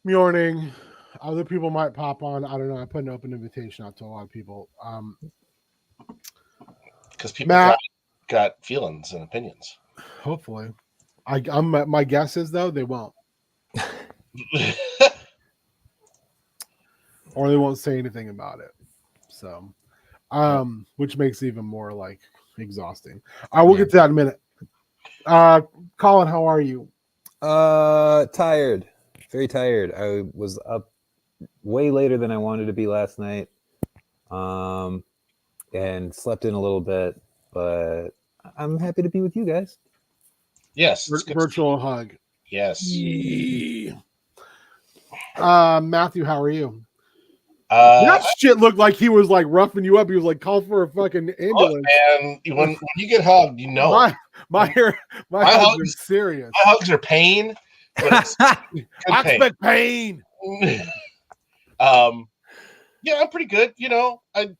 Morning. Other people might pop on. I don't know. I put an open invitation out to a lot of people. Because people Matt, got feelings and opinions. hopefully, I'm my guess is though they won't, or they won't say anything about it. So, which makes it even more like exhausting. I will get to that in a minute. Colin, how are you? Tired. Very tired. I was up way later than I wanted to be last night. And slept in a little bit, but I'm happy to be with you guys. Yes. Virtual hug. Yes. Matthew, how are you? That shit looked like he was like roughing you up. He was like, call for a fucking ambulance. Man, when you get hugged, you know. My hugs are serious. My hugs are pain, but it's I expect pain. Yeah, I'm pretty good. You know, I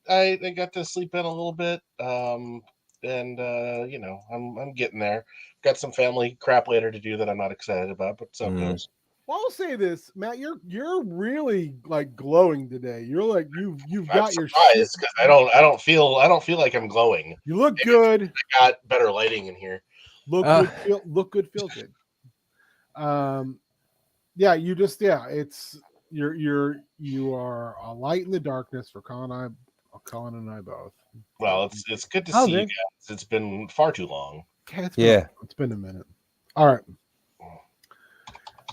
got to sleep in a little bit, and you know, I'm getting there. Got some family crap later to do that I'm not excited about, but so it goes. Well, I'll say this, Matt. You're really like glowing today. You're like you've got your shit. Because I don't feel like I'm glowing. You look good. I got better lighting in here. Look good, feel good. Yeah, it's you are a light in the darkness for Colin and I both. Well, it's good to see you guys. It's been far too long. It's been a minute. All right.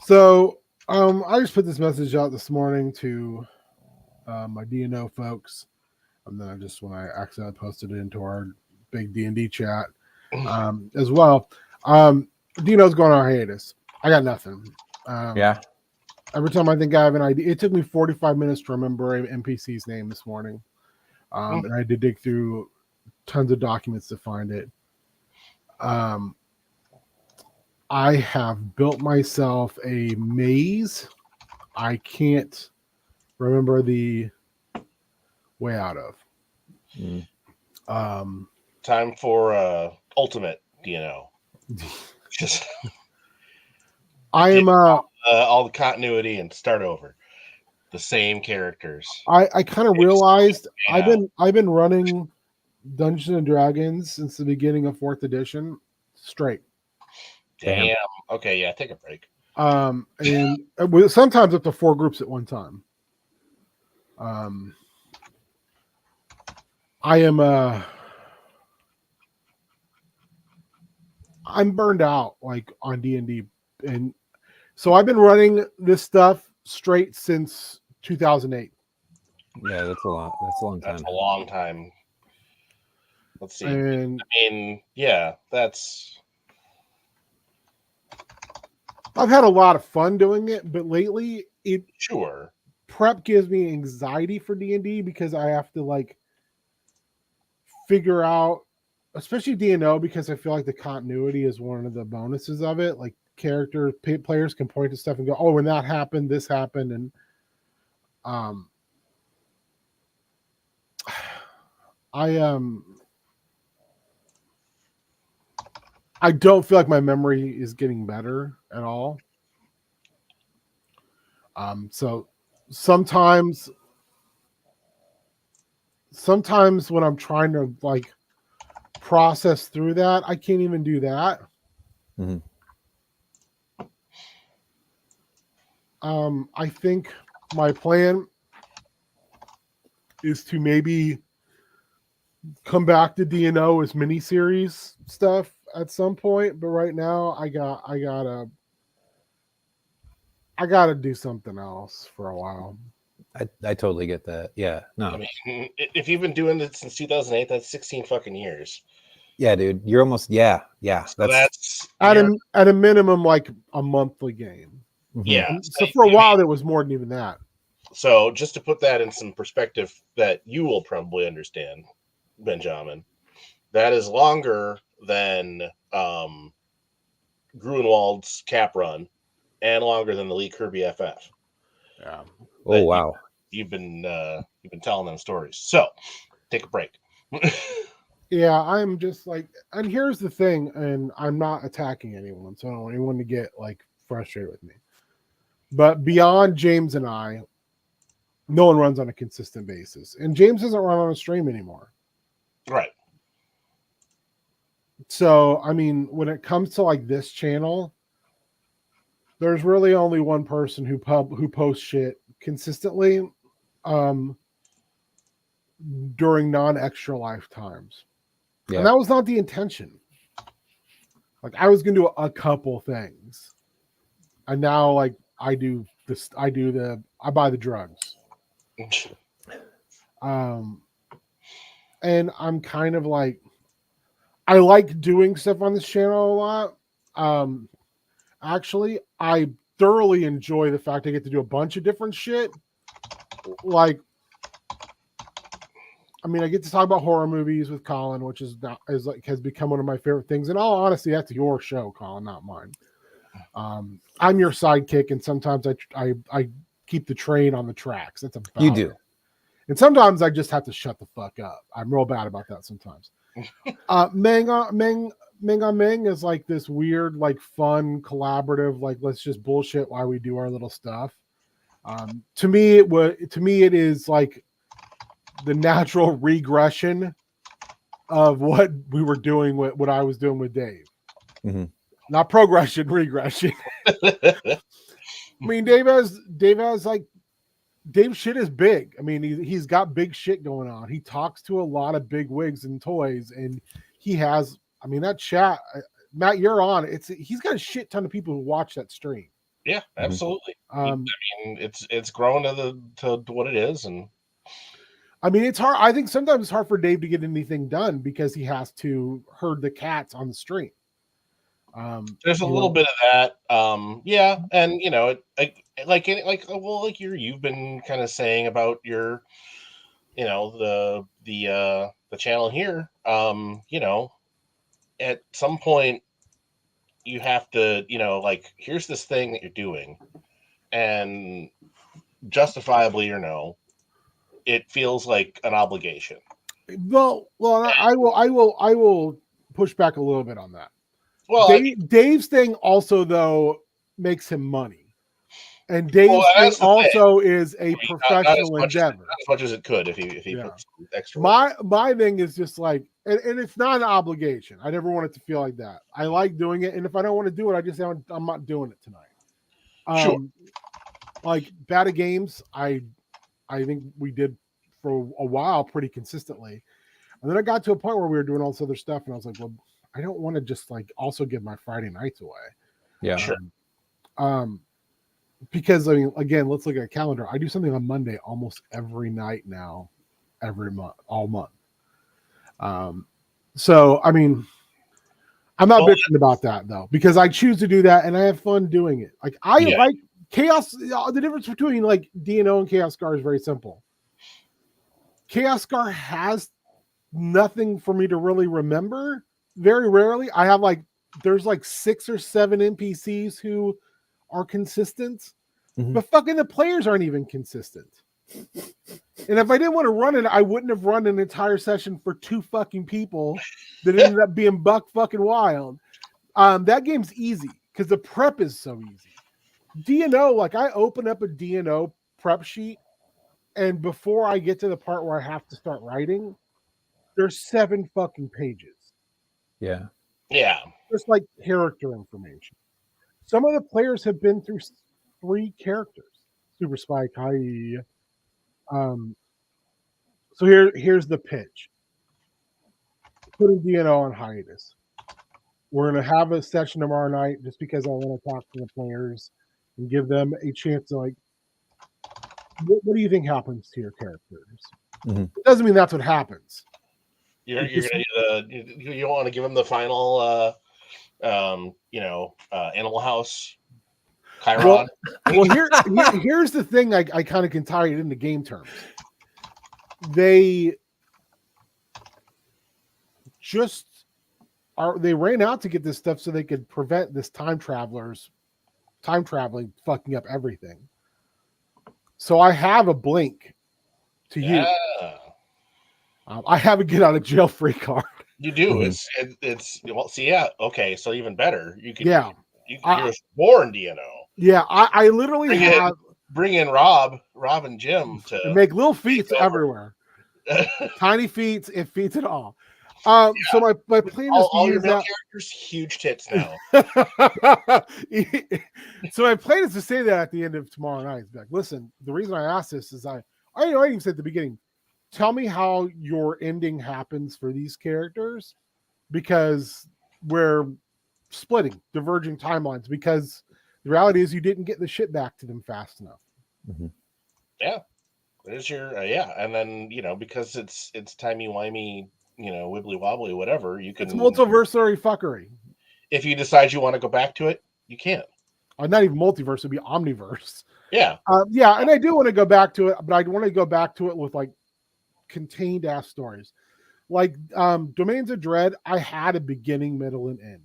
So I just put this message out this morning to my DNO folks, and then when I accidentally posted it into our big D&D chat as well. DNO's going on hiatus. I got nothing. Every time I think I have an idea, it took me 45 minutes to remember an NPC's name this morning, and I had to dig through tons of documents to find it. I have built myself a maze I can't remember the way out of. Time for ultimate DNO. Just I am all the continuity and start over. The same characters. I kind of realized I've been running Dungeons and Dragons since the beginning of 4th edition straight. Damn. Okay, yeah, take a break. And sometimes up to 4 groups at one time. I am I'm burned out like on D&D, and so I've been running this stuff straight since 2008. Yeah, that's a long time. That's a long time. Let's see. And I mean, yeah, that's. I've had a lot of fun doing it, but lately sure prep gives me anxiety for D&D because I have to like figure out, especially DNO, because I feel like the continuity is one of the bonuses of it. Like players can point to stuff and go, "Oh, when that happened, this happened," and I don't feel like my memory is getting better at all. So sometimes when I'm trying to like process through that, I can't even do that. I think my plan is to maybe come back to DNO as miniseries stuff at some point, but right now I gotta do something else for a while. I totally get that. Yeah, no. I mean, if you've been doing it since 2008, that's 16 fucking years. Yeah, dude, you're almost So that's at a minimum like a monthly game. Yeah. So for a while there was more than even that. So just to put that in some perspective that you will probably understand, Benjamin, that is longer than Gruenwald's cap run and longer than the Lee Kirby FF. Yeah. Oh wow. You've been telling them stories. So take a break. Yeah, I'm just like, and here's the thing, and I'm not attacking anyone, so I don't want anyone to get like frustrated with me. But beyond James and I, no one runs on a consistent basis. And James doesn't run on a stream anymore. Right. So, I mean, when it comes to like this channel, there's really only one person who posts shit consistently during non-extra lifetimes. Yeah. And that was not the intention. Like I was gonna do a couple things. And now like I buy the drugs. And I'm kind of like I like doing stuff on this channel a lot. Actually, I thoroughly enjoy the fact I get to do a bunch of different shit. Like, I mean, I get to talk about horror movies with Colin, which has become one of my favorite things. In all honesty, that's your show, Colin, not mine. I'm your sidekick, and sometimes I keep the train on the tracks. That's about You do. it. And sometimes I just have to shut the fuck up. I'm real bad about that sometimes. Meng on Meng is like this weird, like fun, collaborative, like let's just bullshit while we do our little stuff. To me, it is like the natural regression of what we were doing with what I was doing with Dave. Mm-hmm. Not progression, regression. I mean, Dave has like Dave's shit is big. I mean, he's got big shit going on. He talks to a lot of big wigs and toys, and he has. I mean, that chat, Matt, you're on. He's got a shit ton of people who watch that stream. Yeah, absolutely. I mean, it's grown to what it is, and I mean, it's hard. I think sometimes it's hard for Dave to get anything done because he has to herd the cats on the stream. There's a little bit of that. Yeah, and you know, you've been kind of saying about your, you know, the channel here. You know, at some point you have to, you know, like here's this thing that you're doing, and justifiably or no, it feels like an obligation. Well, I will push back a little bit on that. Well, Dave's thing also though makes him money, and Dave's thing also is a professional endeavor. Not as much as it could if he puts extra. My thing is just like, and it's not an obligation. I never want it to feel like that. I like doing it, and if I don't want to do it, I just say I'm not doing it tonight. Sure. Like Bad at Games, I think we did for a while pretty consistently, and then I got to a point where we were doing all this other stuff, and I was like, well, I don't want to just like also give my Friday nights away. Yeah. Sure. Because I mean, again, let's look at a calendar. I do something on Monday almost every night now, every month, all month. So I mean, I'm not bitching about that though, because I choose to do that and I have fun doing it. Like like Chaos. The difference between like DNO and Chaos Scar is very simple. Chaos Scar has nothing for me to really remember. Very rarely. I have there's 6 or 7 NPCs who are consistent, but fucking the players aren't even consistent. And if I didn't want to run it, I wouldn't have run an entire session for 2 fucking people that ended up being buck fucking wild. That game's easy because the prep is so easy. DNO, like I open up a DNO prep sheet, and before I get to the part where I have to start writing, there's 7 fucking pages. Yeah. Yeah. Just like character information. Some of the players have been through 3 characters. Super Spike, hi. So here's the pitch. Putting DNO on hiatus. We're going to have a session tomorrow night just because I want to talk to the players and give them a chance to what do you think happens to your characters? It doesn't mean that's what happens. You want to give them the final, Animal House, Chiron. Well, here's the thing. I kind of can tie it into game terms. They ran out to get this stuff so they could prevent this time traveling fucking up everything. So I have a blink to use. I have a get out of jail free card. You do. It's well. See, yeah. Okay. So even better. You could. Yeah. You're born DNO. Yeah, I literally Bring have in Rob and Jim and to make little feet over. everywhere. Tiny feet, if feet at all. So my plan is to all your use male that. characters huge tits now. So my plan is to say that at the end of tomorrow night. Like, listen, the reason I asked this is I even said at the beginning, tell me how your ending happens for these characters, because we're splitting, diverging timelines, because the reality is you didn't get the shit back to them fast enough. Mm-hmm. Yeah. There's your and then because it's timey-wimey, wibbly wobbly, whatever, you can, It's multiversary fuckery. if you decide you want to go back to it, you can. Not even multiverse, it'd be omniverse. Yeah. Yeah, and I do want to go back to it, but I want to go back to it with like contained ass stories. Like Domains of Dread, I had a beginning, middle, and end.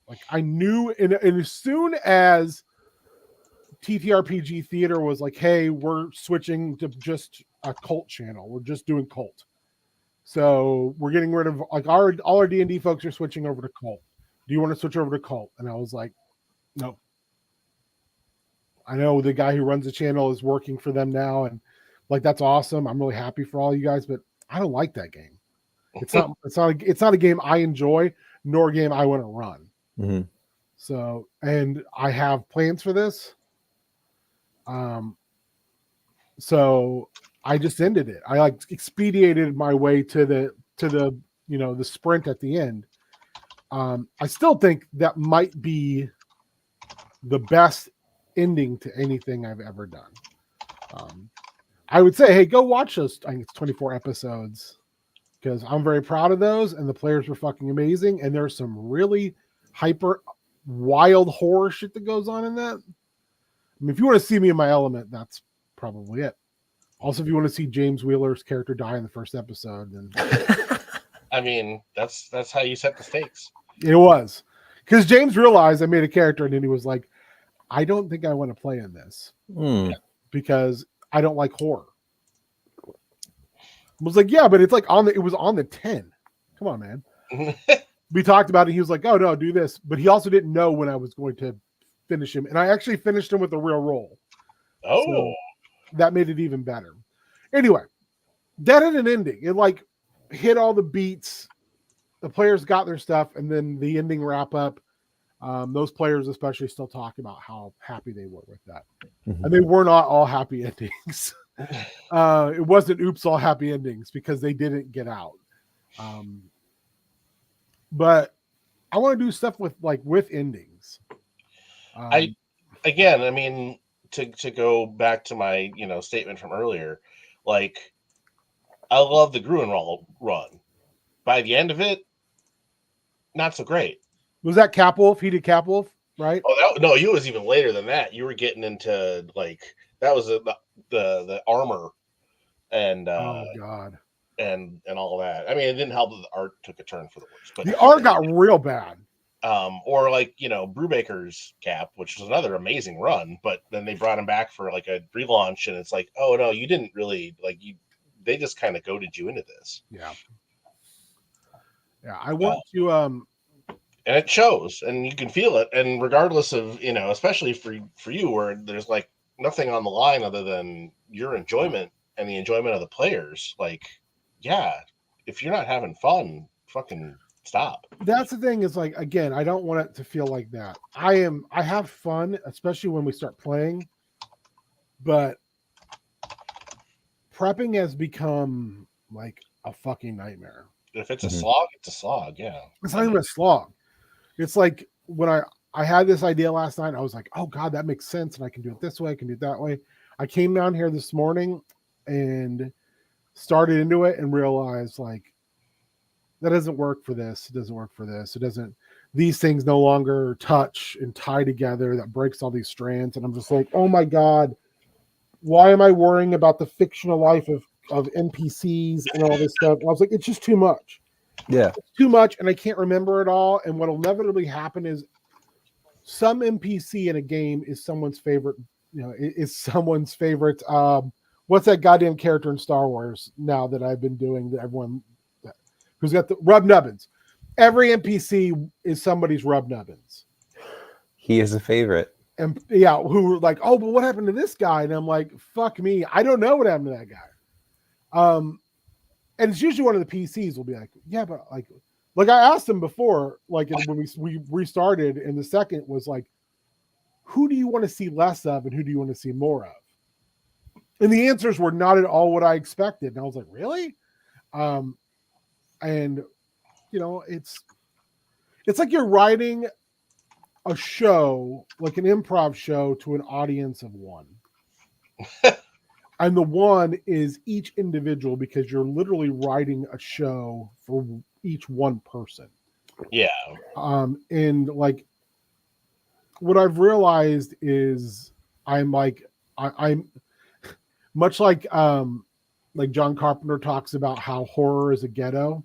Like I knew, and as soon as TTRPG Theater was like, hey, we're switching to just a cult channel. We're just doing cult. So we're getting rid of like all our D&D folks are switching over to cult. Do you want to switch over to cult? And I was like, no. I know the guy who runs the channel is working for them now, and like that's awesome. I'm really happy for all you guys, but I don't like that game. It's not a game I enjoy, nor a game I want to run. Mm-hmm. So, and I have plans for this. So I just ended it. I like expedited my way to the the sprint at the end. I still think that might be the best ending to anything I've ever done. I would say, hey, go watch those. I think it's 24 episodes, because I'm very proud of those, and the players were fucking amazing. And there's some really hyper wild horror shit that goes on in that. I mean, if you want to see me in my element, that's probably it. Also, if you want to see James Wheeler's character die in the first episode, then I mean, that's how you set the stakes. it was, because James realized I made a character, and then he was like, I don't think I want to play in this because I don't like horror. I was like, yeah, but it's like it was on the 10. Come on, man. We talked about it. He was like, oh no, do this. But he also didn't know when I was going to finish him. And I actually finished him with a real roll. Oh, so that made it even better. Anyway, that had an ending. It like hit all the beats. The players got their stuff, and then the ending wrap up. Those players especially still talk about how happy they were with that. Mm-hmm. And they were not all happy endings. It wasn't oops all happy endings, because they didn't get out. But I want to do stuff with endings. I mean, to go back to my statement from earlier, like I love the Gruen run. By the end of it, not so great. Was that Capwolf? He did Capwolf, right? Oh no, you was even later than that. You were getting into like that was the armor and oh god and all of that. I mean, it didn't help that the art took a turn for the worse, but the art got real bad. Or like Brubaker's Cap, which was another amazing run, but then they brought him back for like a relaunch, and it's like, oh no, you didn't really they just kind of goaded you into this. Yeah, I want to and it shows, and you can feel it, and regardless of especially for you, where there's like nothing on the line other than your enjoyment and the enjoyment of the players. Like, yeah, if you're not having fun, fucking stop. That's the thing, is like, again, I don't want it to feel like that. I have fun, especially when we start playing, but prepping has become like a fucking nightmare. If it's a slog, it's a slog. Yeah, it's not even a slog. It's like when I had this idea last night, I was like, oh god, that makes sense, and I can do it this way, I can do it that way. I came down here this morning and started into it and realized like that doesn't work for this. It doesn't work for this. It doesn't. These things no longer touch and tie together. That breaks all these strands. And I'm just like, oh my god, why am I worrying about the fictional life of NPCs and all this stuff? I was like, it's just too much. Yeah, it's too much, and I can't remember it all. And what'll inevitably happen is some NPC in a game is someone's favorite. Is someone's favorite. What's that goddamn character in Star Wars now that I've been doing that everyone who's got the Rub Nubbins? Every NPC is somebody's Rub Nubbins. he is a favorite. and yeah, who were like, oh, but what happened to this guy? And I'm like, fuck me, I don't know what happened to that guy. And it's usually one of the PCs will be like, yeah, but like I asked him before, like when we restarted, and the second was like, who do you want to see less of, and who do you want to see more of? And the answers were not at all what I expected, and I was like, really? And you know, it's like you're writing a show, like an improv show, to an audience of one. And the one is each individual, because you're literally writing a show for each one person. Yeah. And like what I've realized is I'm much like John Carpenter talks about how horror is a ghetto.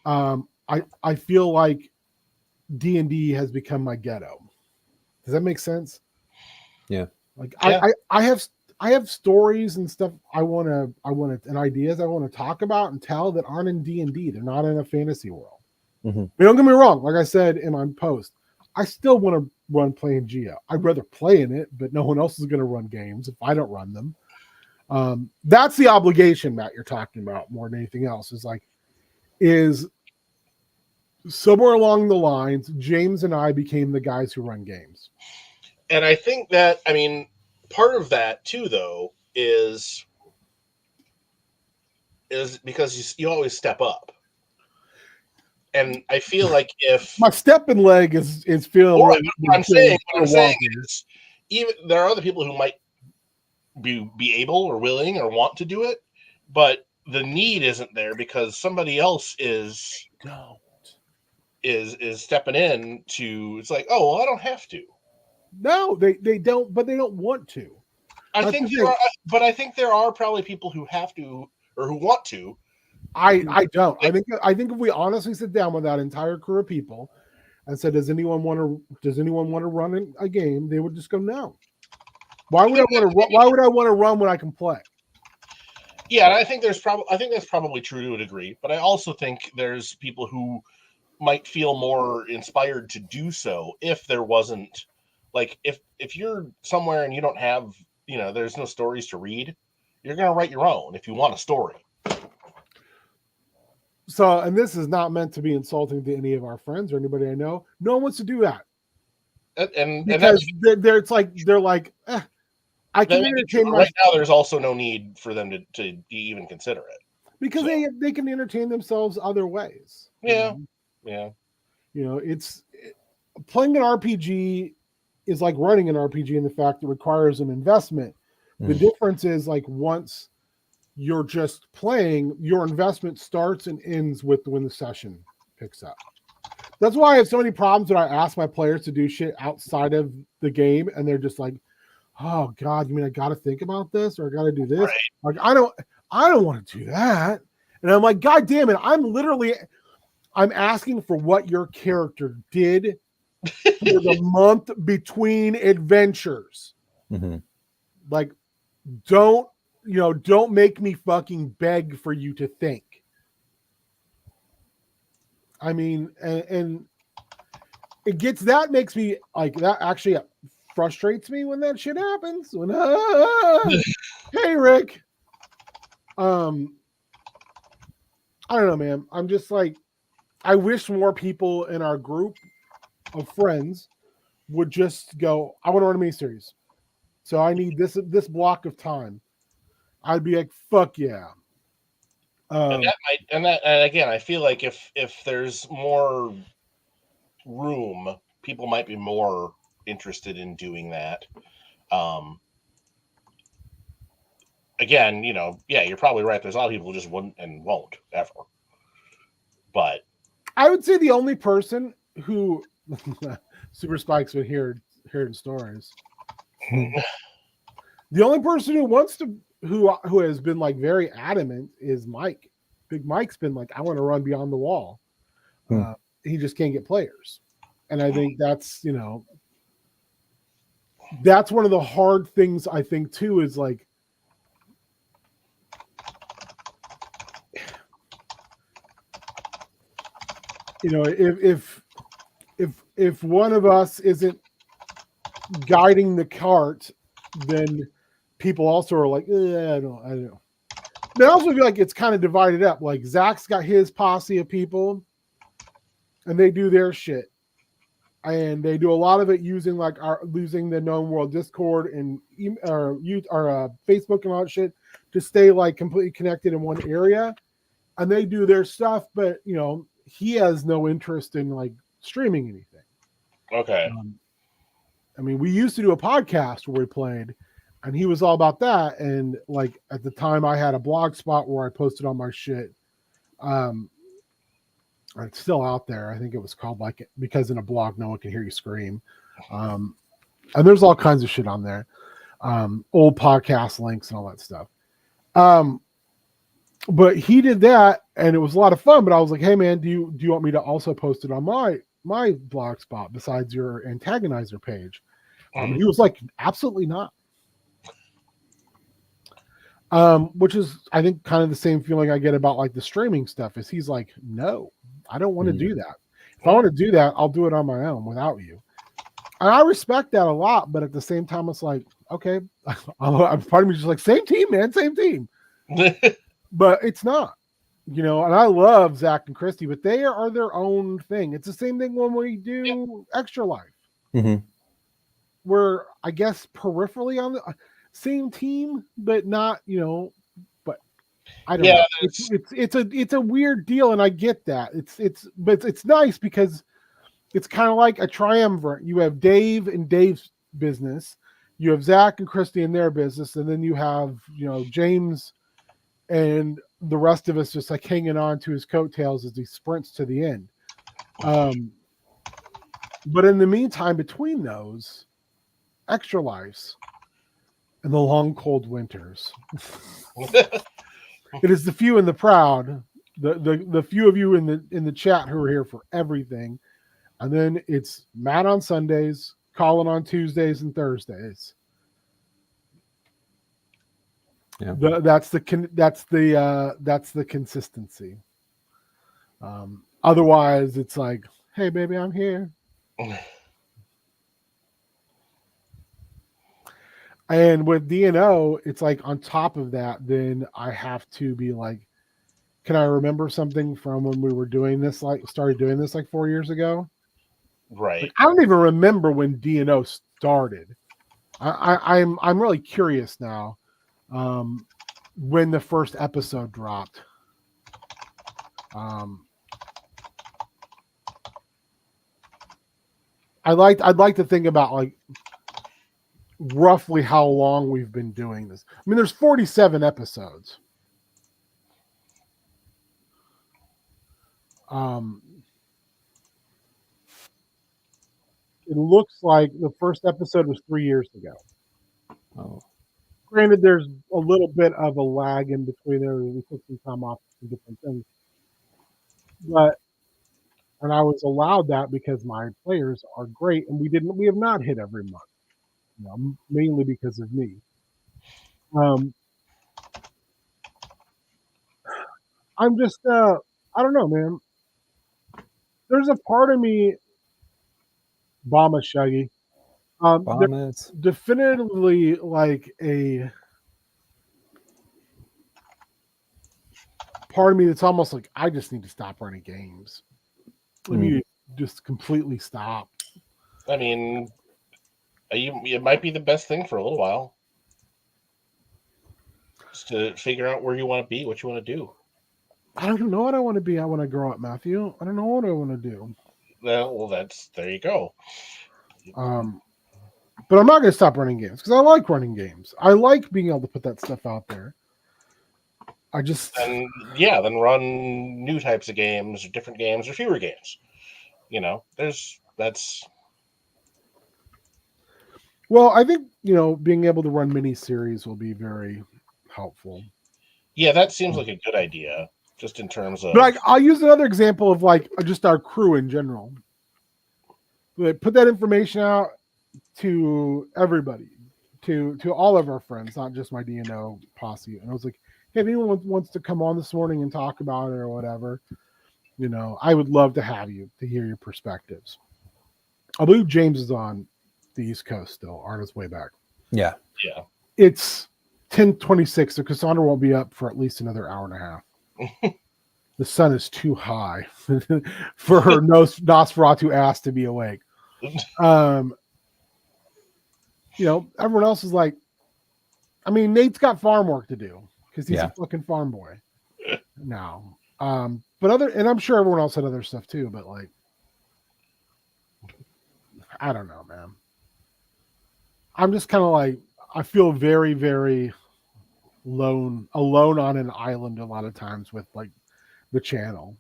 I feel like D&D has become my ghetto. Does that make sense? Yeah. Like Yeah. I have stories and stuff I want to and ideas I want to talk about and tell that aren't in D&D. They're not in a fantasy world. Mm-hmm. But don't get me wrong. Like I said in my post, I still want to run playing Geo. I'd rather play in it, but no one else is going to run games if I don't run them. That's the obligation, Matt, you're talking about more than anything else. Is somewhere along the lines, James and I became the guys who run games. And I think that, I mean, part of that too, though, is because you always step up. And I feel like if my stepping leg is feeling, what I'm saying is, even there are other people who might be able or willing or want to do it, but the need isn't there because somebody else is stepping in to. It's like, oh, well, I don't have to. No, they don't, but they don't want to. I think there are probably people who have to or who want to. I don't. I think if we honestly sit down with that entire crew of people and said, does anyone want to run a game? They would just go, no. Why would I want to run when I can play? Yeah, and I think that's probably true to a degree, but I also think there's people who might feel more inspired to do so if there wasn't, like, if you're somewhere and you don't have, there's no stories to read, you're going to write your own if you want a story. So, and this is not meant to be insulting to any of our friends or anybody I know. No one wants to do that. Because they're like, I can entertain right now. There's also no need for them to even consider it because they can entertain themselves other ways. Yeah. It's playing an RPG is like running an RPG in the fact it requires an investment. The difference is, like, once you're just playing, your investment starts and ends with when the session picks up. That's why I have so many problems when I ask my players to do shit outside of the game, and they're just like, oh God, you mean I got to think about this or I got to do this? Right. Like, I don't want to do that. And I'm like, God damn it. I'm asking for what your character did for the month between adventures. Mm-hmm. Like, don't make me fucking beg for you to think. I mean, and it makes me like that actually frustrates me when that shit happens. Hey Rick. I don't know, man. I'm just like, I wish more people in our group of friends would just go, I want to run a miniseries. So I need this block of time. I'd be like, fuck yeah. And again, I feel like if there's more room, people might be more interested in doing that. Again, you're probably right. There's a lot of people who just wouldn't and won't ever. But I would say the only person who Super Spike's been hearing stories. The only person who wants to who has been like very adamant is Mike. Big Mike's been like, I want to run Beyond the Wall. He just can't get players. And I think that's one of the hard things, I think, too, is like, if one of us isn't guiding the cart, then people also are like, I don't know. But I also feel like it's kind of divided up. Like Zach's got his posse of people, and they do their shit, and they do a lot of it using the known world Discord and Facebook and all that shit to stay like completely connected in one area, and they do their stuff. But he has no interest in like streaming anything. Okay. I mean, we used to do a podcast where we played, and he was all about that. And like at the time, I had a blog spot where I posted all my shit. It's still out there. I think it was called like Because in a Blog No One Can Hear You Scream. And there's all kinds of shit on there. Old podcast links and all that stuff. But he did that, and it was a lot of fun. But I was like, hey man, do you want me to also post it on my blog spot besides your Antagonizer page? He was like, absolutely not. Which is, I think, kind of the same feeling I get about like the streaming stuff. Is he's like, no, I don't want to do that. If I want to do that, I'll do it on my own without you. And I respect that a lot, but at the same time, it's like, okay, part of me just like, same team, man, same team. But it's not, and I love Zach and Christy, but they are their own thing. It's the same thing when we do Extra Life. Mm-hmm. We're, I guess, peripherally on the same team, but not, but I don't know. It's a weird deal, and I get that. But it's nice because it's kind of like a triumvirate. You have Dave and Dave's business, you have Zach and Christy in their business, and then you have, James and the rest of us just like hanging on to his coattails as he sprints to the end. But in the meantime, between those, Extra Lives and the long cold winters, it is the few and the proud, the few of you in the chat who are here for everything, and then it's Matt on Sundays, Colin on Tuesdays and Thursdays. Yeah. That's the consistency. Otherwise, it's like, hey, baby, I'm here. And with DNO, it's like on top of that, then I have to be like, can I remember something from when we were doing this, like started doing this like 4 years ago? Right. Like, I don't even remember when DNO started. I'm really curious now. When the first episode dropped. I'd like to think about like roughly how long we've been doing this. I mean, there's 47 episodes. It looks like the first episode was 3 years ago. Oh. Granted, there's a little bit of a lag in between there. We took some time off for different things. And I was allowed that because my players are great, and we have not hit every month. Mainly because of me. I'm just I don't know, man. There's a part of me, Bama Shaggy. There's definitively like a part of me that's almost like I just need to stop running games. I need to just completely stop. I mean, it might be the best thing for a little while. Just to figure out where you want to be, what you want to do. I don't know what I want to be. I want to grow up, Matthew. I don't know what I want to do. Well, there you go. But I'm not going to stop running games because I like running games. I like being able to put that stuff out there. Then run new types of games or different games or fewer games. Well, I think, being able to run mini-series will be very helpful. Yeah, that seems like a good idea, just in terms of... But I'll use another example of, like, just our crew in general. Like, put that information out to everybody, to all of our friends, not just my DNO posse. And I was like, hey, if anyone wants to come on this morning and talk about it or whatever, I would love to have you to hear your perspectives. I believe James is on the East Coast still. Arna's way back. Yeah. Yeah. It's 10:26, so Cassandra won't be up for at least another hour and a half. The sun is too high for her Nosferatu ass to be awake. Everyone else is like, I mean, Nate's got farm work to do because he's a fucking farm boy now. But I'm sure everyone else had other stuff too, but like, I don't know, man. I'm just kind of like, I feel very, very alone on an island a lot of times with like the channel,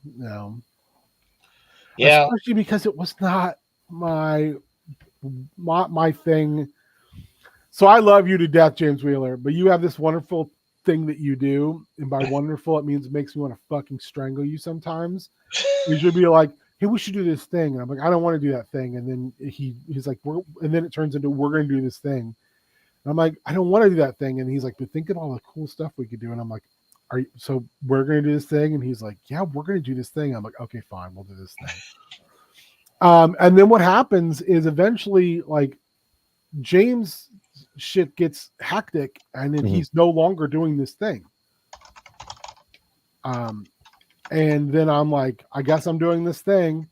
Yeah. Especially because it was not my thing. So I love you to death, James Wheeler, but you have this wonderful thing that you do, and by wonderful it means it makes me want to fucking strangle you sometimes. You should be like, hey, we should do this thing, and I'm like, I don't want to do that thing, and then he's like, and then it turns into we're going to do this thing, and I'm like, I don't want to do that thing, and he's like, but think of all the cool stuff we could do, and I'm like, so we're going to do this thing, and he's like, yeah, we're going to do this thing. I'm like, okay, fine, we'll do this thing. And then what happens is eventually, like, James shit gets hectic, and then he's no longer doing this thing. And then I'm like, I guess I'm doing this thing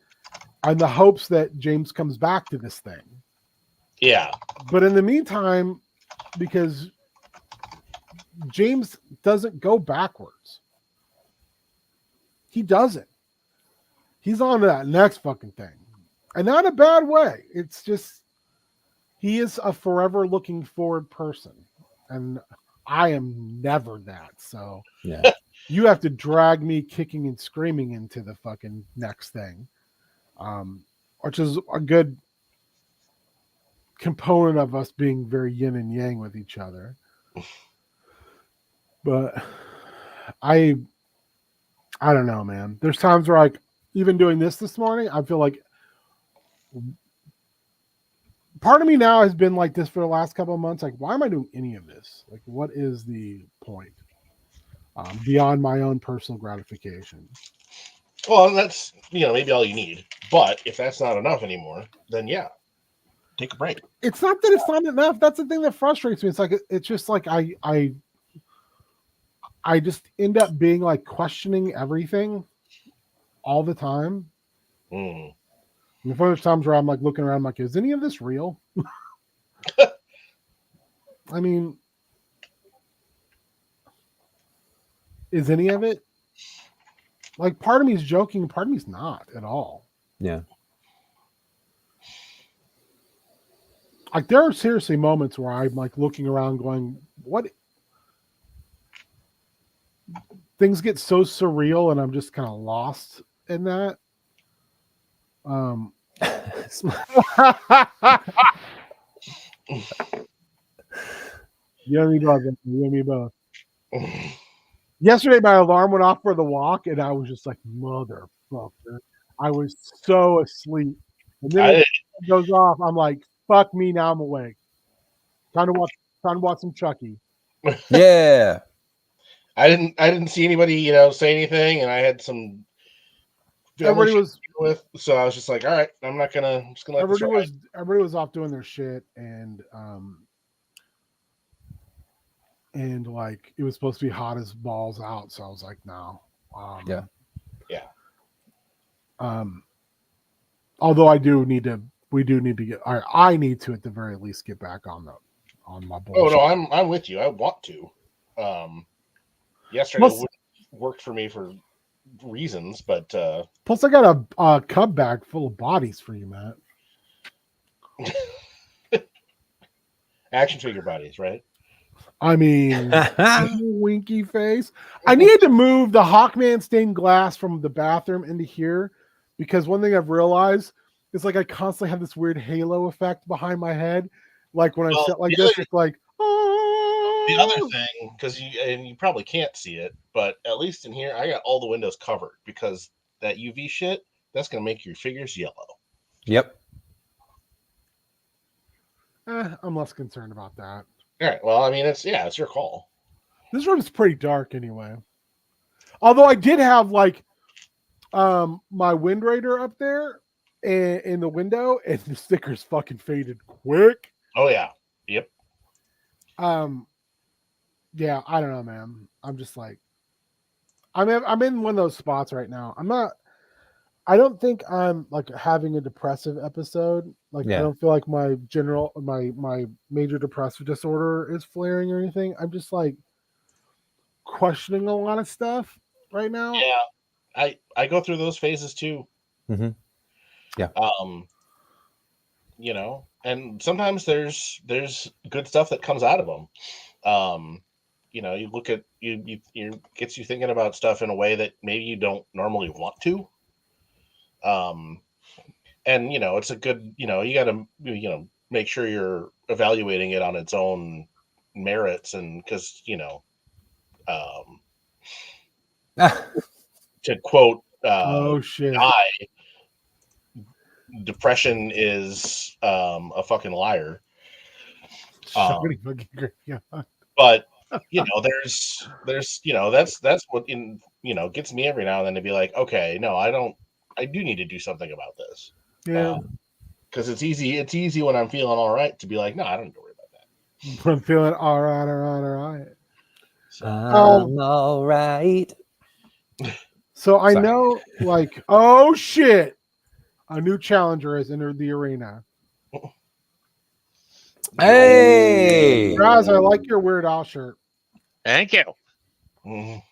in the hopes that James comes back to this thing. Yeah. But in the meantime, because James doesn't go backwards, he doesn't. He's on to that next fucking thing. And not in a bad way. It's just, he is a forever looking forward person. And I am never that. So Yeah. you have to drag me kicking and screaming into the fucking next thing. Which is a good component of us being very yin and yang with each other. But I don't know, man. There's times where, like, even doing this morning, I feel like part of me now has been like this for the last couple of months. Like, why am I doing any of this? Like, what is the point? Beyond my own personal gratification. Well, that's, maybe all you need. But if that's not enough anymore, then yeah, take a break. It's not that it's not enough. That's the thing that frustrates me. It's like, it's just like I just end up being like questioning everything all the time. Mm. And there's times where I'm like looking around, I'm like, is any of this real? I mean, is any of it? Like, part of me is joking, part of me is not at all. Yeah. Like, there are seriously moments where I'm like looking around going, what? Things get so surreal and I'm just kind of lost in that. You and me both. You and me both. Yesterday, my alarm went off for the walk, and I was just like, motherfucker. I was so asleep. And then it goes off. I'm like, fuck me, now I'm awake. Time to watch some Chucky. Yeah. I didn't see anybody, say anything, and I had some Everybody was so I was just like, all right, I'm just gonna let this ride. Everybody was off doing their shit, and like, it was supposed to be hot as balls out, so I was like, no. Yeah. Although we do need to get, I need to at the very least get back on my bullshit. Oh no, I'm with you. I want to. Yesterday worked for me for reasons, but plus I got a cub bag full of bodies for you, Matt. Action figure bodies, right? I mean, winky face. I needed to move the Hawkman stained glass from the bathroom into here, because one thing I've realized is, like, I constantly have this weird halo effect behind my head. Like, when I sit like this, it's like, oh. The other thing, because you probably can't see it, but at least in here, I got all the windows covered, because that UV shit, that's going to make your figures yellow. Yep. I'm less concerned about that. All right. Well, I mean, it's your call. This room's pretty dark anyway. Although I did have, like, my Wind Raider up there, in the window, and the stickers fucking faded quick. Oh yeah. Yep. Yeah, I don't know, man. I'm just like, I'm in one of those spots right now. I don't think I'm like having a depressive episode. Like I Yeah. don't feel like my major depressive disorder is flaring or anything. I'm just like questioning a lot of stuff right now. Yeah. I go through those phases too. Mhm. Yeah. You know, and sometimes there's good stuff that comes out of them. You know, you look at you gets you thinking about stuff in a way that maybe you don't normally want to. And you know, it's a good, you know, you got to, you know, make sure you're evaluating it on its own merits, and because, you know, to quote Oh shit! Guy, depression is a fucking liar. Somebody fucking great. Yeah. But you know, there's you know, that's what you know, gets me every now and then to be like, okay, no, I do need to do something about this. Yeah. Because it's easy when I'm feeling all right to be like, no, I don't need to worry about that. I'm feeling all right. So, I'm all right. So I Sorry. know, like, oh shit, a new challenger has entered the arena. Hey! Raz, I like your Weird Al shirt. Thank you. mhm.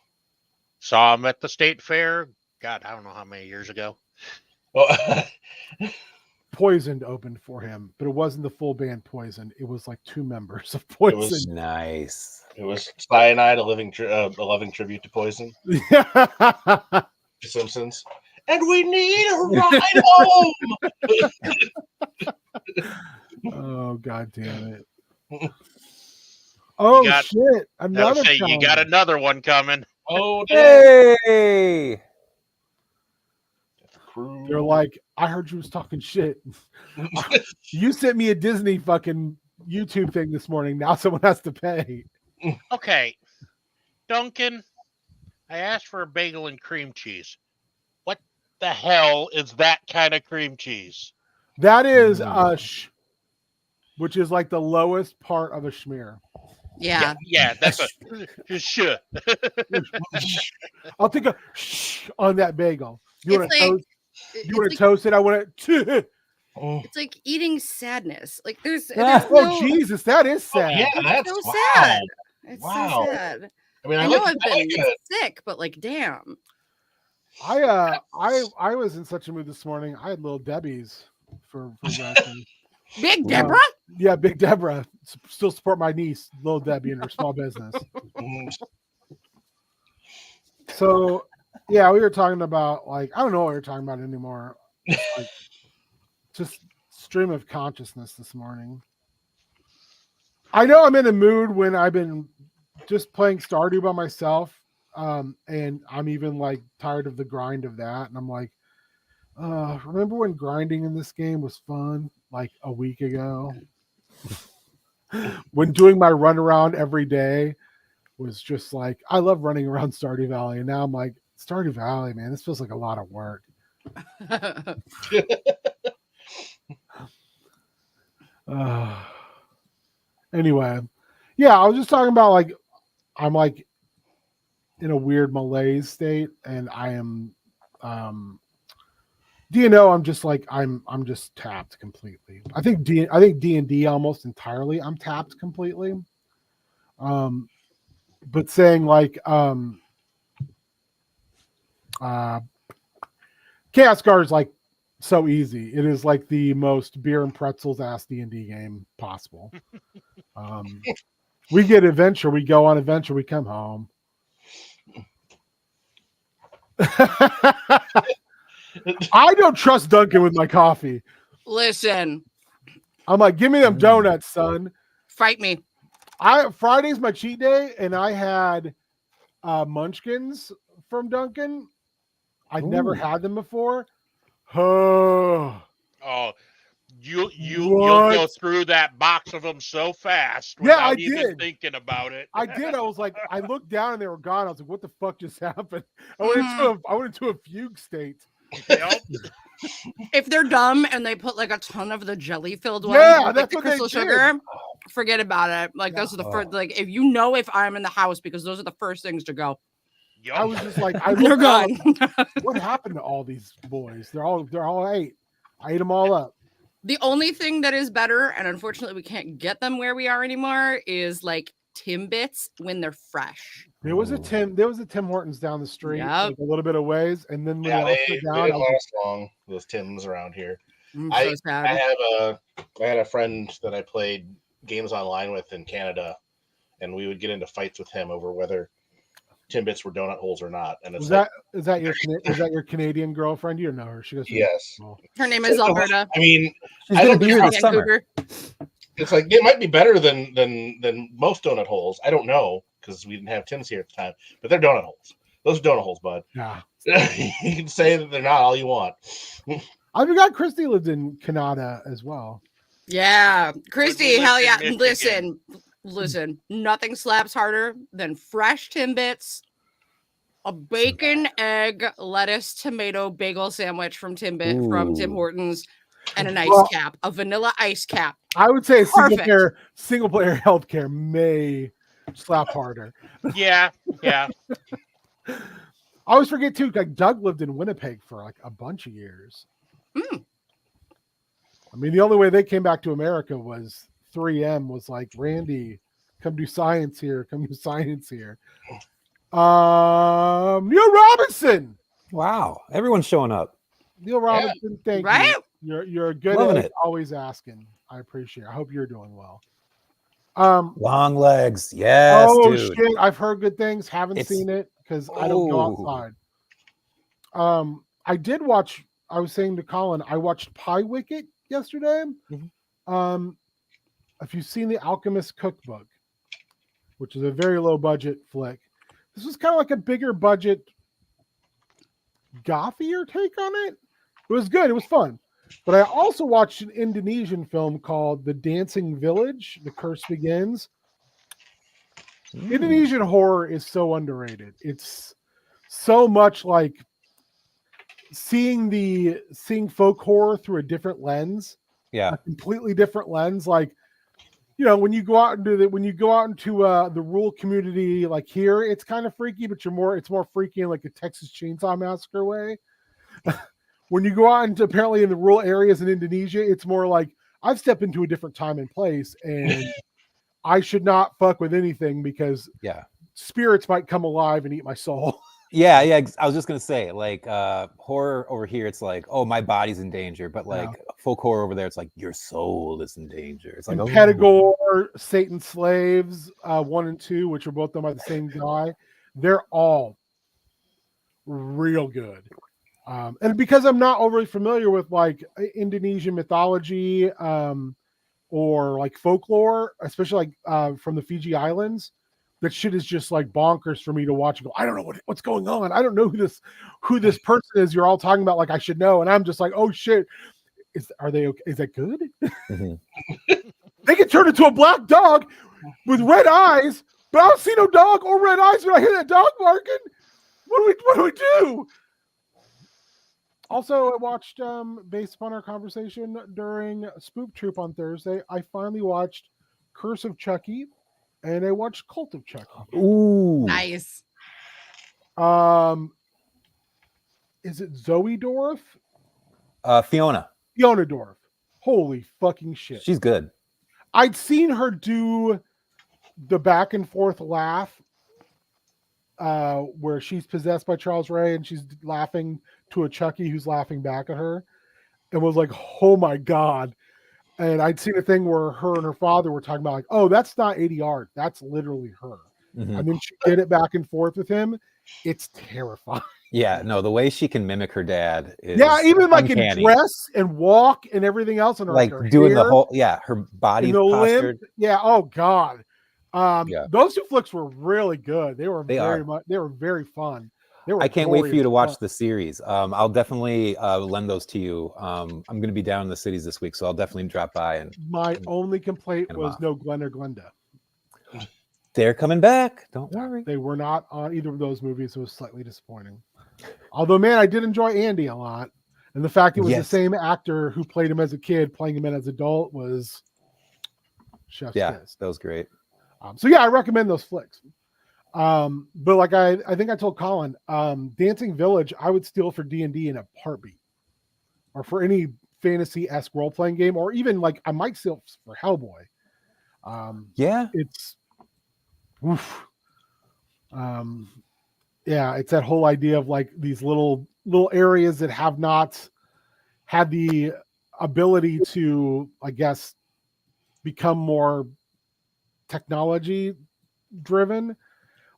Saw him at the state fair. God, I don't know how many years ago. Well, Poisoned opened for him, but it wasn't the full band Poison. It was like 2 members of It was- Poison. Nice. it was Cyanide, a loving tribute to Poison, Yeah. The Simpsons, and we need a ride home. Oh god damn it. Oh got- shit. I Another would say you got challenger. another one coming. Oh, damn. Hey! They're like, I heard you was talking shit. You sent me a Disney fucking YouTube thing this morning. Now someone has to pay. Okay, Duncan, I asked for a bagel and cream cheese. What the hell is that kind of cream cheese? That is which is like the lowest part of a schmear. Yeah. Yeah, that's a sure. I'll take a on that bagel. You want It's to like- toast? It's You want to like, toast it? I want to. Oh, it's like eating sadness. Like there's Oh no, Jesus, that is sad. yeah, it's that's so wow. sad. It's Wow. so sad. I mean, I I know like I've been it. sick, but like, damn. I was in such a mood this morning. I had little Debbie's for breakfast. Big Wow. Deborah? Yeah, Big Deborah. Still support my niece, little Debbie, in her small business. Mm, So yeah, we were talking about, like, I don't know what we were talking about anymore. Like, just stream of consciousness this morning. I know I'm in a mood when I've been just playing Stardew by myself, and I'm even like tired of the grind of that, and I'm like, remember when grinding in this game was fun, like a week ago? When doing my run around every day was just like, I love running around Stardew Valley, and now I'm like, Stardew Valley, man, this feels like a lot of work. Anyway, yeah, I was just talking about, like, I'm like in a weird malaise state, and I am DNO, I'm just like, I'm just tapped completely. I think D&D almost entirely I'm tapped completely. But saying like Chaos Guard is like so easy. It is like the most beer and pretzels ass D&D game possible. We get adventure, we go on adventure, we come home. I don't trust Duncan with my coffee. Listen, I'm like, give me them donuts, son. fight me. Friday's my cheat day, and I had munchkins from Duncan. I'd never Ooh. had them before. Oh, Oh, you'll go What? through that box of them so fast Yeah, without I even did. thinking about it. I did. I was like, I looked down and they were gone. I was like, what the fuck just happened? I went into a fugue state. Yep. If they're dumb and they put like a ton of the jelly filled ones, Yeah, with, like, that's the what they crystal did. sugar, forget about it. Like Yeah. those are the first. Like if you know if I'm in the house, because those are the first things to go. I was just like, I They're looked out, gone. what happened to all these boys? They're all ate. I ate them all up. The only thing that is better, and unfortunately we can't get them where we are anymore, is like Timbits when they're fresh. There was a Tim Hortons down the street, Yep. like a little bit of ways, and then when Yeah, they all they sit down, didn't I was last long. Those Tims around here. I'm I- so sad. I had a friend that I played games online with in Canada, and we would get into fights with him over whether Timbits were donut holes or not. And it's like, is that your Canadian girlfriend? You don't know her. She goes to yes. school. Her name is Alberta. I mean, She's I gonna don't be here know. this summer. Vancouver. it's like it might be better than most donut holes. I don't know because we didn't have Tim's here at the time, but they're donut holes. Those are donut holes, bud. Yeah. You can say that they're not all you want. I forgot Christy lived in Canada as well. Yeah, Christy, lived hell in yeah. Michigan. Listen, nothing slaps harder than fresh Timbits, a bacon, egg, lettuce, tomato bagel sandwich from Tim Ooh. Hortons, and an ice Well- cap, a vanilla ice cap. I would say Perfect. single player healthcare may slap harder. Yeah. I always forget too, like Doug lived in Winnipeg for like a bunch of years. Mm. I mean, the only way they came back to America was 3M was like, Randy, come do science here. Come do science here. Neil Robinson. Wow, everyone's showing up. Neil Robinson, thank Right? you. You're a good Loving egg, it. always asking. I appreciate it. I hope you're doing well. Long legs, yes, oh dude. shit, I've heard good things. Haven't It's- seen it because I don't go Oh. outside. I did watch. I was saying to Colin, I watched Pie Wicket yesterday. Mhm. If you've seen The Alchemist Cookbook, which is a very low budget flick, this was kind of like a bigger budget, gothier take on it. It was good. It was fun. But I also watched an Indonesian film called The Dancing Village. The Curse Begins. Mm. Indonesian horror is so underrated. It's so much like seeing folk horror through a different lens, Yeah, a completely different lens. Like, you know, when you go out into the rural community, like here, it's kind of freaky, but it's more freaky in like a Texas Chainsaw Massacre way. When you go out into apparently in the rural areas in Indonesia, it's more like I've stepped into a different time and place, and I should not fuck with anything because yeah. spirits might come alive and eat my soul. Yeah. I was just gonna say, like, horror over here, it's like, oh, my body's in danger, but like folk horror over there, it's like your soul is in danger. It's like, And oh. Pedagore, Satan's Slaves, 1 and 2, which are both done by the same guy, they're all real good. And because I'm not overly familiar with like Indonesian mythology or like folklore, especially like from the Fiji Islands, that shit is just like bonkers for me to watch and go, I don't know what's going on. I don't know who this person is you're all talking about like I should know. And I'm just like, oh shit. Are they okay? Is that good? Mhm. They can turn into a black dog with red eyes, but I don't see no dog or red eyes when I hear that dog barking. What do we do? Also, I watched, based upon our conversation during Spook Troop on Thursday, I finally watched Curse of Chucky, and I watched Cult of Chucky. Ooh. Nice. Is it Zoe Dorff? Fiona. Fiona Dorff. Holy fucking shit. She's good. I'd seen her do the back and forth laugh where she's possessed by Charles Ray and she's laughing to a Chucky who's laughing back at her, and was like, oh my God. And I'd seen a thing where her and her father were talking about like, oh, that's not ADR. That's literally her. Mhm. And then she did it back and forth with him. It's terrifying. Yeah, no, the way she can mimic her dad is Yeah, even like uncanny. in dress and walk and everything else. And like her doing the hair. whole, her body in the postured. limp. Yeah. Oh God. Yeah. Those two flicks were really good. They were They they were very fun. They were I can't wait for you to watch fun. the series. I'll definitely lend those to you. I'm going to be down in the cities this week, so I'll definitely drop by. And My only complaint Get 'em was off. no Glenn or Glenda. they're coming back. Don't worry. They were not on either of those movies. It was slightly disappointing. Although, man, I did enjoy Andy a lot. And the fact it was the Yes. same actor who played him as a kid, playing him as an adult was chef's Yeah, kiss. that was great. So yeah, I recommend those flicks. But like I think I told Colin, Dancing Village, I would steal for D&D in a heartbeat, or for any fantasy-esque role-playing game, or even like I might steal for Hellboy. Yeah. It's, oof. Yeah, it's that whole idea of like these little areas that have not had the ability to, I guess, become more technology driven,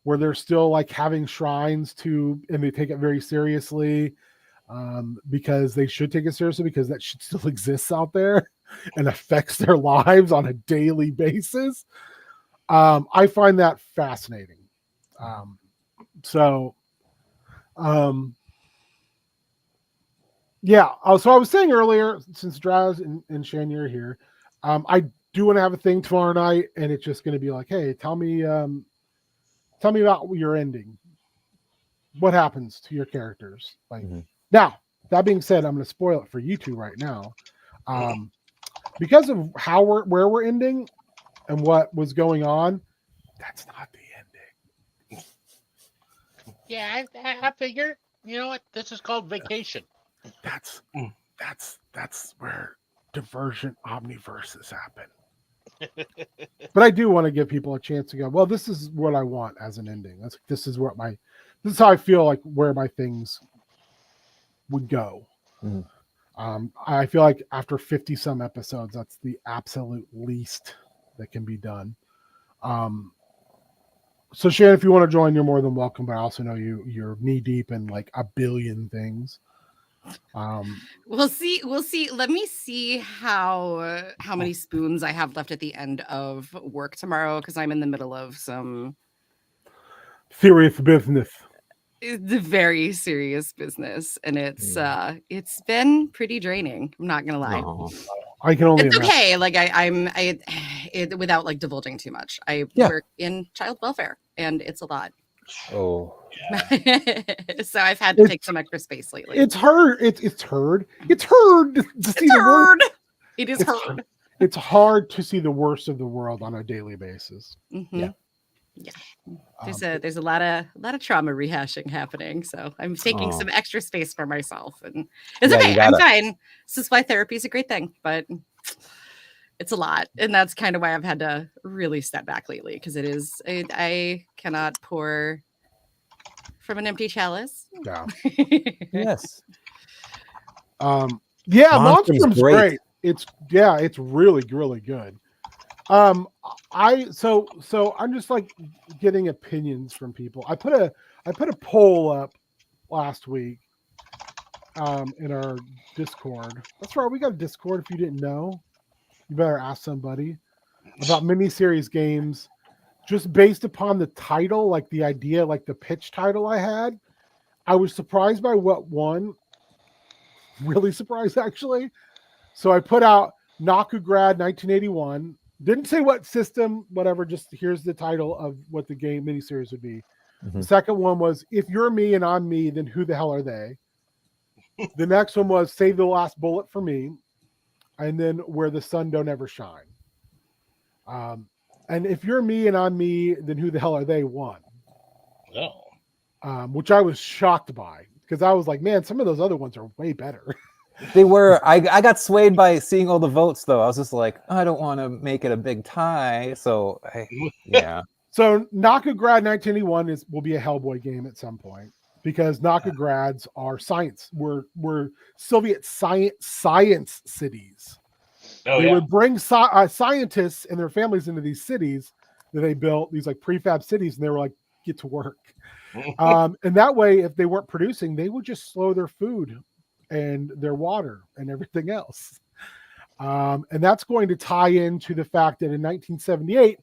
where they're still like having shrines to, and they take it very seriously, because they should take it seriously, because that shit still exists out there and affects their lives on a daily basis. I find that fascinating. Yeah. So I was saying earlier, since Draz and Shani are here, I do want to have a thing tomorrow night, and it's just going to be like, hey, tell me about your ending. What happens to your characters? Like, now, that being said, I'm going to spoil it for you two right now, because of where we're ending and what was going on. That's not the ending. Yeah, I figure. You know what? This is called vacation. That's where Divergent Omniverses happen. But I do want to give people a chance to go, well, this is what I want as an ending. This is how I feel like where my things would go. I feel like after 50 some episodes, that's the absolute least that can be done. So Shannon, if you want to join, you're more than welcome, but I also know you're knee deep in like a billion things. We'll see. Let me see how many spoons I have left at the end of work tomorrow, because I'm in the middle of some serious business. It's very serious business, and it's been pretty draining. I'm not gonna lie. Oh. I can only It's imagine. okay. Like without like divulging too much. I work in child welfare, and it's a lot. Oh. So I've had to take some extra space lately. It's hard. It's hard to see the worst. It is hard. It's hard to see the worst of the world on a daily basis. Yeah. There's a lot of trauma rehashing happening. So I'm taking some extra space for myself, and it's okay. I'm fine. This is why therapy is a great thing, but it's a lot, and that's kind of why I've had to really step back lately, because I cannot pour from an empty chalice. Yeah. Yes. Yeah, Monstrum's Monstrum's great. It's really, really good. So I'm just like getting opinions from people. I put a poll up last week in our Discord. That's right, we got a Discord. If you didn't know, you better ask somebody about miniseries games, just based upon the title, like the idea, like the pitch title I had. I was surprised by what won. Really surprised, actually. So I put out Nakugrad 1981. Didn't say what system, whatever, just here's the title of what the game miniseries would be. The second one was If You're Me and I'm Me, Then Who the Hell Are They? The next one was Save the Last Bullet for Me. And then Where the Sun Don't Ever Shine. And If You're Me and I'm Me, Then Who the Hell Are They won. Oh. Which I was shocked by, because I was like, man, some of those other ones are way better. They were. I got swayed by seeing all the votes, though. I was just like, I don't want to make it a big tie. So, yeah. So Nakugrad 1981 will be a Hellboy game at some point, because Nakugrads are science. We're Soviet science cities. Oh, They would bring scientists and their families into these cities that they built, these like prefab cities, and they were like, get to work. And that way, if they weren't producing, they would just slow their food and their water and everything else. And that's going to tie into the fact that in 1978,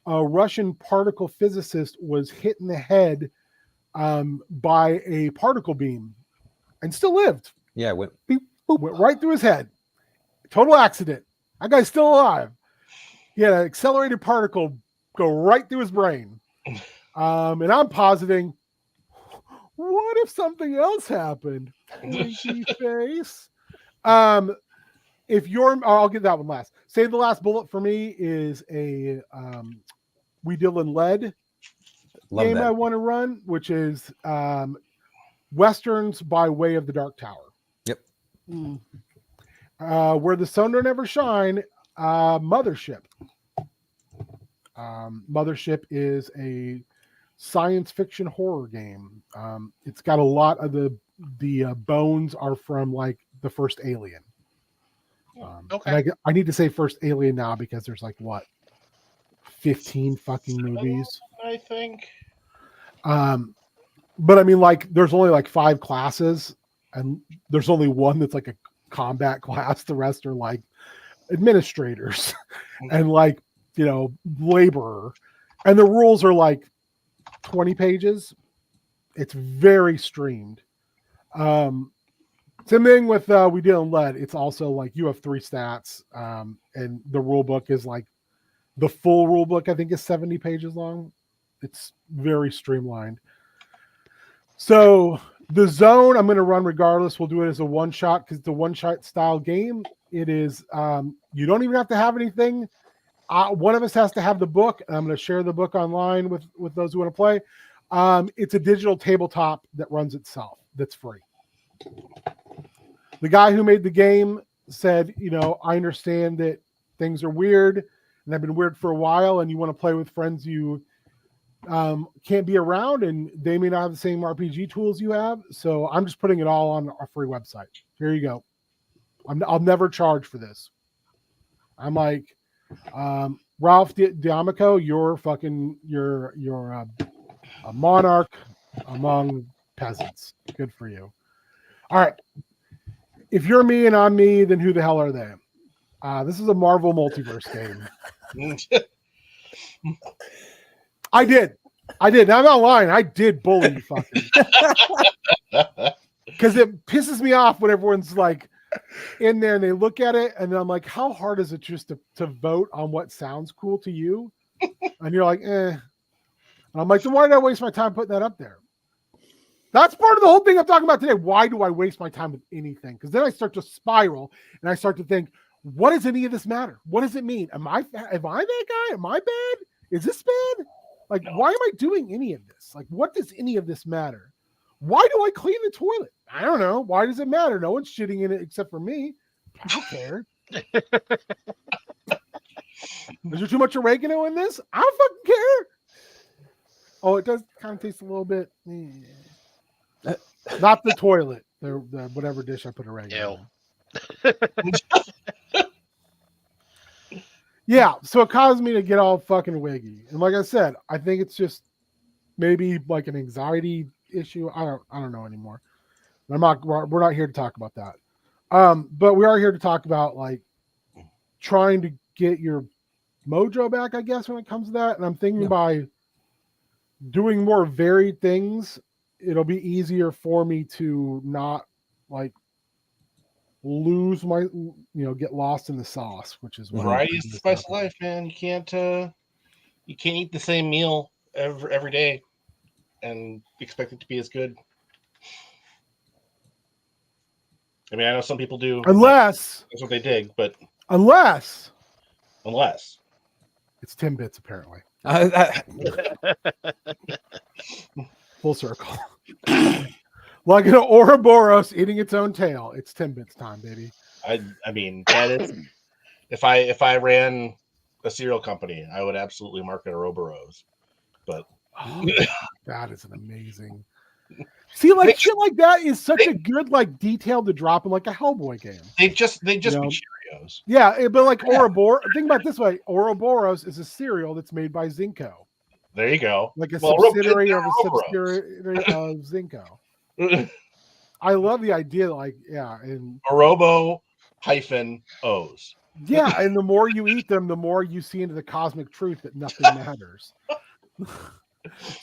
a Russian particle physicist was hit in the head by a particle beam and still lived. Yeah, went right through his head. Total accident. That guy's still alive. He had an accelerated particle go right through his brain. And I'm positing, what if something else happened? Winky face. If you're, I'll get that one last. Save the last bullet for me is a We Deal in Lead game I want to run, which is Westerns by Way of the Dark Tower. Yep. Where the Sun Don't Ever Shine, Mothership. Mothership is a science fiction horror game. It's got a lot of the bones are from like the first Alien. Okay. And I need to say first Alien now because there's like what 15 fucking movies, I think. But I mean, like, there's only like 5 classes, and there's only one that's like a combat class. The rest are like administrators and like, you know, laborer, and the rules are like 20 pages. It's very streamed. Same thing with We Deal in Lead. It's also like you have 3 stats, and the rule book is like the full rule book, I think, is 70 pages long. It's very streamlined. So the zone I'm going to run regardless. We'll do it as a one shot because it's a one shot style game. It is you don't even have to have anything. One of us has to have the book. I'm going to share the book online with those who want to play. It's a digital tabletop that runs itself. That's free. The guy who made the game said, you know, I understand that things are weird and have been weird for a while, and you want to play with friends you can't be around, and they may not have the same RPG tools you have. So I'm just putting it all on our free website. Here you go. I'll never charge for this. I'm like, Ralph D'Amico, you're a monarch among peasants. Good for you. All right. If you're me and I'm me, then who the hell are they? This is a Marvel Multiverse game. I did. I'm not lying. I did bully you fuckers. Because it pisses me off when everyone's like in there and they look at it, and then I'm like, how hard is it just to vote on what sounds cool to you? And you're like, eh. And I'm like, then why did I waste my time putting that up there? That's part of the whole thing I'm talking about today. Why do I waste my time with anything? Because then I start to spiral and I start to think, what does any of this matter? What does it mean? Am I that guy? Am I bad? Is this bad? Like, why am I doing any of this? Like, what does any of this matter? Why do I clean the toilet? I don't know. Why does it matter? No one's shitting in it except for me. I don't care. Is there too much oregano in this? I don't fucking care. Oh, it does kind of taste a little bit. Not the toilet. The whatever dish I put oregano in. Yeah, so it caused me to get all fucking wiggy. And like I said, I think it's just maybe like an anxiety issue. I don't know anymore. We're not here to talk about that. But we are here to talk about like trying to get your mojo back, I guess, when it comes to that. And I'm thinking by doing more varied things, it'll be easier for me to not like lose my, get lost in the sauce, which is what variety is the spice of life, man. You can't eat the same meal every day and expect it to be as good. I mean, I know some people do, unless that's what they dig, but unless it's Timbits, apparently. Full circle. Like an Ouroboros eating its own tail. It's Timbits time, baby. I mean, that is, if I ran a cereal company, I would absolutely market Ouroboros. But that is an amazing. See, like shit like that is such a good like detail to drop in like a Hellboy game. They just be Cheerios. Yeah, but like Ouroboros. Think about it this way: Ouroboros is a cereal that's made by Zinco. There you go. Like a subsidiary of a subsidiary of Zinco. I love the idea, like, and Orobo -O's. Yeah, and the more you eat them, the more you see into the cosmic truth that nothing matters.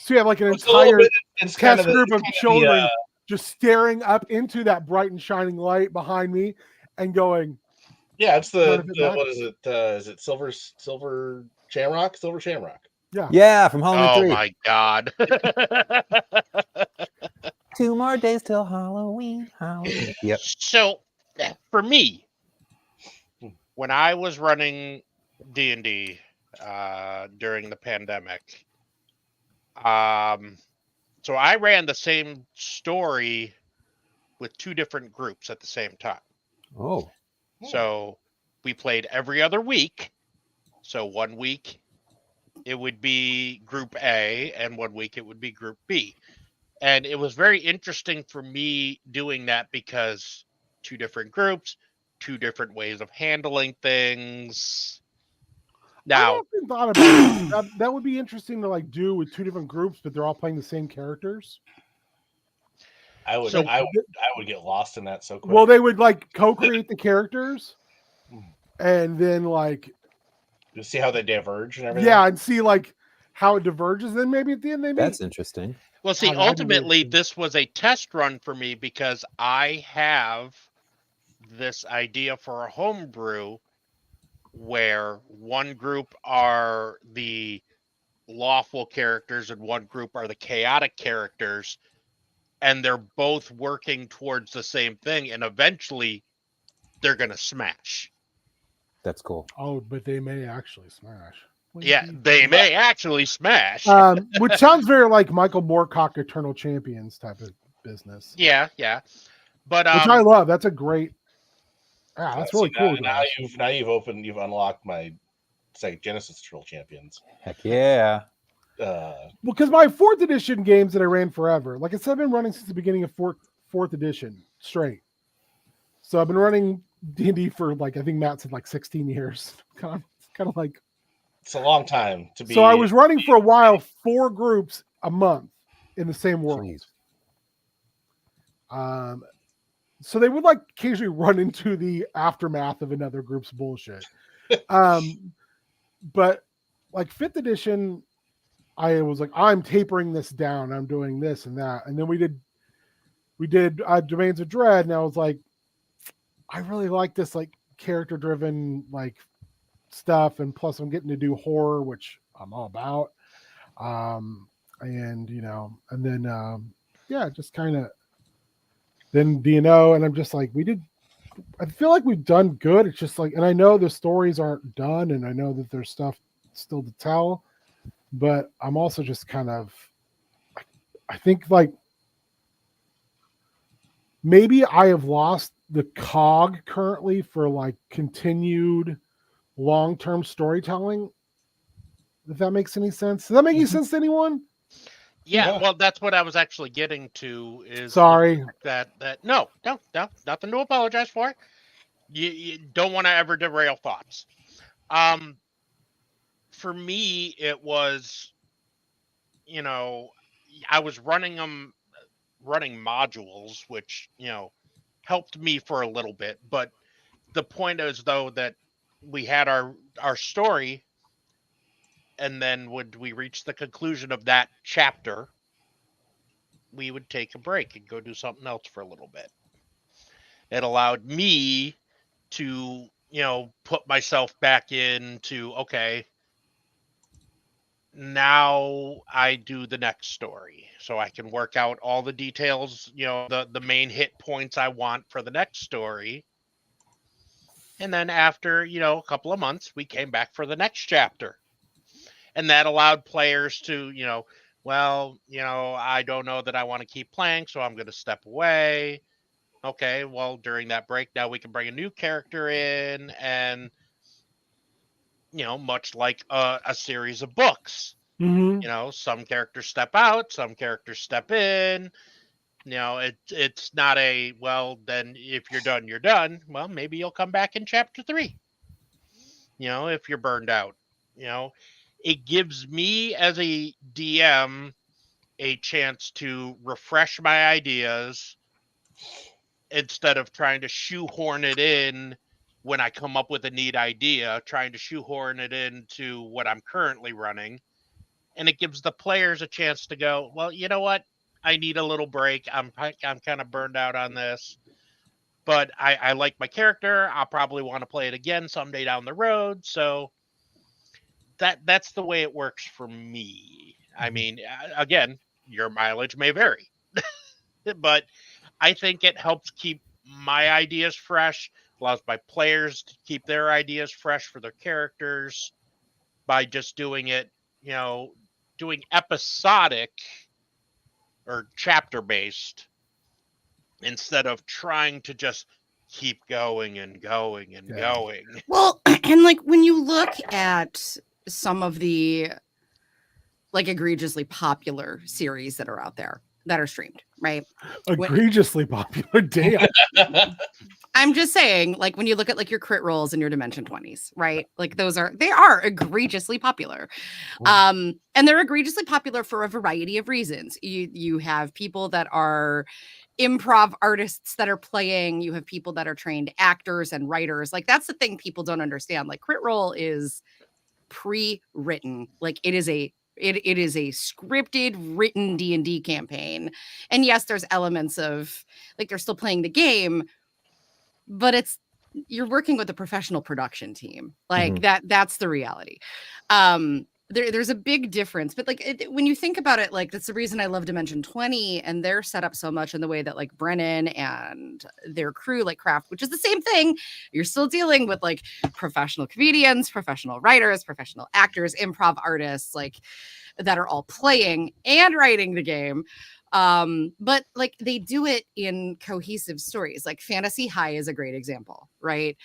So you have like an entire test group of children just staring up into that bright and shining light behind me and going, yeah, it's what is it? Is it Silver Shamrock? Silver Shamrock. Yeah, from Halloween 3. Oh my god. 2 more days till Halloween. Yep. So for me, when I was running D&D during the pandemic, so I ran the same story with 2 different groups at the same time. Oh. So we played every other week. So 1 week it would be Group A, and 1 week it would be Group B. And it was very interesting for me doing that because 2 different groups, 2 different ways of handling things. Now, I often thought about it. That would be interesting to like do with 2 different groups, but they're all playing the same characters. I would get lost in that so quick. Well, they would like co-create the characters, and then like you see how they diverge and everything. yeah, and see like how it diverges. Then maybe at the end they meet. That's interesting. well, see, that'd be ultimately, interesting. this was a test run for me because I have this idea for a homebrew where 1 group are the lawful characters and 1 group are the chaotic characters, and they're both working towards the same thing, and eventually they're gonna smash. That's cool. Oh, but they may actually smash. Yeah, they may actually smash. Which sounds very like Michael Moorcock Eternal Champions type of business. Yeah. But Which I love. That's a great. Yeah, that's really See, cool. Now you've unlocked my Sega Genesis Eternal Champions. Heck yeah. Because my 4th edition games that I ran forever, like I said, I've been running since the beginning of fourth edition straight. So I've been running D&D for like I think Matt said like 16 years. kind of like it's a long time to be. So I was running for a while 4 groups a month in the same world. Jeez. So they would like occasionally run into the aftermath of another group's bullshit. But like 5th edition, I was like, I'm tapering this down. I'm doing this and that. And then we did Domains of Dread. And I was like, I really like this like character driven like stuff. And plus I'm getting to do horror, which I'm all about. And you know, and then, yeah, just kind of then D&O. And I'm just like, I feel like we've done good. It's just like, and I know the stories aren't done and I know that there's stuff still to tell, but I'm also just kind of, I think like maybe I have lost the cog currently for like continued long-term storytelling. If that makes any sense. Does that make any sense to anyone? Yeah, well, that's what I was actually getting to. Is sorry that no, nothing to apologize for. You don't want to ever derail thoughts. For me, it was, you know, I was running modules, which, you know, helped me for a little bit. But the point is, though, that we had our story, and then would we reach the conclusion of that chapter, we would take a break and go do something else for a little bit. It allowed me to, you know, put myself back into, okay, now I do the next story. So I can work out all the details, you know, the main hit points I want for the next story. And then after, you know, a couple of months, we came back for the next chapter. And that allowed players to, you know, well, you know, I don't know that I want to keep playing, so I'm going to step away. Okay, well, during that break, now we can bring a new character in, and, you know, much like a series of books, you know, some characters step out, some characters step in. You know, it's not a, well, then if you're done, you're done. Well, maybe you'll come back in chapter 3, you know, if you're burned out. You know, it gives me as a DM a chance to refresh my ideas instead of trying to shoehorn it in when I come up with a neat idea, trying to shoehorn it into what I'm currently running. And it gives the players a chance to go, well, you know what? I need a little break. I'm kind of burned out on this, but I like my character. I'll probably want to play it again someday down the road. So that's the way it works for me. I mean, again, your mileage may vary. but I think it helps keep my ideas fresh, allows my players to keep their ideas fresh for their characters by just doing it, doing episodic or chapter based instead of trying to just keep going and going and going. Well, and like when you look at some of the like egregiously popular series that are out there that are streamed, right? Egregiously popular, damn. I'm just saying, like when you look at like your crit rolls and your Dimension 20s, right? Like they are egregiously popular. And they're egregiously popular for a variety of reasons. You have people that are improv artists that are playing, you have people that are trained actors and writers. Like that's the thing people don't understand. Like crit roll is pre-written. Like it is a scripted, written D&D campaign. And yes, there's elements of like they're still playing the game, but you're working with a professional production team. Like that's the reality. There's a big difference, but like when you think about it, like that's the reason I love Dimension 20 and they're set up so much in the way that like Brennan and their crew like craft, which is the same thing. You're still dealing with like professional comedians, professional writers, professional actors, improv artists, like that are all playing and writing the game. But like they do it in cohesive stories. Like Fantasy High is a great example, right?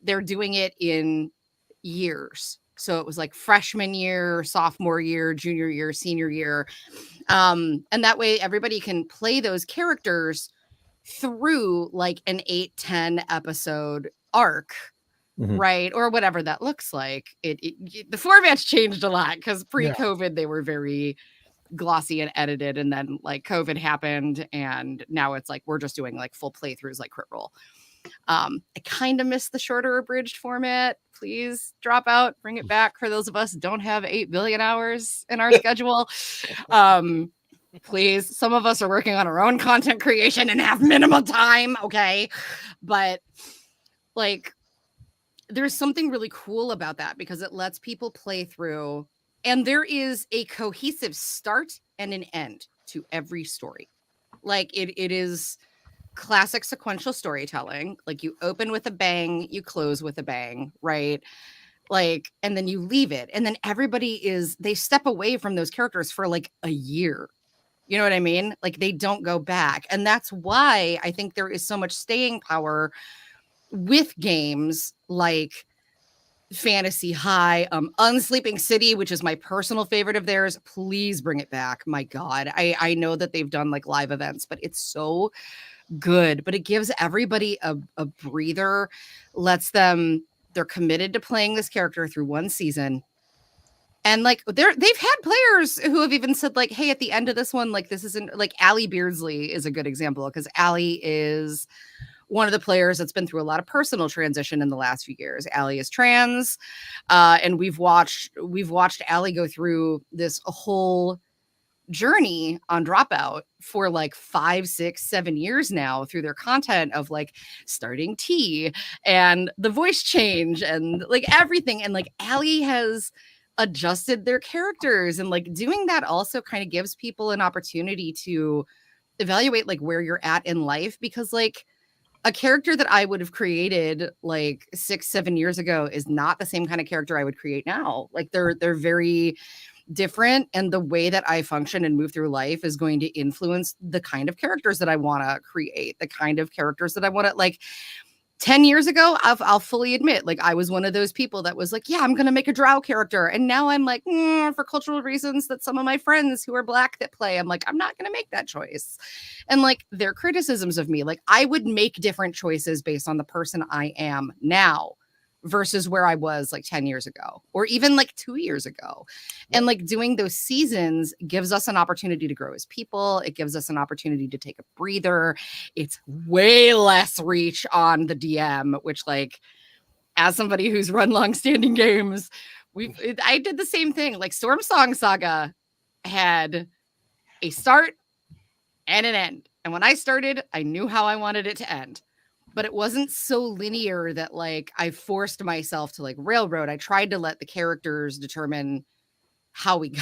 They're doing it in years. So it was like freshman year, sophomore year, junior year, senior year. And that way everybody can play those characters through like an 8-10 episode arc, right? Or whatever that looks like. The format's changed a lot because pre-COVID, they were very glossy and edited. And then like COVID happened and now it's like, we're just doing like full playthroughs like crit roll. I kind of miss the shorter abridged format. Please drop out, bring it back for those of us who don't have 8 billion hours in our schedule. Please, some of us are working on our own content creation and have minimal time. Okay. But like, there's something really cool about that because it lets people play through and there is a cohesive start and an end to every story. Like it is classic sequential storytelling. Like you open with a bang, you close with a bang, right? Like, and then you leave it. And then they step away from those characters for like a year. You know what I mean? Like they don't go back. And that's why I think there is so much staying power with games like Fantasy High, Unsleeping City, which is my personal favorite of theirs. Please bring it back. My God. I know that they've done like live events, but it's so good, but it gives everybody a breather, they're committed to playing this character through one season. And like they've had players who have even said like, hey, at the end of this one, like this isn't like Allie Beardsley is a good example because Allie is one of the players that's been through a lot of personal transition in the last few years. Allie is trans. And we've watched Allie go through this whole journey on Dropout for like 5, 6, 7 years now through their content of like starting tea and the voice change and like everything. And like Allie has adjusted their characters and like doing that also kind of gives people an opportunity to evaluate like where you're at in life because like a character that I would have created like 6, 7 years ago is not the same kind of character I would create now. Like they're very different and the way that I function and move through life is going to influence the kind of characters that I want to create, the kind of characters that I want to like 10 years ago. I'll fully admit, like I was one of those people that was like, yeah, I'm going to make a drow character. And now I'm like, for cultural reasons that some of my friends who are Black that play, I'm like, I'm not going to make that choice. And like their criticisms of me, like I would make different choices based on the person I am now versus where I was like 10 years ago or even like 2 years ago. And like doing those seasons gives us an opportunity to grow as people. It gives us an opportunity to take a breather. It's way less reach on the DM, which like as somebody who's run long-standing games, I did the same thing. Like Storm Song Saga had a start and an end. And when I started, I knew how I wanted it to end. But it wasn't so linear that like I forced myself to like railroad. I tried to let the characters determine how we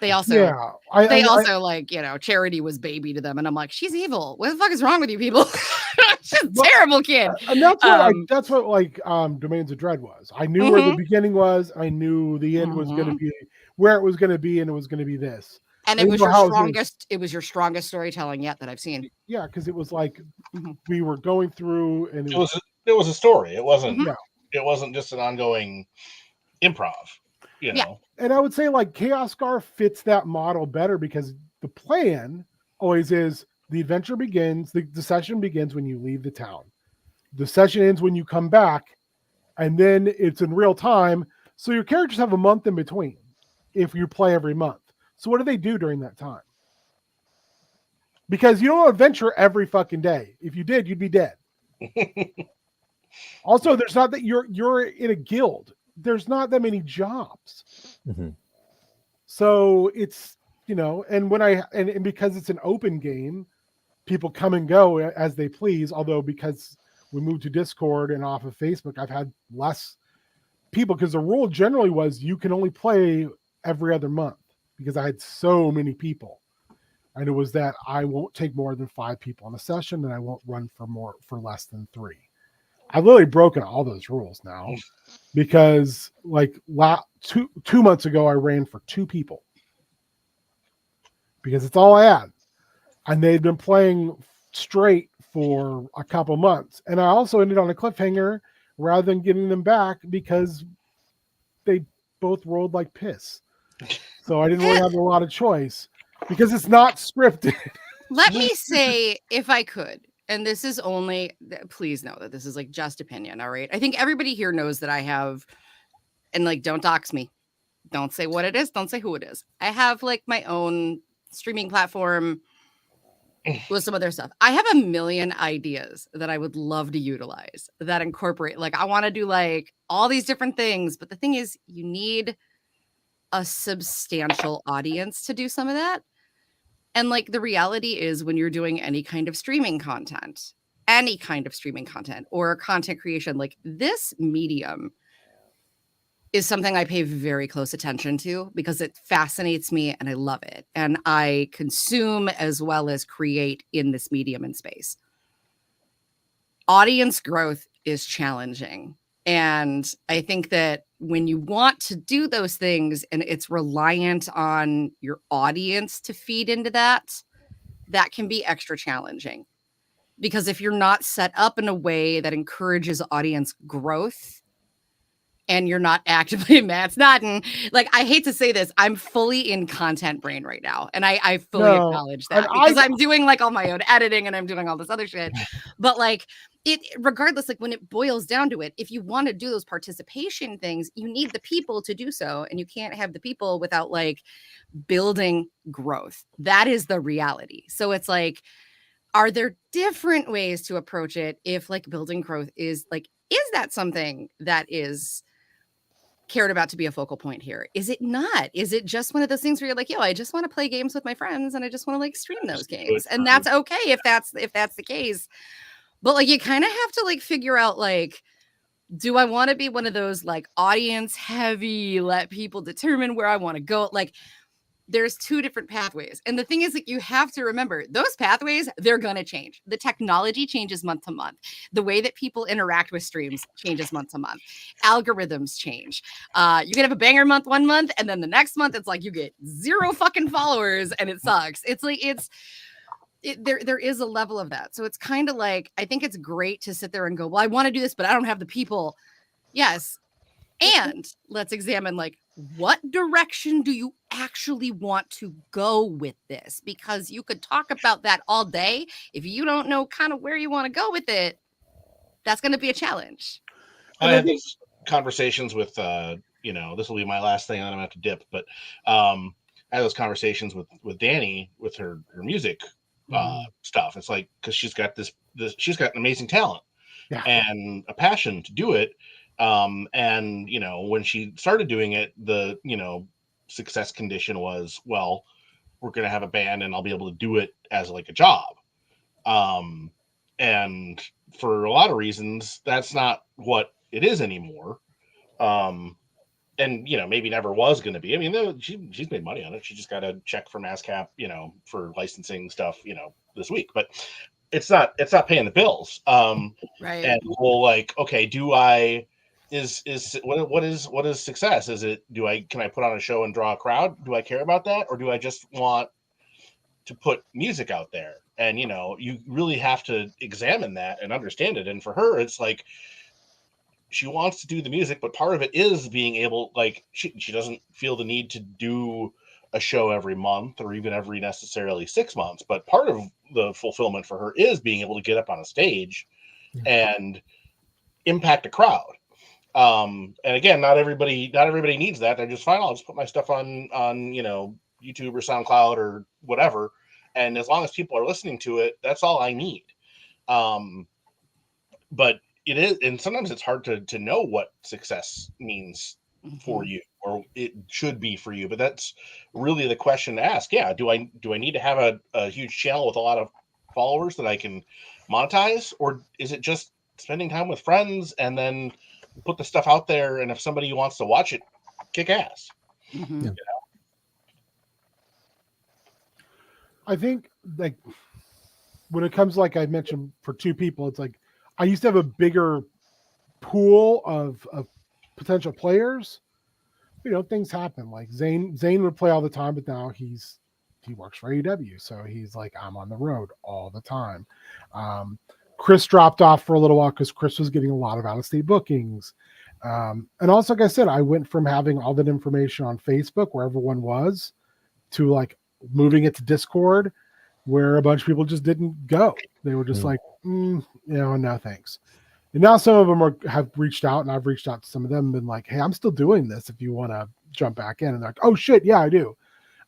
They also Yeah, they also like, you know, Charity was baby to them, and I'm like, she's evil. What the fuck is wrong with you people? She's a terrible kid. And that's what like Domains of Dread was. I knew where the beginning was. I knew the end was going to be where it was going to be, and it was going to be this. And it was your strongest. It was your strongest storytelling yet that I've seen. Yeah, because it was like we were going through, and it was a story. It wasn't. Yeah. It wasn't just an ongoing improv. You know. And I would say like Chaos Scar fits that model better because the plan always is the adventure begins, the session begins when you leave the town. The session ends when you come back, and then it's in real time. So your characters have a month in between if you play every month. So what do they do during that time? Because you don't adventure every fucking day. If you did, you'd be dead. Also, there's not that you're in a guild. There's not that many jobs. So it's, you know, and when and because it's an open game, people come and go as they please. Although because we moved to Discord and off of Facebook, I've had less people because the rule generally was you can only play every other month because I had so many people. And it was that I won't take more than 5 people in a session and I won't run for less than 3. I've literally broken all those rules now because like 2 months ago, I ran for 2 people because it's all I had. And they'd been playing straight for a couple months. And I also ended on a cliffhanger rather than getting them back because they both rolled like piss. So I didn't really have a lot of choice because it's not scripted. Let me say, if I could, and this is only, please know that this is like just opinion. All right. I think everybody here knows that I have, and like, don't dox me. Don't say what it is. Don't say who it is. I have like my own streaming platform with some other stuff. I have a million ideas that I would love to utilize that incorporate, like, I want to do like all these different things. But the thing is, you need a substantial audience to do some of that. And like the reality is when you're doing any kind of streaming content or content creation, like this medium is something I pay very close attention to because it fascinates me and I love it. And I consume as well as create in this medium and space. Audience growth is challenging. And I think that when you want to do those things and it's reliant on your audience to feed into that, that can be extra challenging. Because if you're not set up in a way that encourages audience growth and you're not actively, Matt's nodding, like, I hate to say this, I'm fully in content brain right now. And I fully acknowledge that because I'm doing like all my own editing and I'm doing all this other shit. But like, it regardless, like when it boils down to it, if you want to do those participation things, you need the people to do so. And you can't have the people without like building growth. That is the reality. So it's like, are there different ways to approach it if like building growth is like, is that something that is cared about to be a focal point here? Is it not? Is it just one of those things where you're like, yo, I just want to play games with my friends and I just want to like stream those games? And that's okay if that's the case. But like, you kind of have to like figure out like, do I want to be one of those like audience heavy, let people determine where I want to go? Like, there's 2 different pathways. And the thing is that you have to remember those pathways, they're going to change. The technology changes month to month. The way that people interact with streams changes month to month. Algorithms change. You can have a banger month one month, and then the next month it's like you get 0 fucking followers and it sucks. It's like, there is a level of that. So it's kind of like, I think it's great to sit there and go, well, I want to do this, but I don't have the people. Yes. And let's examine like, what direction do you actually want to go with this? Because you could talk about that all day. If you don't know kind of where you want to go with it, that's going to be a challenge. I had these conversations with, this will be my last thing, and then I'm going to have to dip. But I had those conversations with Danny with her music stuff. It's like, because she's got she's got an amazing talent and a passion to do it. And when she started doing it, the success condition was, well, we're going to have a band and I'll be able to do it as like a job. And for a lot of reasons, that's not what it is anymore. and maybe never was going to be. I mean, she's made money on it. She just got a check from ASCAP, for licensing stuff, this week, but it's not paying the bills. Right. And we'll like, okay, do I is what is success? Is it can I put on a show and draw a crowd? Do I care about that, or do I just want to put music out there? And you really have to examine that and understand it. And for her, it's like she wants to do the music, but part of it is being able, like, she doesn't feel the need to do a show every month or even every necessarily 6 months. But part of the fulfillment for her is being able to get up on a stage and impact a crowd. And again, not everybody needs that. They're just fine. I'll just put my stuff on YouTube or SoundCloud or whatever. And as long as people are listening to it, that's all I need. But it is, and sometimes it's hard to know what success means for you, or it should be for you. But that's really the question to ask. Yeah, do I need to have a huge channel with a lot of followers that I can monetize, or is it just spending time with friends and then put the stuff out there, and if somebody wants to watch it, kick ass? Mm-hmm. I think, like, when it comes, like I mentioned, for two people, it's like I used to have a bigger pool of potential players. Things happen. Like Zane would play all the time, but now he works for AEW, so he's like, I'm on the road all the time. Chris dropped off for a little while because Chris was getting a lot of out-of-state bookings. And also, like I said, I went from having all that information on Facebook where everyone was to like moving it to Discord, where a bunch of people just didn't go. They were just like, no thanks. And now some of them have reached out, and I've reached out to some of them and been like, hey, I'm still doing this if you want to jump back in. And they're like, oh shit, yeah, I do.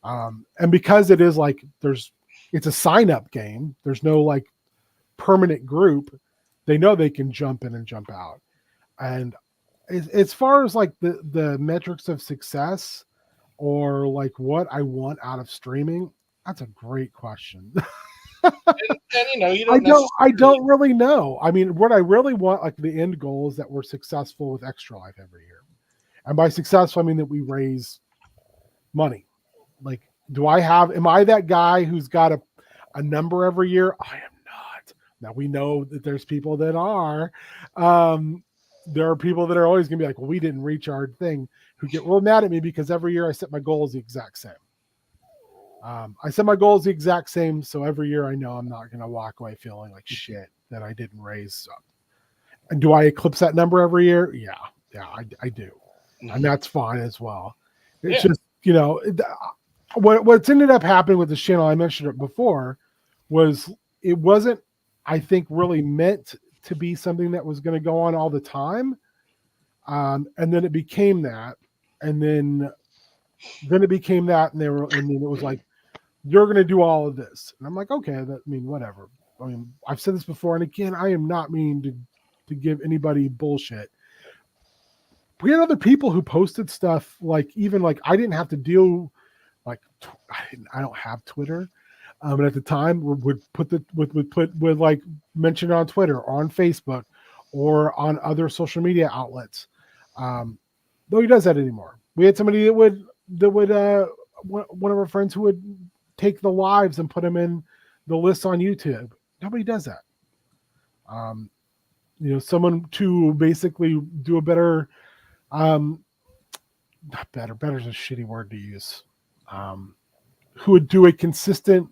And because it is like it's a sign-up game, there's no like permanent group, they know they can jump in and jump out. And as far as like the metrics of success, or like what I want out of streaming, that's a great question. and I don't really know. I mean, what I really want, like the end goal, is that we're successful with Extra Life every year. And by successful, I mean that we raise money. Like, am I that guy who's got a number every year? I am not. Now we know that there's people that are. There are people that are always going to be like, well, we didn't reach our thing, who get real mad at me because every year I set my goals the exact same. I set my goals the exact same, so every year I know I'm not going to walk away feeling like shit that I didn't raise up. And do I eclipse that number every year? Yeah, I do. And that's fine as well. It's just, what's ended up happening with this channel, I mentioned it before, was it wasn't, I think, really meant to be something that was going to go on all the time. And then it became that. And then it became that. And then it was like, you're going to do all of this. And I'm like, okay, whatever. I mean, I've said this before. And again, I am not meaning to give anybody bullshit. We had other people who posted stuff, like, even like I didn't have to deal, like, I don't have Twitter. But at the time would like mention it on Twitter or on Facebook or on other social media outlets. Though he does that anymore. We had somebody that would one of our friends who would take the lives and put them in the list on YouTube. Nobody does that. Someone to basically do a better, not better is a shitty word to use. Who would do a consistent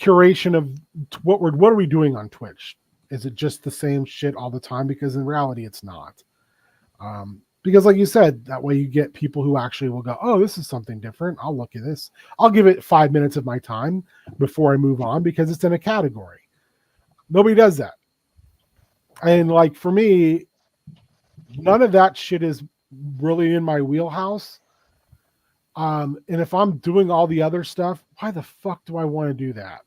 curation of what are we doing on Twitch? Is it just the same shit all the time? Because in reality, it's not. Because like you said, that way you get people who actually will go, oh, this is something different. I'll look at this. I'll give it 5 minutes of my time before I move on because it's in a category. Nobody does that. And like for me, none of that shit is really in my wheelhouse. And if I'm doing all the other stuff, why the fuck do I want to do that?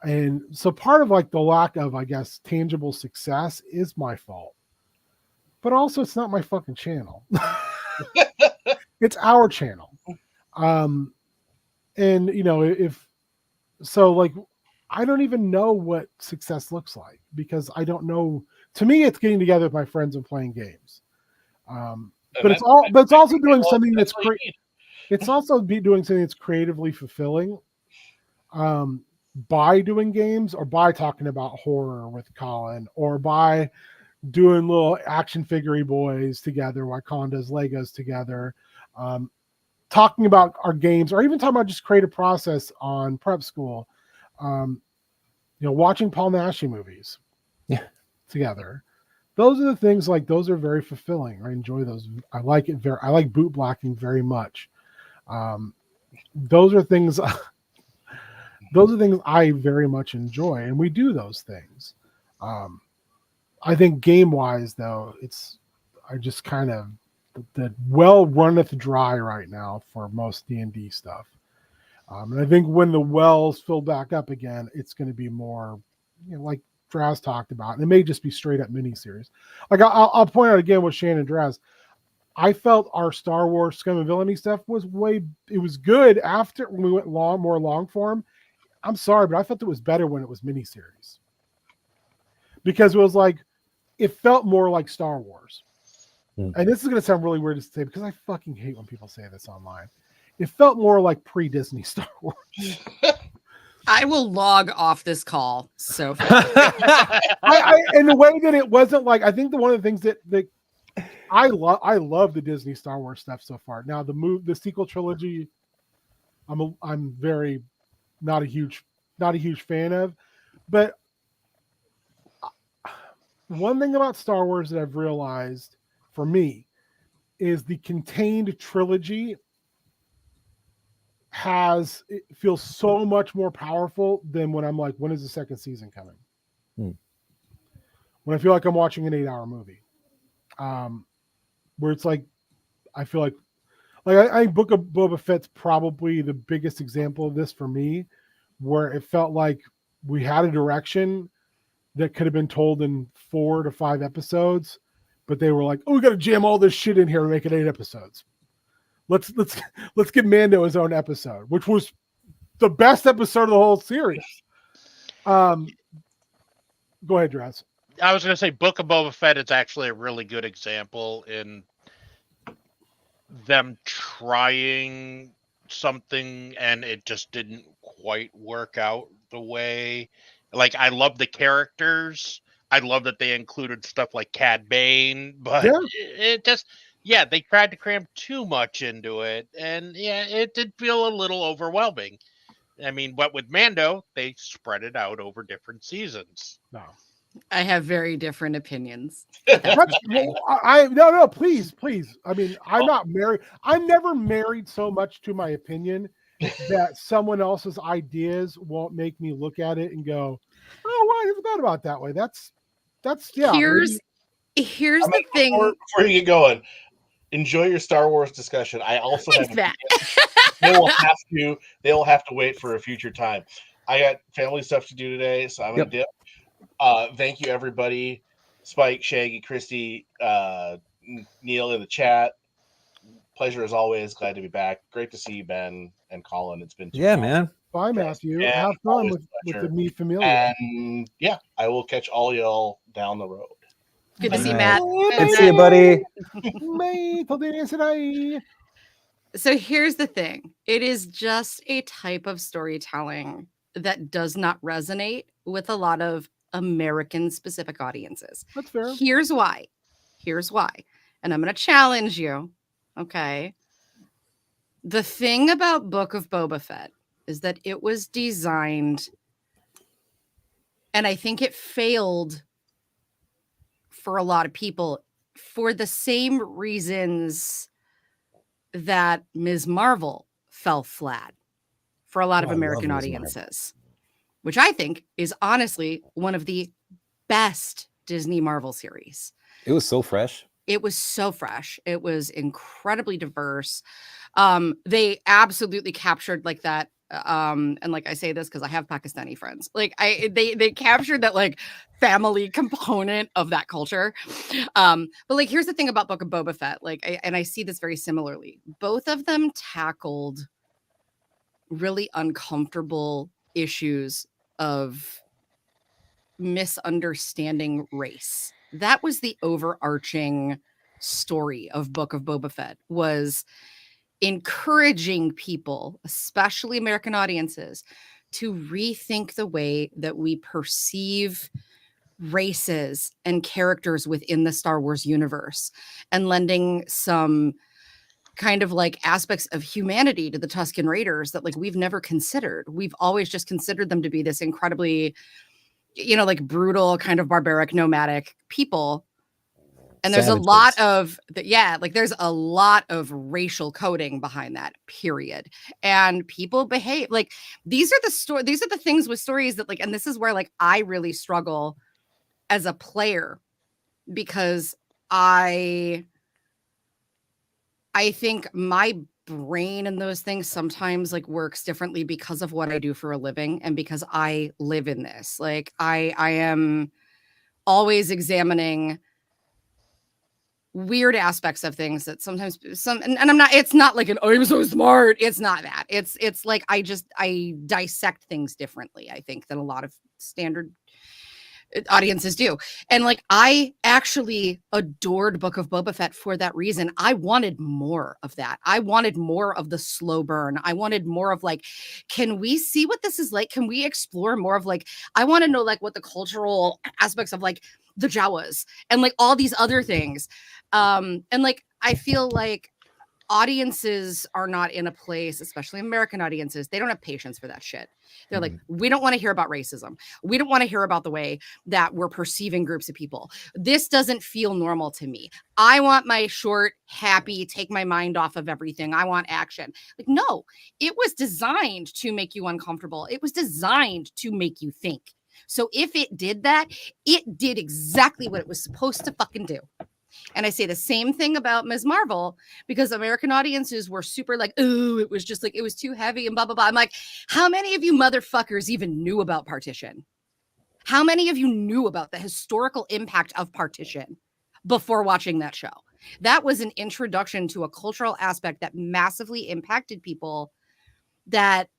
And so part of like the lack of, I guess, tangible success is my fault. But also it's not my fucking channel. It's our channel. And if so, like, I don't even know what success looks like because I don't know. To me, it's getting together with my friends and playing games. but it's also doing Well, something that's what you need. it's also doing something that's creatively fulfilling, by doing games or by talking about horror with Colin or by doing little action figure boys together while Colin does Legos together, talking about our games or even talking about just creative process on prep school, watching Paul Naschy movies together. Those are the things, like, those are very fulfilling. I enjoy those. I like boot blocking very much. Those are things I very much enjoy, and we do those things. I think game wise though, I just kind of the well runneth dry right now for most D&D stuff. And I think when the wells fill back up again, it's going to be more, like Draz talked about. And it may just be straight up miniseries. Like I'll point out again with Shannon Draz. I felt our Star Wars Scum and Villainy stuff was good after when we went more long form. I'm sorry, but I felt it was better when it was miniseries. Because it was like, it felt more like Star Wars. And this is going to sound really weird to say because I fucking hate when people say this online. It felt more like pre-Disney Star Wars. I will log off this call. So in the way that it wasn't like, I think one of the things that I love the Disney Star Wars stuff so far. Now the sequel trilogy, I'm very not a huge fan of, but one thing about Star Wars that I've realized for me is the contained trilogy it feels so much more powerful than when I'm like, when is the second season coming? When I feel like I'm watching an 8-hour movie, where it's like, I feel like I Book of Boba Fett's probably the biggest example of this for me, where it felt like we had a direction that could have been told in 4 to 5 episodes, but they were like, "Oh, we got to jam all this shit in here and make it 8 episodes. Let's give Mando his own episode," which was the best episode of the whole series. Go ahead, Draz. I was going to say Book of Boba Fett is actually a really good example in them trying something and it just didn't quite work out the way. Like, I love the characters. I love that they included stuff like Cad Bane, but it just, they tried to cram too much into it. And it did feel a little overwhelming. I mean, but with Mando, they spread it out over different seasons. No. I have very different opinions. No, please. I mean, I'm not married. I'm never married so much to my opinion that someone else's ideas won't make me look at it and go, "Oh, well, I never thought about it that way." That's Here's the thing. Before you get going, enjoy your Star Wars discussion. I also they will have to wait for a future time. I got family stuff to do today, so I'm gonna dip. Thank you, everybody. Spike, Shaggy, Christy, Neil in the chat. Pleasure as always. Glad to be back. Great to see you, Ben and Colin. It's been man. Bye, Matthew. Have fun with the Me Familia. And I will catch all y'all down the road. Good to see you, Matt. Good to see you, buddy. So here's the thing. It is just a type of storytelling that does not resonate with a lot of American specific audiences. That's fair. Here's why. And I'm going to challenge you. Okay. The thing about Book of Boba Fett is that it was designed, and I think it failed for a lot of people for the same reasons that Ms. Marvel fell flat for a lot of American audiences, which I think is honestly one of the best Disney Marvel series. It was so fresh. It was incredibly diverse. They absolutely captured like that. And like I say this because I have Pakistani friends. Like they captured that like family component of that culture. But like here's the thing about Book of Boba Fett. Like I see this very similarly. Both of them tackled really uncomfortable issues of misunderstanding race. That was the overarching story of Book of Boba Fett was encouraging people, especially American audiences, to rethink the way that we perceive races and characters within the Star Wars universe, and lending some kind of like aspects of humanity to the Tusken Raiders that like we've never considered. We've always just considered them to be this incredibly, you know, like brutal, kind of barbaric, nomadic people. And there's Savages. a lot of there's a lot of racial coding behind that, period. And people behave like these are the things with stories that like, and this is where like I really struggle as a player, because I think my brain and those things sometimes like works differently because of what I do for a living and because I live in this. Like I am always examining weird aspects of things that sometimes and I'm not, it's not like I'm so smart. It's not that. It's like I dissect things differently, I think, than a lot of standard audiences do. And like I actually adored Book of Boba Fett for that reason. I wanted more of that. I wanted more of the slow burn. I wanted more of like, can we see what this is like? Can we explore more of like, I want to know like what the cultural aspects of like the Jawas and like all these other things. And like I feel like audiences are not in a place, especially American audiences, they don't have patience for that shit. They're like, we don't want to hear about racism. We don't want to hear about the way that we're perceiving groups of people. This doesn't feel normal to me. I want my short, happy, take my mind off of everything. I want action. Like, no, it was designed to make you uncomfortable. It was designed to make you think. So if it did that, it did exactly what it was supposed to fucking do. And I say the same thing about Ms. Marvel, because American audiences were super like, oh, it was just like, it was too heavy and blah, blah, blah. I'm like, how many of you motherfuckers even knew about partition? How many of you knew about the historical impact of partition before watching that show? That was an introduction to a cultural aspect that massively impacted people that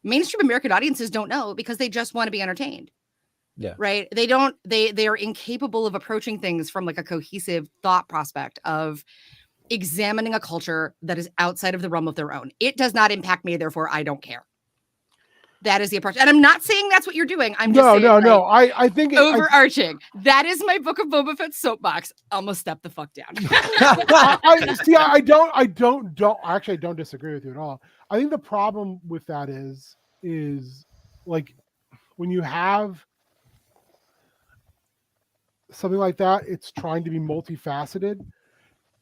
mainstream American audiences don't know because they just want to be entertained. Yeah. Right. They are incapable of approaching things from like a cohesive thought prospect of examining a culture that is outside of the realm of their own. It does not impact me. Therefore, I don't care. That is the approach. And I'm not saying that's what you're doing. I'm just saying, no. I think overarching. That is my Book of Boba Fett soapbox. Almost step the fuck down. I don't disagree with you at all. I think the problem with that is like when you have something like that, it's trying to be multifaceted.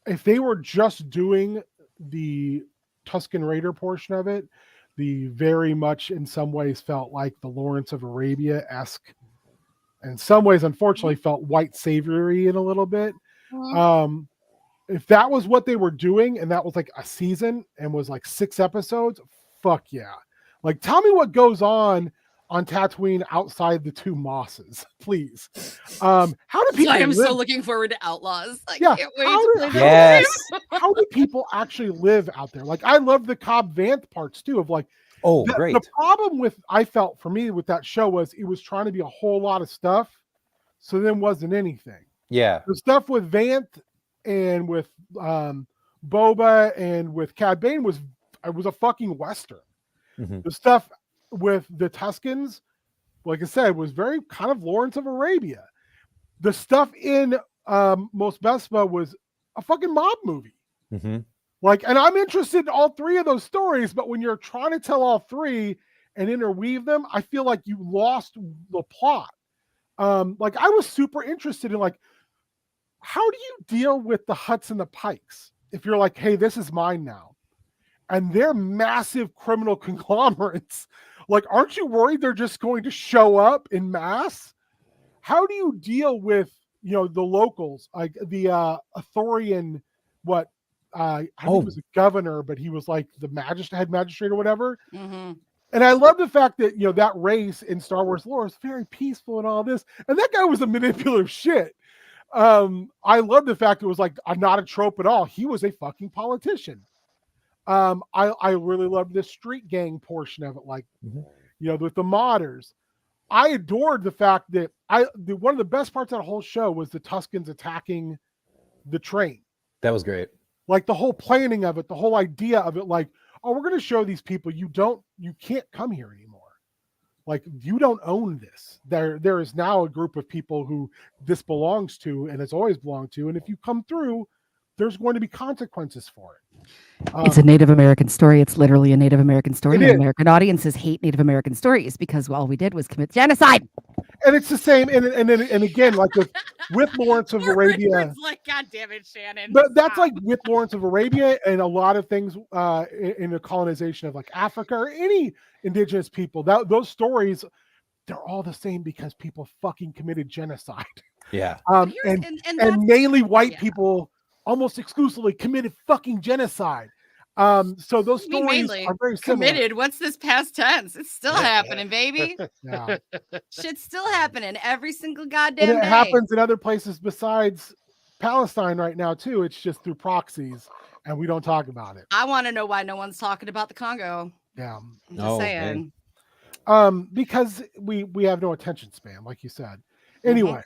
If they were just doing the Tusken Raider portion of it, the very much in some ways felt like the Lawrence of Arabia-esque, and in some ways unfortunately felt white savory in a little bit. If that was what they were doing and that was like a season and was like 6 episodes, fuck yeah. Like tell me what goes on Tatooine outside the 2 Mosses, please. How do people? I'm so looking forward to Outlaws. I Yeah, can't wait. How do people actually live out there? Like I love the Cobb Vanth parts too. Of like, great. The problem with I felt for me with that show was it was trying to be a whole lot of stuff, so then wasn't anything. Yeah, the stuff with Vanth and with Boba and with Cad Bane was a fucking Western. The stuff with the Tuskens, like I said, was very kind of Lawrence of Arabia. The stuff in Mos Espa was a fucking mob movie. Like, and I'm interested in all 3 of those stories, but when you're trying to tell all 3 and interweave them, I feel like you lost the plot. Like I was super interested in like, how do you deal with the Hutts and the Pikes if you're like, hey, this is mine now, and they're massive criminal conglomerates. Like, aren't you worried they're just going to show up in mass? How do you deal with, the locals, like the Athorian, I think he was a governor, but he was like the head magistrate or whatever. And I love the fact that, that race in Star Wars lore is very peaceful and all this. And that guy was a manipulative shit. I love the fact it was like not a trope at all. He was a fucking politician. I really loved the street gang portion of it, like, with the modders. I adored the fact that one of the best parts of the whole show was the Tuskens attacking the train. That was great. Like the whole planning of it, the whole idea of it, like, oh, we're going to show these people you can't come here anymore. Like, you don't own this. There is now a group of people who this belongs to and it's always belonged to. And if you come through, there's going to be consequences for it. It's a Native American story. It's literally a Native American story. And American audiences hate Native American stories because all we did was commit genocide. And it's the same. And again, like with Lawrence of Arabia, like, God damn it, Shannon. But that's like with Lawrence of Arabia and a lot of things in the colonization of like Africa or any indigenous people. Those stories, they're all the same because people fucking committed genocide. Yeah. And mainly white people almost exclusively committed fucking genocide. So those stories are very similar. Committed. What's this past tense? It's still happening, baby. Yeah. Shit's still happening every single goddamn day. It happens in other places besides Palestine right now too. It's just through proxies, and we don't talk about it. I want to know why no one's talking about the Congo. Yeah, I'm just saying. Because we have no attention span, like you said. Anyway,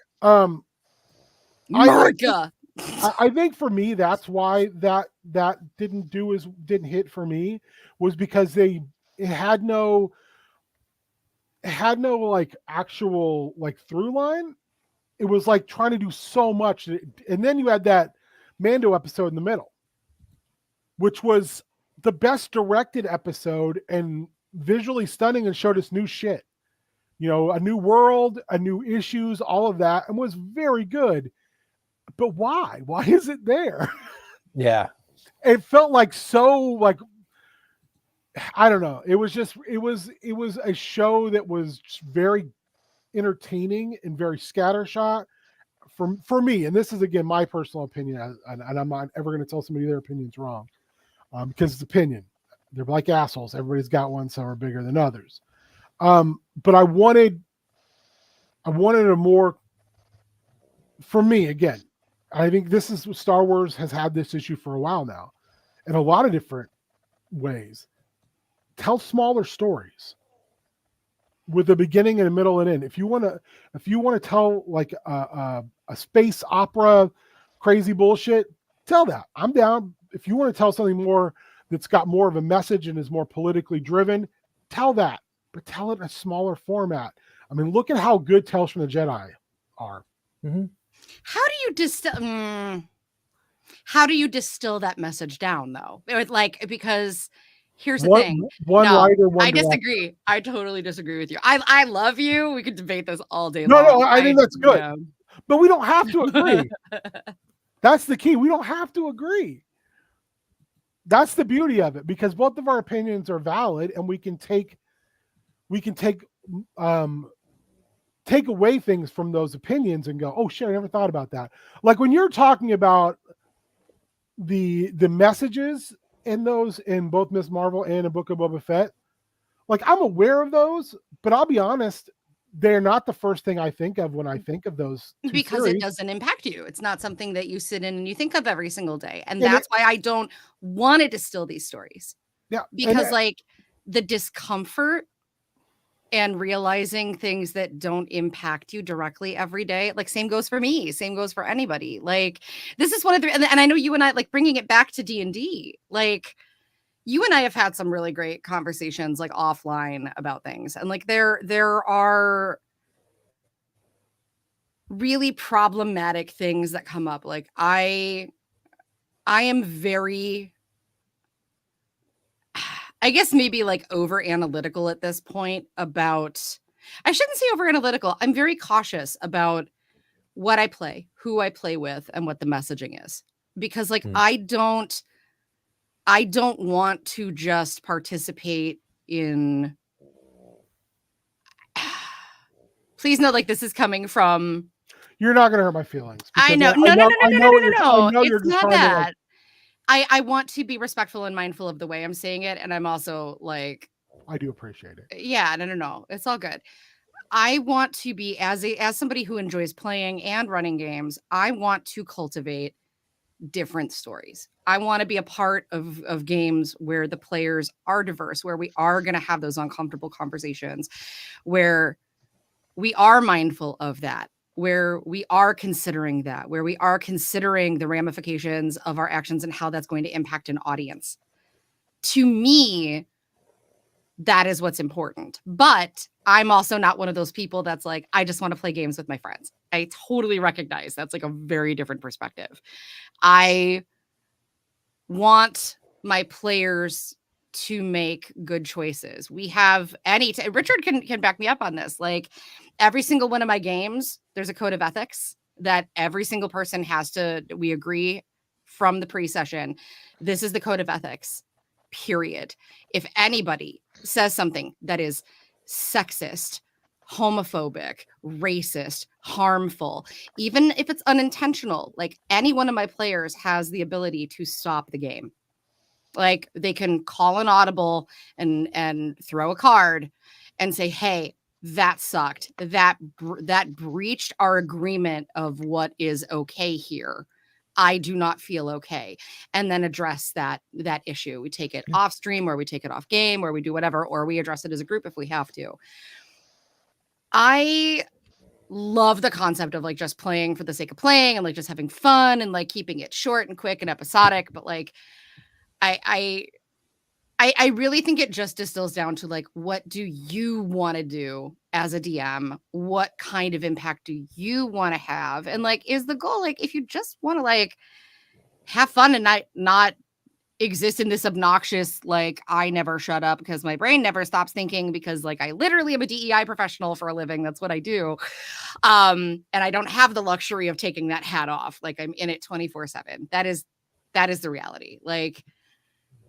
America. I think for me, that's why that didn't hit for me, was because it had no like actual like through line. It was like trying to do so much, and then you had that Mando episode in the middle, which was the best directed episode and visually stunning and showed us new shit, a new world, a new issues, all of that, and was very good. But why is it there? Yeah, it felt like so like, I don't know. It was a show that was very entertaining and very scattershot for me. And this is again my personal opinion, and I'm not ever going to tell somebody their opinion's wrong, because it's opinion. They're like assholes. Everybody's got one. Some are bigger than others. But I wanted a more, for me again. I think this is Star Wars has had this issue for a while now, in a lot of different ways. Tell smaller stories with a beginning and a middle and end. If you want to tell like a space opera, crazy bullshit, tell that. I'm down. If you want to tell something more that's got more of a message and is more politically driven, tell that. But tell it in a smaller format. I mean, look at how good Tales from the Jedi are. Mm-hmm. How do you distill that message down though? Like, because here's the thing. I disagree. I totally disagree with you. I love you. We could debate this all day long. No, I think that's good. But we don't have to agree. That's the key. We don't have to agree. That's the beauty of it, because both of our opinions are valid, and we can take away things from those opinions and go, oh shit, I never thought about that. Like when you're talking about the messages in those in both Ms. Marvel and in Book of Boba Fett, like I'm aware of those, but I'll be honest, they're not the first thing I think of when I think of those because series. It doesn't impact you. It's not something that you sit in and you think of every single day. And that's why I don't want to distill these stories. Yeah. Because like the discomfort and realizing things that don't impact you directly every day. Like same goes for me. Same goes for anybody. Like this is one of the, and I know you and I, like bringing it back to D&D, like you and I have had some really great conversations like offline about things. And like there are really problematic things that come up. Like I am very, I guess maybe like over analytical at this point about, I shouldn't say over analytical. I'm very cautious about what I play, who I play with, and what the messaging is, because like I don't want to just participate in, please know like this is coming from, you're not going to hurt my feelings. I know. No. It's not that. I want to be respectful and mindful of the way I'm saying it. And I'm also like, I do appreciate it. Yeah, no. It's all good. I want to be as somebody who enjoys playing and running games. I want to cultivate different stories. I want to be a part of games where the players are diverse, where we are going to have those uncomfortable conversations, where we are mindful of that, where we are considering that, where we are considering the ramifications of our actions and how that's going to impact an audience. To me, that is what's important. But I'm also not one of those people that's like, I just want to play games with my friends. I totally recognize that's like a very different perspective. I want my players to make good choices. We have Richard can back me up on this. Like every single one of my games, there's a code of ethics that every single person has to, we agree from the pre-session. This is the code of ethics, period. If anybody says something that is sexist, homophobic, racist, harmful, even if it's unintentional, like any one of my players has the ability to stop the game. Like they can call an audible and throw a card and say, hey, that sucked. That breached our agreement of what is okay here. I do not feel okay. And then address that issue. We take it off stream, or we take it off game, or we do whatever, or we address it as a group if we have to. I love the concept of like just playing for the sake of playing and like just having fun and like keeping it short and quick and episodic. But like, I really think it just distills down to like, what do you want to do as a DM? What kind of impact do you want to have? And like, is the goal, like, if you just want to like have fun and not exist in this obnoxious, like, I never shut up because my brain never stops thinking, because like, I literally am a DEI professional for a living. That's what I do. And I don't have the luxury of taking that hat off. Like I'm in it 24/7. That is the reality. Like,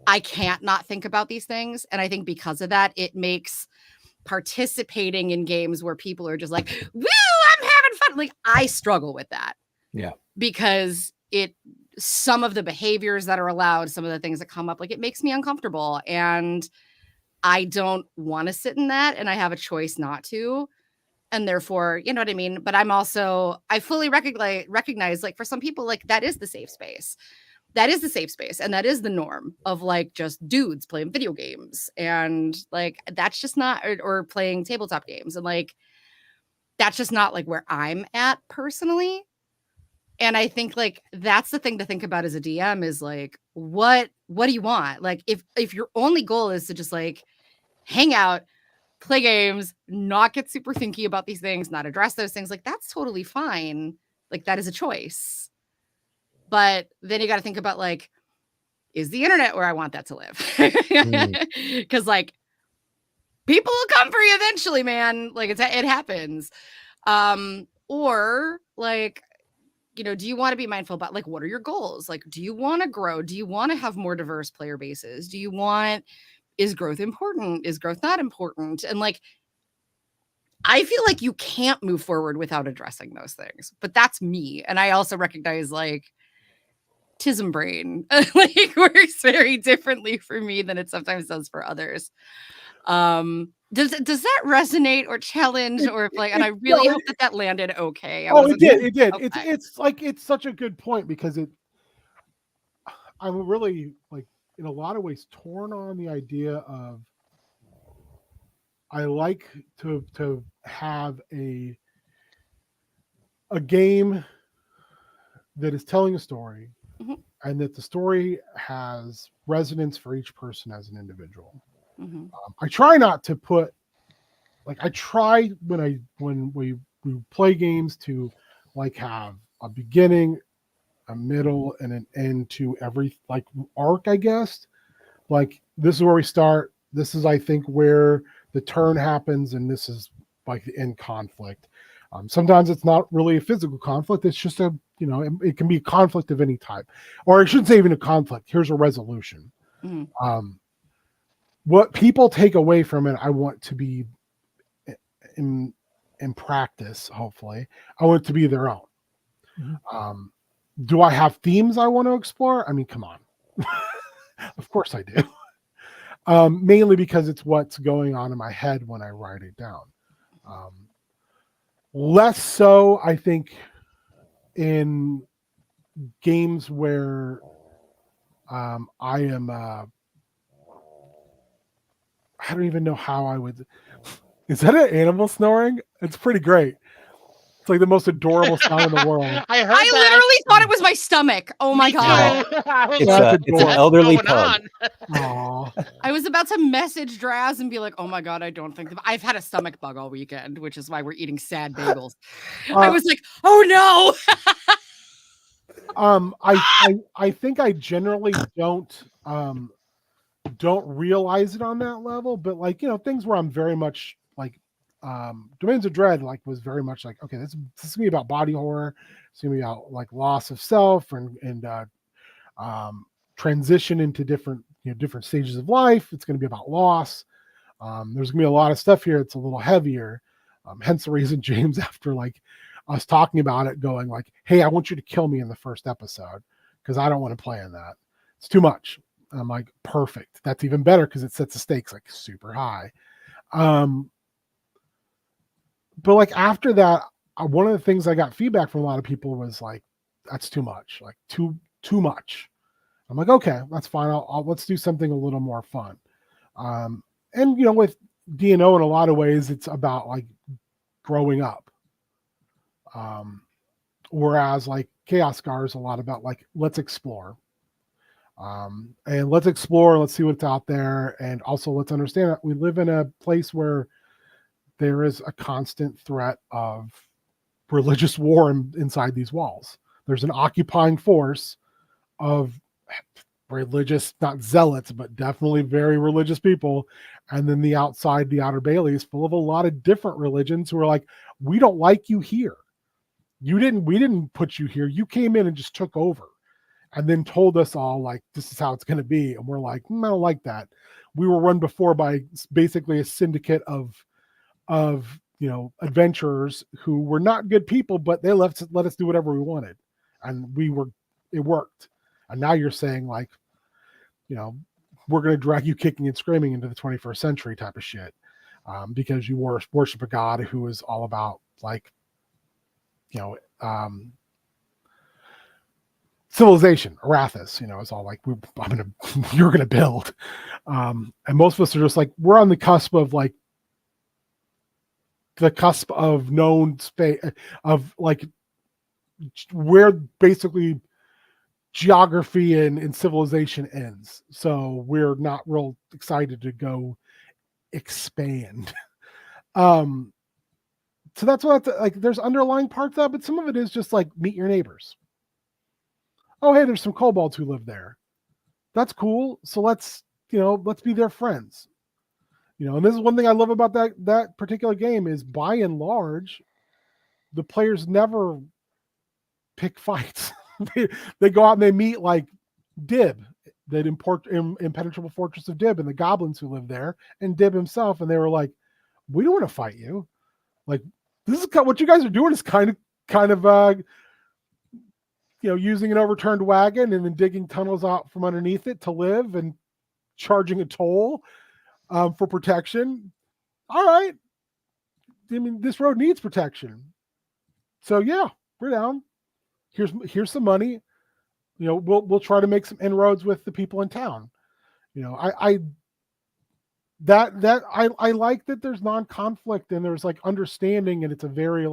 I can't not think about these things. And I think because of that, it makes participating in games where people are just like, woo, I'm having fun. Like I struggle with that. Yeah. Because some of the behaviors that are allowed, some of the things that come up, like it makes me uncomfortable. And I don't want to sit in that. And I have a choice not to. And therefore, you know what I mean? But I fully recognize like for some people, like that is the safe space. That is the safe space. And that is the norm of like just dudes playing video games. And like, that's just not, or playing tabletop games. And like, that's just not like where I'm at personally. And I think like, that's the thing to think about as a DM is like, what do you want? Like if your only goal is to just like hang out, play games, not get super thinky about these things, not address those things, like that's totally fine. Like that is a choice. But then you got to think about like, is the internet where I want that to live? Because like people will come for you eventually, man. Like it happens. Or like, you know, do you want to be mindful about like, what are your goals? Like, do you want to grow? Do you want to have more diverse player bases? Is growth important? Is growth not important? And like, I feel like you can't move forward without addressing those things, but that's me. And I also recognize like, autism brain like works very differently for me than it sometimes does for others. Does that resonate or challenge or like, and I really hope that landed okay. It did. Okay. It's like, it's such a good point because I'm really like in a lot of ways torn on the idea of, I like to have a game that is telling a story. Mm-hmm. And that the story has resonance for each person as an individual. Mm-hmm. I try not to put, like, I try when we play games to like have a beginning, a middle, and an end to every like arc, I guess. Like this is where we start. This is, I think, where the turn happens, and this is like the end conflict. Sometimes it's not really a physical conflict. It's just it can be a conflict of any type, or I shouldn't say even a conflict. Here's a resolution. Mm-hmm. What people take away from it, I want to be in practice. Hopefully, I want it to be their own. Mm-hmm. Do I have themes I want to explore? I mean, come on. Of course I do. Mainly because it's what's going on in my head when I write it down. Less so, I think, in games where I am, I don't even know how I would. Is that an animal snoring? It's pretty great. It's like the most adorable sound in the world. I heard I that. literally thought it was my stomach. Oh my Me too. god. I was It's like, it's an "What's elderly going pug. on?" Aw. I was about to message Draz and be like, "Oh my god, I don't think I've had a stomach bug all weekend, which is why we're eating sad bagels." I was like, "Oh no." I think I generally don't realize it on that level, but like, you know, things where I'm very much like Domains of Dread like was very much like, okay, this is gonna be about body horror. It's gonna be about like loss of self and transition into different stages of life. It's gonna be about loss. There's gonna be a lot of stuff here. It's a little heavier. Hence the reason James, after like us talking about it, going like, hey, I want you to kill me in the first episode because I don't want to play in that. It's too much. I'm like, perfect. That's even better because it sets the stakes like super high. But like after that, one of the things I got feedback from a lot of people was like, that's too much, like too much. I'm like, okay, that's fine. Let's do something a little more fun. And you know, with D&O in a lot of ways, it's about like growing up. Whereas like Chaos Scar is a lot about like, let's explore. And let's explore, let's see what's out there. And also let's understand that we live in a place where there is a constant threat of religious war inside these walls. There's an occupying force of religious, not zealots, but definitely very religious people. And then the outer Bailey is full of a lot of different religions who are like, we don't like you here. We didn't put you here. You came in and just took over and then told us all like, this is how it's going to be. And we're like, I don't like that. We were run before by basically a syndicate of adventurers who were not good people, but they let us do whatever we wanted. And it worked. And now you're saying like, we're going to drag you kicking and screaming into the 21st century type of shit. Because you worship a god who is all about like, civilization. Arathis, it's all like, you're going to build. And most of us are just like, we're on the cusp of known space of like where basically geography and civilization ends. So we're not real excited to go expand. So that's what like there's underlying parts of that, but some of it is just like meet your neighbors. Oh, hey, there's some kobolds who live there. That's cool. So let's be their friends. And this is one thing I love about that particular game is by and large, the players never pick fights. they go out and they meet like Dib, that impenetrable fortress of Dib, and the goblins who live there, and Dib himself, and they were like, we don't want to fight you. Like, this is what you guys are doing is kind of using an overturned wagon and then digging tunnels out from underneath it to live and charging a toll for protection. All right. I mean, this road needs protection. So yeah, we're down. Here's some money. We'll try to make some inroads with the people in town. I like that there's non-conflict and there's like understanding, and it's a very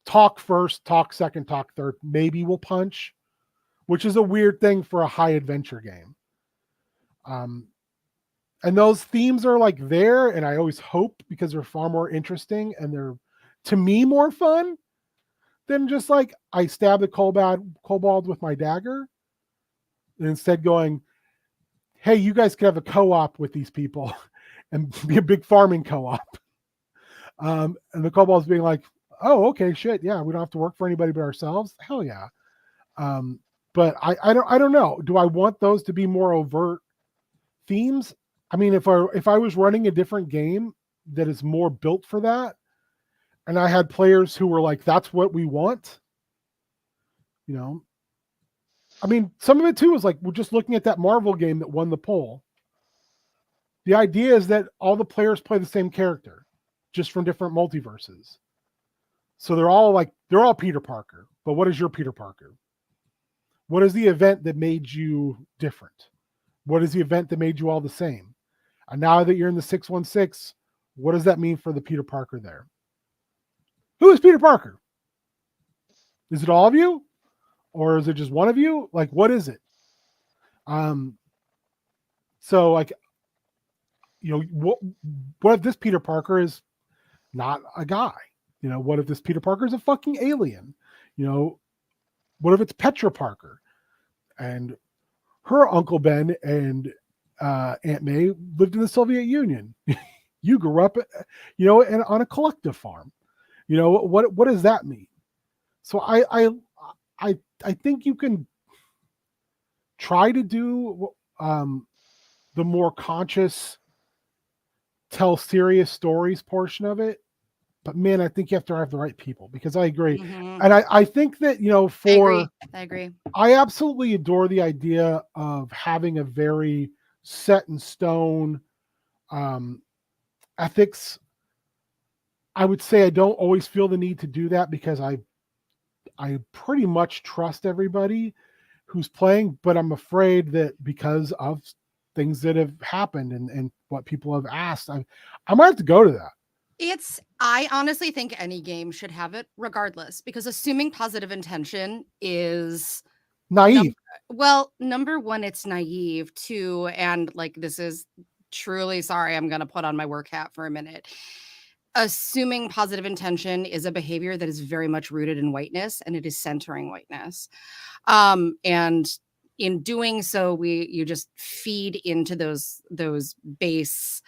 talk first, talk second, talk third. Maybe we'll punch, which is a weird thing for a high adventure game. And those themes are like there, and I always hope, because they're far more interesting and they're, to me, more fun than just like I stab the kobold with my dagger, and instead going, hey, you guys could have a co-op with these people and be a big farming co-op. And the kobolds being like, oh, okay, shit, yeah, we don't have to work for anybody but ourselves. Hell yeah. But I don't know. Do I want those to be more overt themes? I mean, if I was running a different game that is more built for that, and I had players who were like, that's what we want, I mean, some of it too is like, we're just looking at that Marvel game that won the poll. The idea is that all the players play the same character, just from different multiverses. So they're all Peter Parker. But what is your Peter Parker? What is the event that made you different? What is the event that made you all the same? And now that you're in the 616, what does that mean for the Peter Parker there? Who is Peter Parker? Is it all of you? Or is it just one of you? Like, what is it? So like, what if this Peter Parker is not a guy? What if this Peter Parker is a fucking alien? What if it's Petra Parker and her Uncle Ben and Aunt May lived in the Soviet Union? You grew up, on a collective farm. What does that mean? So I think you can try to do the more conscious, tell serious stories portion of it. But man, I think you have to have the right people, because I agree. Mm-hmm. And I think that, I agree. I absolutely adore the idea of having a very set in stone ethics. I would say I don't always feel the need to do that, because I pretty much trust everybody who's playing, but I'm afraid that because of things that have happened and what people have asked, I might have to go to that. I honestly think any game should have it regardless, because assuming positive intention is naive. Number one, it's naive too. And like, this is truly, sorry, I'm going to put on my work hat for a minute. Assuming positive intention is a behavior that is very much rooted in whiteness, and it is centering whiteness. And in doing so, you just feed into those base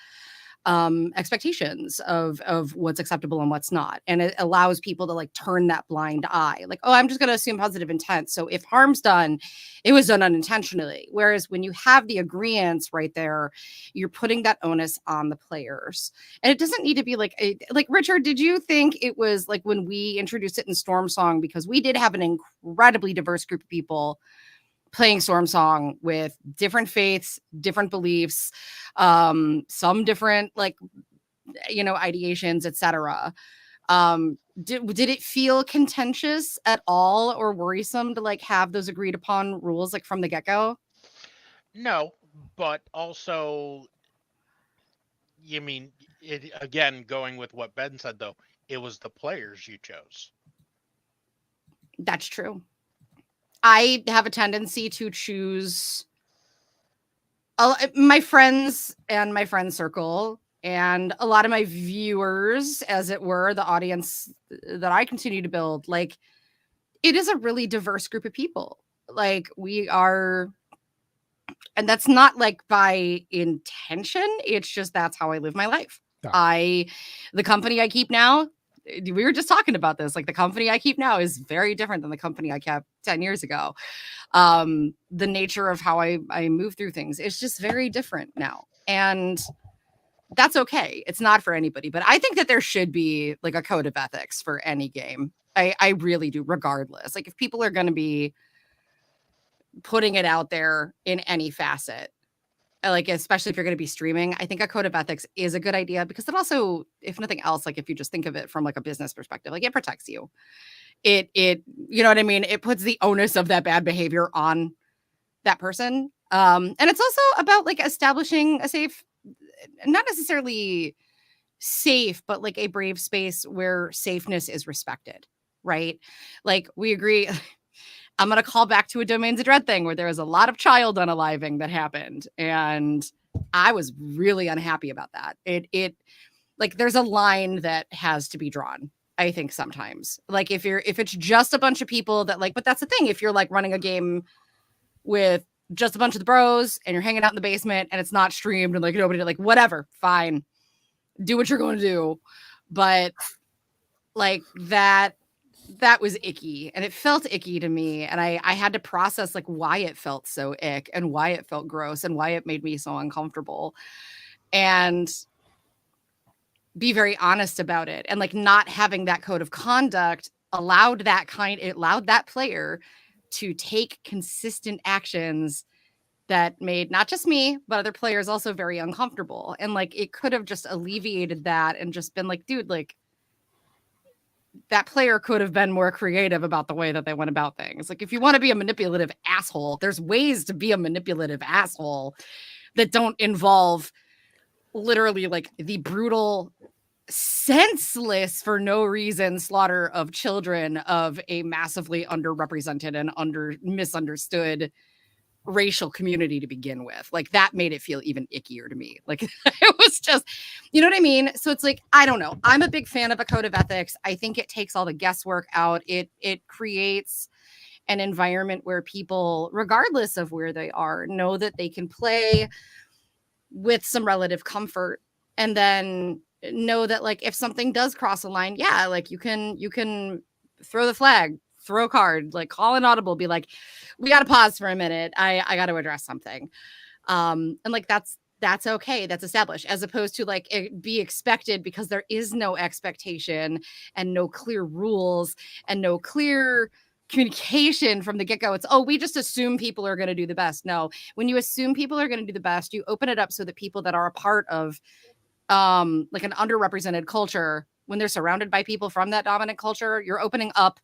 expectations of what's acceptable and what's not. And it allows people to like turn that blind eye. Like, oh, I'm just going to assume positive intent. So if harm's done, it was done unintentionally. Whereas when you have the agreeance right there, you're putting that onus on the players. And it doesn't need to be like Richard, did you think it was like when we introduced it in Storm Song, because we did have an incredibly diverse group of people playing Storm Song with different faiths, different beliefs, some different ideations, etc. Did it feel contentious at all or worrisome to like have those agreed upon rules like from the get-go? No, but also, you mean it again, going with what Ben said though, it was the players you chose. That's true. I have a tendency to choose my friends and my friend circle and a lot of my viewers, as it were, the audience that I continue to build. Like, it is a really diverse group of people. Like, we are, and that's not like by intention. It's just, that's how I live my life. Yeah. The company I keep now, we were just talking about this. Like, the company I keep now is very different than the company I kept 10 years ago. The nature of how I move through things is just very different now. And that's okay. It's not for anybody, but I think that there should be like a code of ethics for any game. I really do, regardless. Like, if people are going to be putting it out there in any facet, like, especially if you're going to be streaming, I think a code of ethics is a good idea, because it also, if nothing else, like if you just think of it from like a business perspective, like it protects you. It, you know what I mean? It puts the onus of that bad behavior on that person. And it's also about like establishing a safe, not necessarily safe, but like a brave space where safeness is respected, right? Like, we agree. I'm going to call back to a Domains of Dread thing where there was a lot of child unaliving that happened. And I was really unhappy about that. It like, there's a line that has to be drawn, I think, sometimes. Like, if it's just a bunch of people that like, but that's the thing. If you're like running a game with just a bunch of the bros and you're hanging out in the basement and it's not streamed and like nobody, like, whatever, fine, do what you're going to do. But like, that was icky, and it felt icky to me. And I had to process like why it felt so ick and why it felt gross and why it made me so uncomfortable, and be very honest about it. And like, not having that code of conduct allowed that player to take consistent actions that made not just me, but other players also very uncomfortable. And like, it could have just alleviated that and just been like, dude, like, that player could have been more creative about the way that they went about things. Like, if you want to be a manipulative asshole, there's ways to be a manipulative asshole that don't involve literally like the brutal, senseless for no reason slaughter of children of a massively underrepresented and misunderstood racial community to begin with. Like that made it feel even ickier to me. Like it was just, you know what I mean? So it's like, I don't know. I'm a big fan of a code of ethics. I think it takes all the guesswork out. It creates an environment where people, regardless of where they are, know that they can play with some relative comfort, and then know that like if something does cross a line, yeah, like you can throw the flag, throw a card, like call an audible, be like, we got to pause for a minute. I got to address something. And like that's okay. That's established, as opposed to like it be expected, because there is no expectation and no clear rules and no clear communication from the get-go. It's, oh, we just assume people are going to do the best. No, when you assume people are going to do the best, you open it up so that people that are a part of like an underrepresented culture, when they're surrounded by people from that dominant culture, you're opening up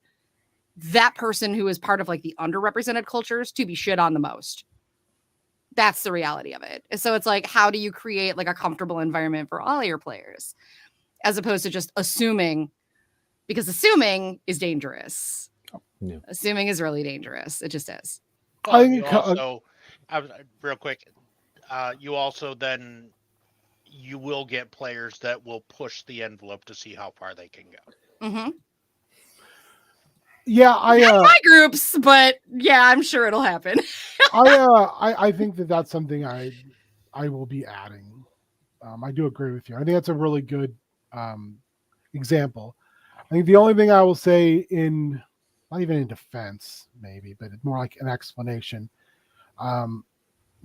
that person who is part of like the underrepresented cultures to be shit on the most. That's the reality of it. So it's like, how do you create like a comfortable environment for all your players, as opposed to just assuming, because assuming is dangerous. Yeah. Assuming is really dangerous. It just is. Well, you also, real quick, you also then you will get players that will push the envelope to see how far they can go. Mm-hmm. Yeah, Not my groups, but yeah, I'm sure it'll happen. I think that's something I will be adding. I do agree with you. I think that's a really good example. I think the only thing I will say, in not even in defense, maybe, but more like an explanation.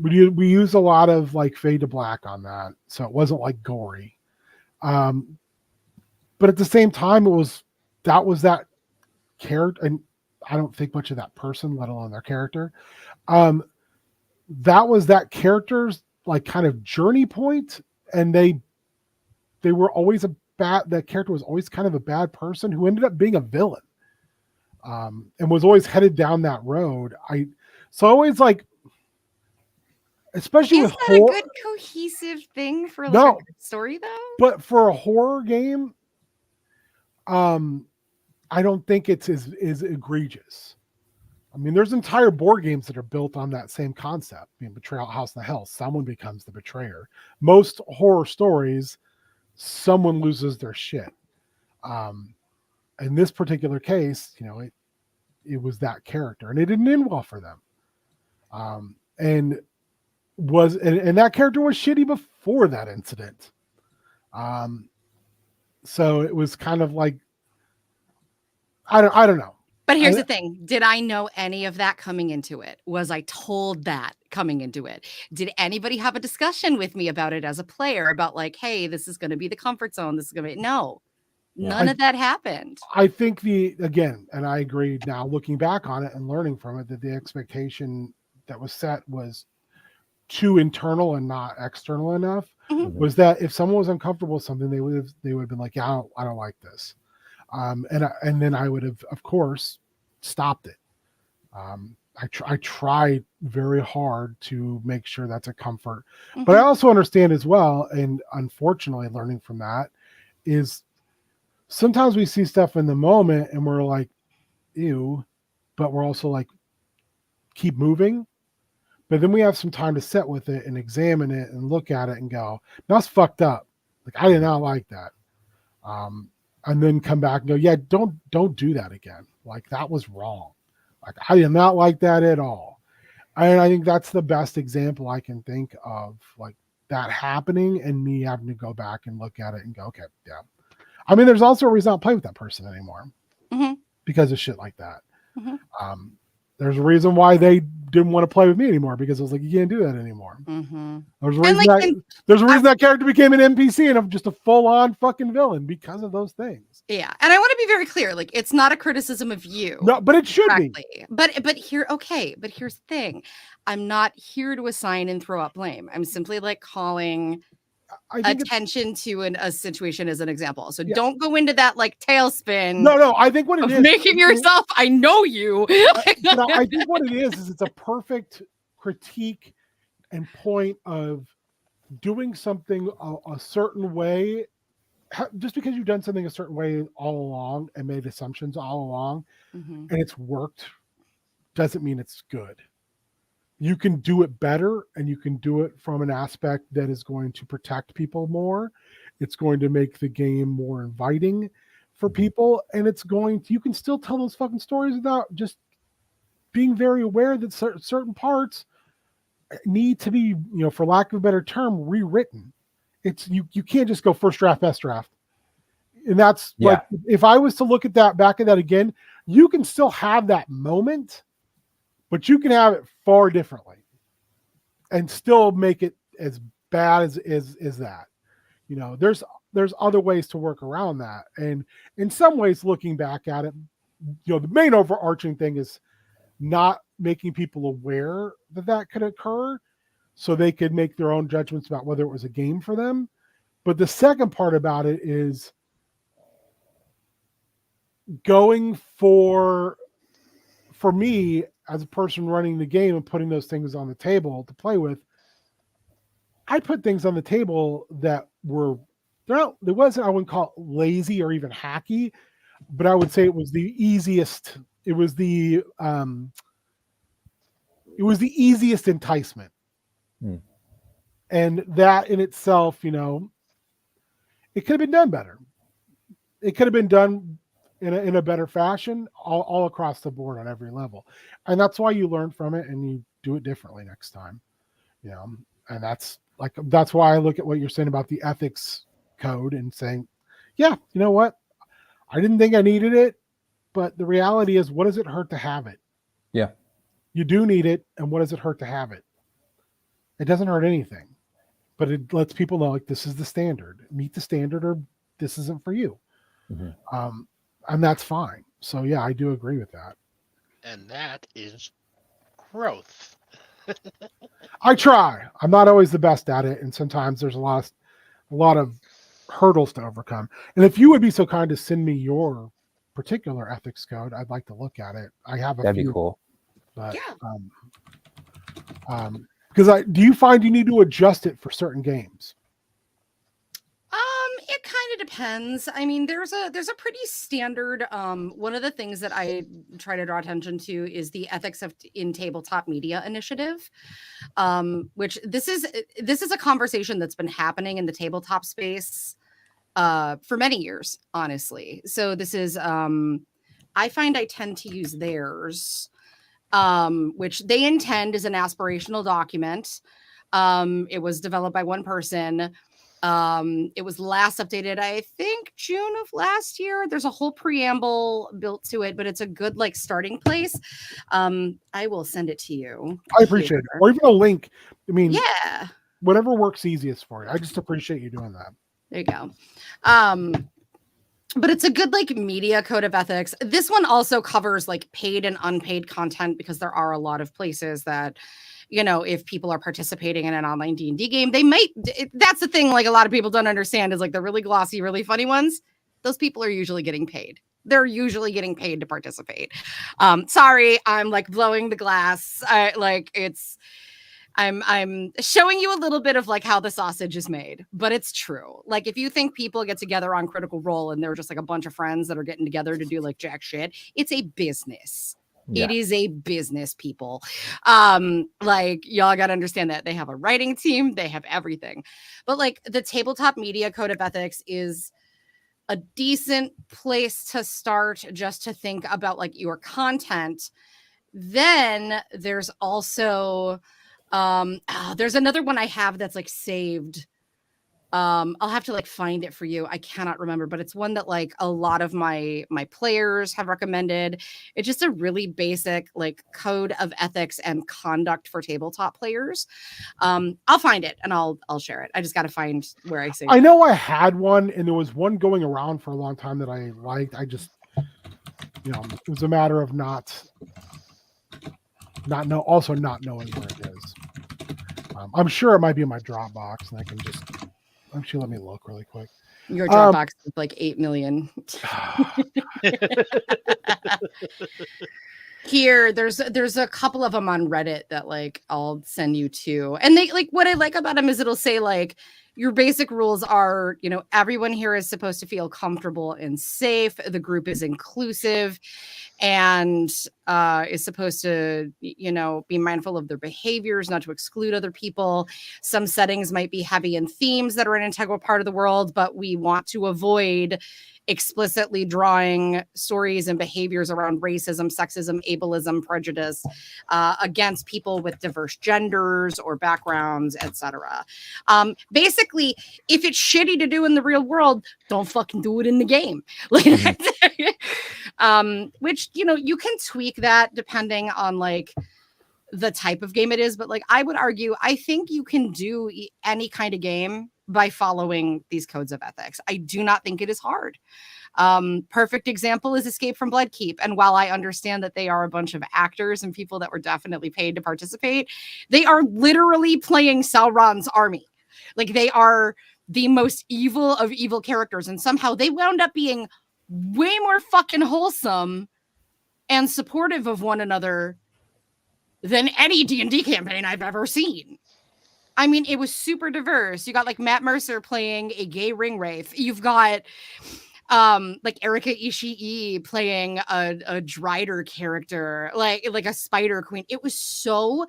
We use a lot of like fade to black on that, so it wasn't like gory. But at the same time, that character, and I don't think much of that person, let alone their character. That was that character's like kind of journey point, and they were always that character was always kind of a bad person who ended up being a villain, and was always headed down that road. So always like, especially Is with that a good cohesive thing for like a good story though? But for a horror game, I don't think it's as egregious. I mean, there's entire board games that are built on that same concept. Betrayal at House in the Hell, someone becomes the betrayer. Most horror stories, someone loses their shit. In this particular case, it was that character, and it didn't end well for them. And that character was shitty before that incident. So it was kind of like, I don't know. But here's the thing. Did I know any of that coming into it? Was I told that coming into it? Did anybody have a discussion with me about it as a player about like, hey, this is going to be the comfort zone. This is going to be, no, none of that happened. I think and I agree now looking back on it and learning from it, that the expectation that was set was too internal and not external enough. Mm-hmm. Was that if someone was uncomfortable with something, they would have been like, yeah, I don't like this. And then I would have, of course, stopped it. I try very hard to make sure that's a comfort, but I also understand as well. And unfortunately, learning from that is sometimes we see stuff in the moment and we're like, ew, but we're also like, keep moving. But then we have some time to sit with it and examine it and look at it and go, that's fucked up. Like, I did not like that. And then come back and go, yeah, don't do that again. Like, that was wrong. Like, I did not like that at all. And I think that's the best example I can think of, like that happening and me having to go back and look at it and go, okay, yeah. I mean, there's also a reason I don't play with that person anymore because of shit like that. There's a reason why they didn't want to play with me anymore, because I was like, you can't do that anymore. There's a reason that character became an NPC and I'm just a full-on fucking villain because of those things. Yeah, and I want to be very clear. Like, it's not a criticism of you. No, but it should be. But here's the thing. I'm not here to assign and throw out blame. I'm simply like calling attention to a situation as an example. So don't go into that like tailspin. No, I think what it is making yourself, I know you. I think what it is it's a perfect critique and point of doing something a certain way, just because you've done something a certain way all along and made assumptions all along, Mhm. and it's worked, doesn't mean it's good. You can do it better, and you can do it from an aspect that is going to protect people more. It's going to make the game more inviting for people, and you can still tell those fucking stories without just being very aware that certain parts need to be, for lack of a better term, rewritten. It's you can't just go first draft, best draft. And that's like, if I was to look at that back at that again, you can still have that moment, but you can have it far differently and still make it as bad as that. There's other ways to work around that. And in some ways, looking back at it, the main overarching thing is not making people aware that could occur so they could make their own judgments about whether it was a game for them. But the second part about it is going for me as a person running the game and putting those things on the table to play with. I put things on the table that I wouldn't call it lazy or even hacky, but I would say it was the easiest. It was the easiest enticement. And that in itself, it could have been done better. It could have been done in a better fashion all across the board on every level. And that's why you learn from it and you do it differently next time. And that's why I look at what you're saying about the ethics code and saying, yeah, you know what? I didn't think I needed it, but the reality is, what does it hurt to have it? Yeah. You do need it, and what does it hurt to have it? It doesn't hurt anything, but it lets people know, like, this is the standard. Meet the standard, or this isn't for you. Mm-hmm. And that's fine. So yeah, I do agree with that. And that is growth. I try. I'm not always the best at it, and sometimes there's a lot of hurdles to overcome. And if you would be so kind to send me your particular ethics code, I'd like to look at it. I have That'd be cool. But because do you find you need to adjust it for certain games? It kind of depends. I mean, there's a pretty standard. One of the things that I try to draw attention to is the Ethics in Tabletop Media initiative, which this is a conversation that's been happening in the tabletop space for many years, honestly. So this is I find I tend to use theirs, which they intend is an aspirational document. It was developed by one person. It was last updated, I think, June of last year. There's a whole preamble built to it, but it's a good starting place. I will send it to you. I appreciate it. Or even a link. I mean, yeah, whatever works easiest for you. I just appreciate you doing that. There you go. But it's a good media code of ethics. This one also covers paid and unpaid content, because there are a lot of places that, if people are participating in an online D&D game, they might, that's the thing, a lot of people don't understand is the really glossy, really funny ones. Those people are usually getting paid. They're usually getting paid to participate. Sorry, I'm blowing the glass. I'm showing you a little bit of how the sausage is made, but it's true. If you think people get together on Critical Role and they're just a bunch of friends that are getting together to do jack shit, it's a business. Yeah. It is a business, people. Y'all got to understand that they have a writing team, they have everything. But the Tabletop Media Code of Ethics is a decent place to start, just to think about your content. Then there's also there's another one I have that's saved. I'll have to find it for you. I cannot remember, but it's one that a lot of my players have recommended. It's just a really basic code of ethics and conduct for tabletop players. I'll find it and I'll share it. I just got to find where I saved it. I know I had one, and there was one going around for a long time that I liked. I just, it was a matter of not knowing where it is. I'm sure it might be in my Dropbox, and I can just. Actually, let me look really quick. Your Dropbox is 8 million. Here, there's a couple of them on Reddit that like I'll send you to, and they like what I like about them is it'll say like your basic rules are, you know, everyone here is supposed to feel comfortable and safe. The group is inclusive and is supposed to, you know, be mindful of their behaviors, not to exclude other people. Some settings might be heavy in themes that are an integral part of the world, but we want to avoid explicitly drawing stories and behaviors around racism, sexism, ableism, prejudice against people with diverse genders or backgrounds, etc. Basically, if it's shitty to do in the real world, don't fucking do it in the game. Which, you know, you can tweak that depending on like the type of game it is, but like I would argue, I think you can do any kind of game by following these codes of ethics. I do not think it is hard. Perfect example is Escape from Bloodkeep. And while I understand that they are a bunch of actors and people that were definitely paid to participate, they are literally playing Sauron's army. Like they are the most evil of evil characters. And somehow they wound up being way more fucking wholesome and supportive of one another than any D&D campaign I've ever seen. I mean, it was super diverse. You got like Matt Mercer playing a gay ring wraith. You've got like Erika Ishii playing a Drider character, like a spider queen. It was so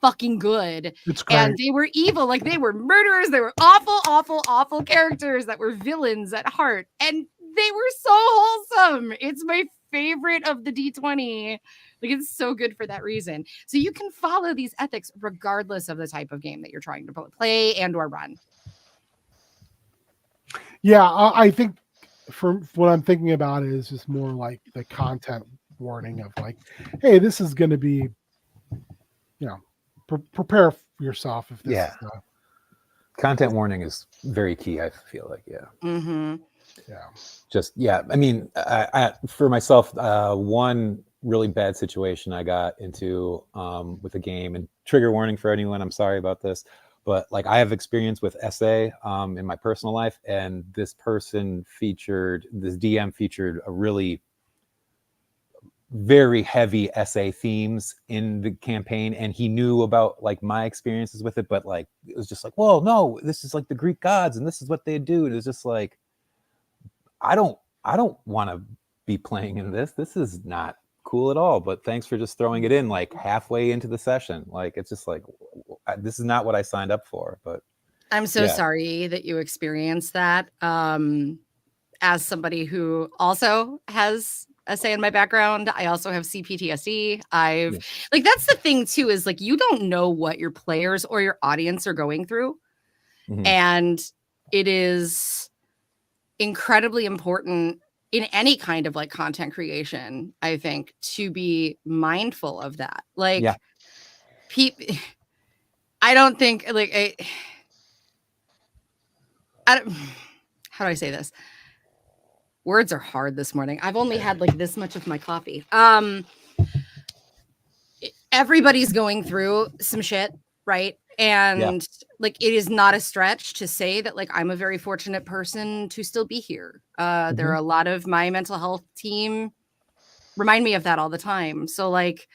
fucking good. It's great. And they were evil, like they were murderers. They were awful characters that were villains at heart. And they were so wholesome. It's my favorite of the D20. Like it's so good for that reason. So you can follow these ethics regardless of the type of game that you're trying to play and or run. Yeah, I think for what I'm thinking about is just more like the content warning of like, hey, this is going to be, you know, prepare yourself if this Yeah. is Content warning is very key, I feel like. Yeah. Mm-hmm. yeah. Just, yeah. I mean, I for myself, one really bad situation I got into with a game, and trigger warning for anyone, I'm sorry about this, but like I have experience with SA in my personal life, and this DM featured a really very heavy SA themes in the campaign, and he knew about like my experiences with it, but like it was just like, well, no, this is like the Greek gods and this is what they do. And it was just like, I don't want to be playing in this. This is not cool at all. But thanks for just throwing it in like halfway into the session. Like it's just like, this is not what I signed up for. But I'm so sorry that you experienced that. As somebody who also has a say in my background, I also have CPTSD. Like that's the thing too, is like you don't know what your players or your audience are going through. Mm-hmm. And it is incredibly important in any kind of like content creation, I think, to be mindful of that. Like I don't think like how do I say this? Words are hard this morning. I've only had like this much of my coffee. Everybody's going through some shit, right? And like it is not a stretch to say that like I'm a very fortunate person to still be here. There are a lot of my mental health team remind me of that all the time. So like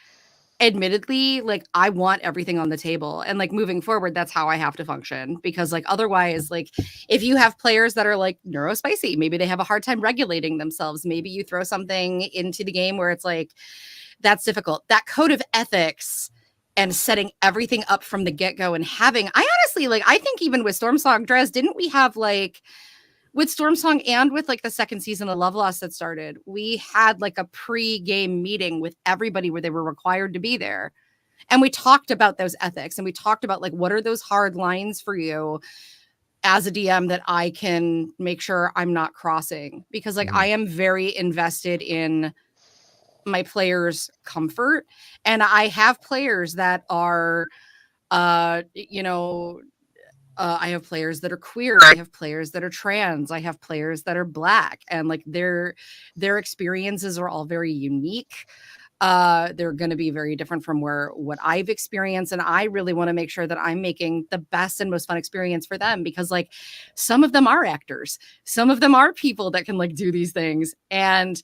admittedly, like I want everything on the table, and like moving forward, that's how I have to function, because like otherwise, like if you have players that are like neurospicy, maybe they have a hard time regulating themselves. Maybe you throw something into the game where it's like, that's difficult. That code of ethics and setting everything up from the get-go and having, I honestly, like, I think even with Stormsong Dres, didn't we have like, with Stormsong and with like the second season of Love Lost that started, we had like a pre-game meeting with everybody where they were required to be there. And we talked about those ethics, and we talked about like, what are those hard lines for you as a DM that I can make sure I'm not crossing? Because like, I am very invested in my players' comfort. And I have players that are, I have players that are queer. I have players that are trans. I have players that are Black, and like their experiences are all very unique. They're going to be very different from what I've experienced. And I really want to make sure that I'm making the best and most fun experience for them, because like some of them are actors. Some of them are people that can like do these things. And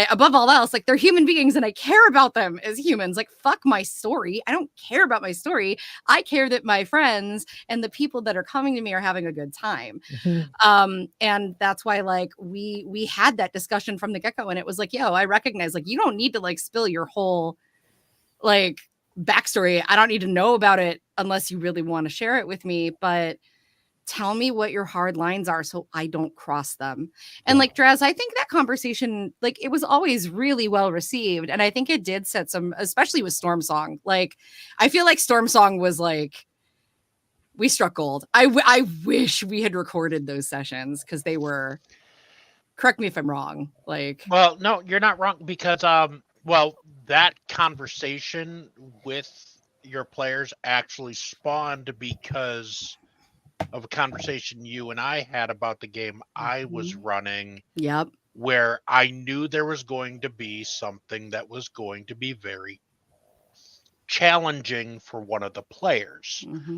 above all else, like, they're human beings and I care about them as humans. Like, fuck my story. I don't care about my story. I care that my friends and the people that are coming to me are having a good time. And that's why, like, we had that discussion from the get-go, and it was like, yo, I recognize, like, you don't need to like spill your whole like backstory. I don't need to know about it unless you really want to share it with me, but tell me what your hard lines are so I don't cross them. And like, Draz, I think that conversation, like, it was always really well received. And I think it did set some, especially with Storm Song. Like, I feel like Storm Song was like, we struck gold. I wish we had recorded those sessions because they were, correct me if I'm wrong. Like, well, no, you're not wrong, because well, that conversation with your players actually spawned because of a conversation you and I had about the game I was running. Yep. Where I knew there was going to be something that was going to be very challenging for one of the players. Mm-hmm.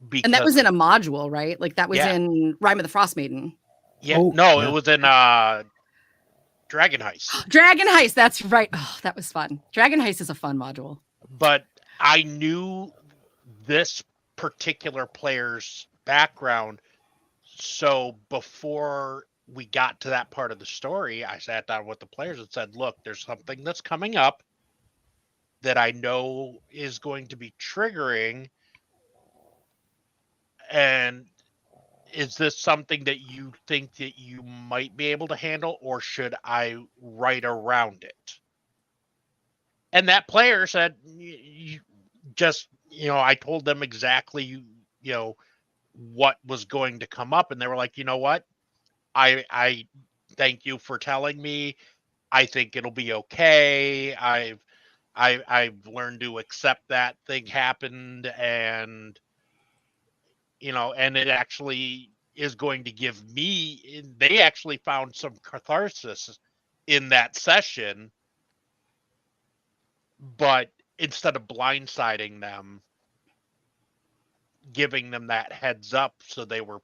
Because and that was in a module, right? Like, that was in Rime of the Frost Maiden. Yeah, it was in Dragon Heist. Dragon Heist, that's right. Oh, that was fun. Dragon Heist is a fun module. But I knew this particular player's background, so before we got to that part of the story, I sat down with the players and said, look, there's something that's coming up that I know is going to be triggering, and is this something that you think that you might be able to handle, or should I write around it? And that player said, you just, I told them exactly, what was going to come up. And they were like, you know what? I thank you for telling me. I think it'll be okay. I've learned to accept that thing happened, and and it actually is going to give me, they actually found some catharsis in that session, but instead of blindsiding them, giving them that heads up so they were,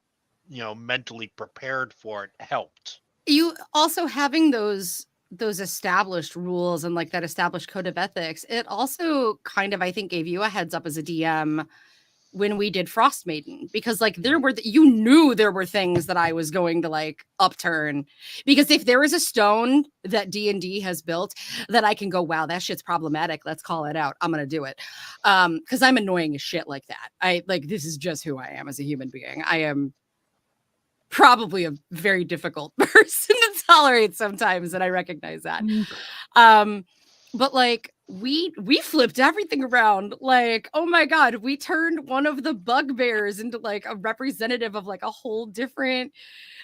mentally prepared for it helped. You also having those established rules and like that established code of ethics, it also kind of, I think, gave you a heads up as a DM when we did Frost Maiden, because like you knew there were things that I was going to like upturn, because if there is a stone that D&D has built that I can go, wow, that shit's problematic, let's call it out, I'm gonna do it, because I'm annoying as shit like that. This is just who I am as a human being. I am probably a very difficult person to tolerate sometimes, and I recognize that. But like we flipped everything around. Like, oh my god, we turned one of the bugbears into like a representative of like a whole different,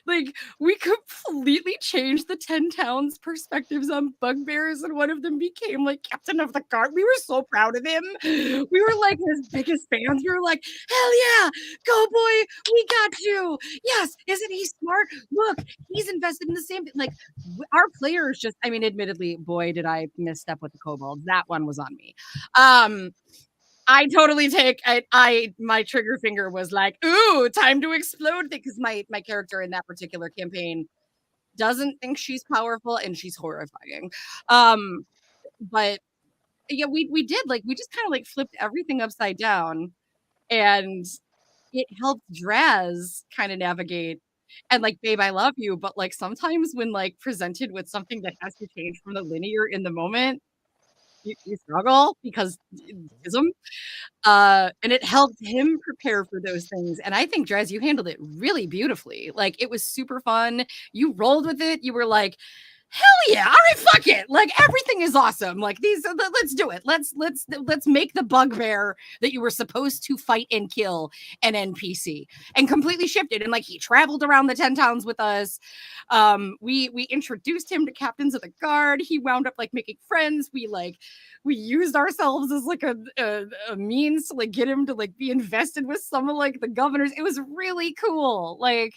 like, we completely changed the 10 towns perspectives on bugbears, and one of them became like captain of the guard. We were so proud of him. We were like his biggest fans. We were like, hell yeah, go boy, we got you. Yes, isn't he smart? Look, he's invested in the same thing. Like, our players just, I mean, admittedly, boy, did I misstep with the kobolds. That one was on me. I totally my trigger finger was like, ooh, time to explode, because my character in that particular campaign doesn't think she's powerful, and she's horrifying. But yeah, we did, like, we just kind of like flipped everything upside down, and it helped Draz kind of navigate. And like, babe, I love you, but like sometimes when like presented with something that has to change from the linear in the moment, you struggle because ism. And it helped him prepare for those things. And I think, Draz, you handled it really beautifully. Like, it was super fun. You rolled with it. You were like, hell yeah, all right, fuck it. Like, everything is awesome. Like, let's do it. Let's make the bugbear that you were supposed to fight and kill an NPC, and completely shifted. And like, he traveled around the 10 towns with us. We introduced him to captains of the guard. He wound up like making friends. We used ourselves as like a means to like get him to like be invested with some of like the governors. It was really cool. Like,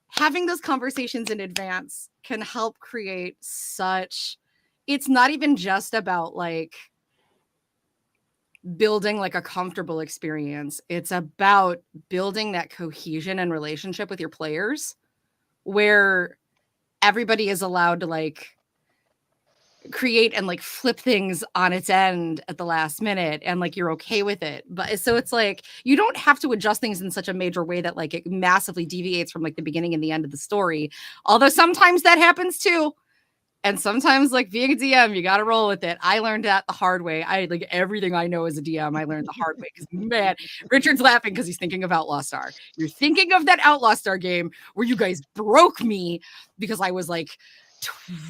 having those conversations in advance can help create such, it's not even just about like building like a comfortable experience. It's about building that cohesion and relationship with your players, where everybody is allowed to like create and like flip things on its end at the last minute, and like you're okay with it. But so it's like you don't have to adjust things in such a major way that like it massively deviates from like the beginning and the end of the story, although sometimes that happens too. And sometimes like being a DM, you got to roll with it. I learned that the hard way. I like everything I know as a DM, I learned the hard way, because man, Richard's laughing because he's thinking of Outlaw Star. You're thinking of that Outlaw Star game where you guys broke me because I was like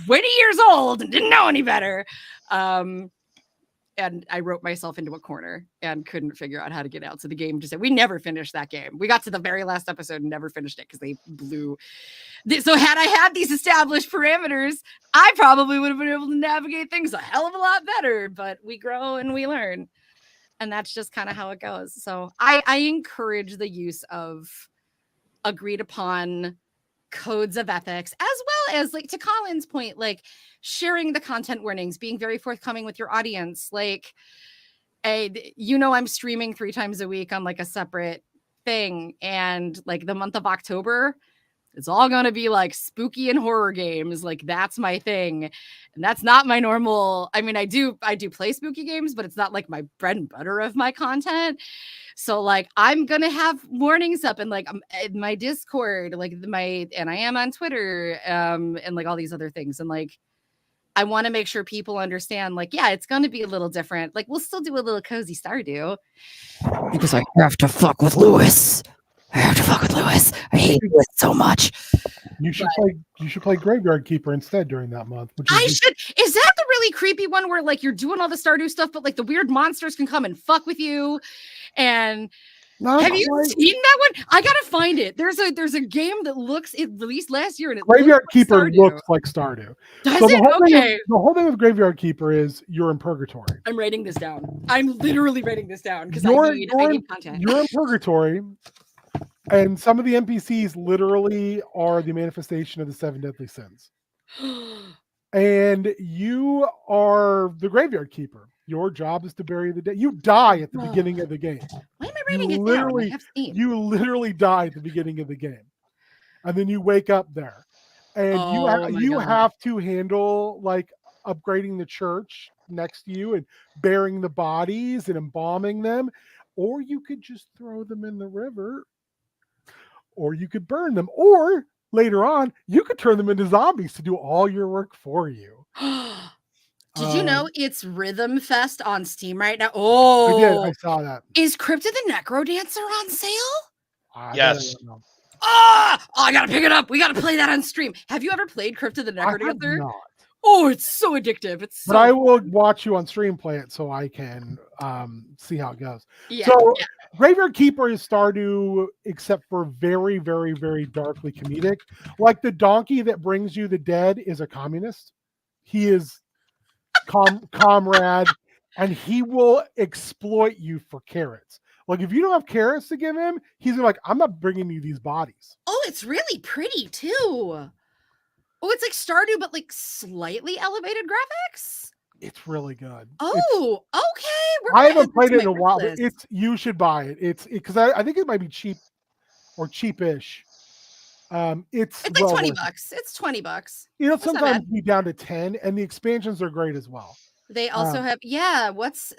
20 years old and didn't know any better. And I wrote myself into a corner and couldn't figure out how to get out. So the game just said, we never finished that game. We got to the very last episode and never finished it because they blew. So had I had these established parameters, I probably would have been able to navigate things a hell of a lot better, but we grow and we learn. And that's just kind of how it goes. So I encourage the use of agreed upon codes of ethics, as well as, like, to Colin's point, like sharing the content warnings, being very forthcoming with your audience. Like, I'm streaming 3 times a week on like a separate thing, and like the month of October, it's all going to be like spooky and horror games. Like, that's my thing. And that's not my normal. I mean, I do play spooky games, but it's not like my bread and butter of my content. So like, I'm going to have warnings up and like my Discord, like and I am on Twitter, and like all these other things. And like, I want to make sure people understand, like, yeah, it's going to be a little different. Like, we'll still do a little cozy Stardew. Because I have to fuck with Lewis. I hate Lewis so much. You should play Graveyard Keeper instead during that month. Is that the really creepy one where like you're doing all the Stardew stuff, but like the weird monsters can come and fuck with you? And have you seen that one? I gotta find it. There's a game that it released last year, and Graveyard Keeper looks like Stardew. Does it? Okay. The whole thing with Graveyard Keeper is you're in purgatory. I'm writing this down. I'm literally writing this down because I need content. You're in purgatory. And some of the NPCs literally are the manifestation of the 7 deadly sins. And you are the Graveyard Keeper. Your job is to bury the dead. You die at the beginning of the game. Why am I writing it down? You literally die at the beginning of the game. And then you wake up there. And you have to handle like upgrading the church next to you and burying the bodies and embalming them. Or you could just throw them in the river. Or you could burn them, or later on, you could turn them into zombies to do all your work for you. Did you know it's Rhythm Fest on Steam right now? Oh, I did. I saw that. Is Crypto the Necrodancer on sale? Yes. I gotta pick it up. We gotta play that on stream. Have you ever played Crypto the Necrodancer? Not. Oh, it's so addictive. But I will watch you on stream play it so I can see how it goes. Yeah, so Graveyard Keeper is Stardew, except for very, very, very darkly comedic. Like the donkey that brings you the dead is a communist. He is comrade, and he will exploit you for carrots. Like if you don't have carrots to give him, he's like, I'm not bringing you these bodies. Oh, it's really pretty too. Oh, it's like Stardew, but like slightly elevated graphics. It's really good. Oh, okay. I haven't played it in a while, but you should buy it. It's because I think it might be cheap or cheapish. It's like $20. It's $20. You know, sometimes be down to 10, and the expansions are great as well. They also have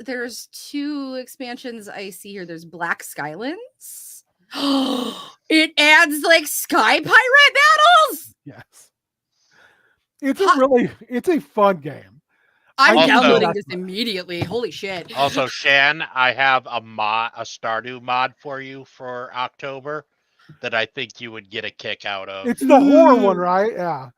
there's 2 expansions I see here. There's Black Skylands. It adds like Sky Pirate battles. Yes. It's a fun game. I'm downloading this immediately. Holy shit. Also, Shan, I have a Stardew mod for you for October that I think you would get a kick out of. It's the horror one, right? Yeah.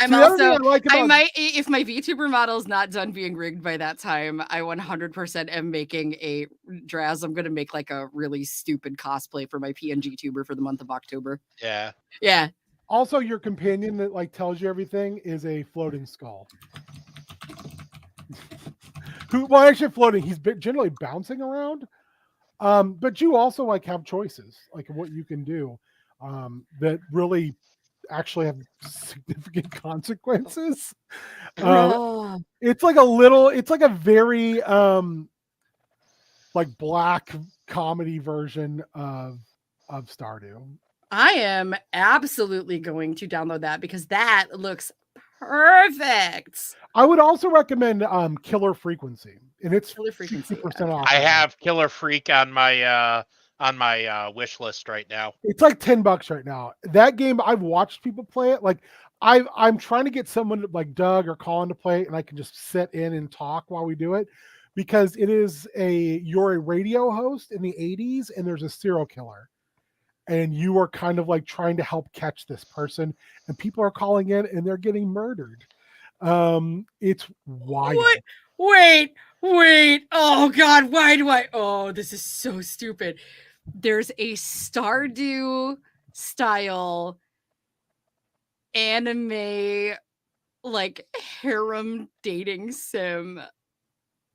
If my VTuber model is not done being rigged by that time, I 100% am making a Draz. I'm going to make like a really stupid cosplay for my PNG tuber for the month of October. Yeah. Yeah. Also, your companion that like tells you everything is a floating skull. Actually floating. He's generally bouncing around. But you also like have choices, like what you can do, that really actually have significant consequences. It's like a very like black comedy version of Stardew. I am absolutely going to download that because that looks perfect. I would also recommend Killer Frequency, and it's Killer Frequency, 50% off. I have Killer Freak on my wish list right now. It's like $10 right now. That game, I've watched people play it. Like I'm trying to get someone like Doug or Colin to play it, and I can just sit in and talk while we do it, because you're a radio host in the 80s, and there's a serial killer, and you are kind of like trying to help catch this person, and people are calling in and they're getting murdered. It's wild. Wait. Oh God, why do I? Oh, this is so stupid. There's a Stardew style anime like harem dating sim.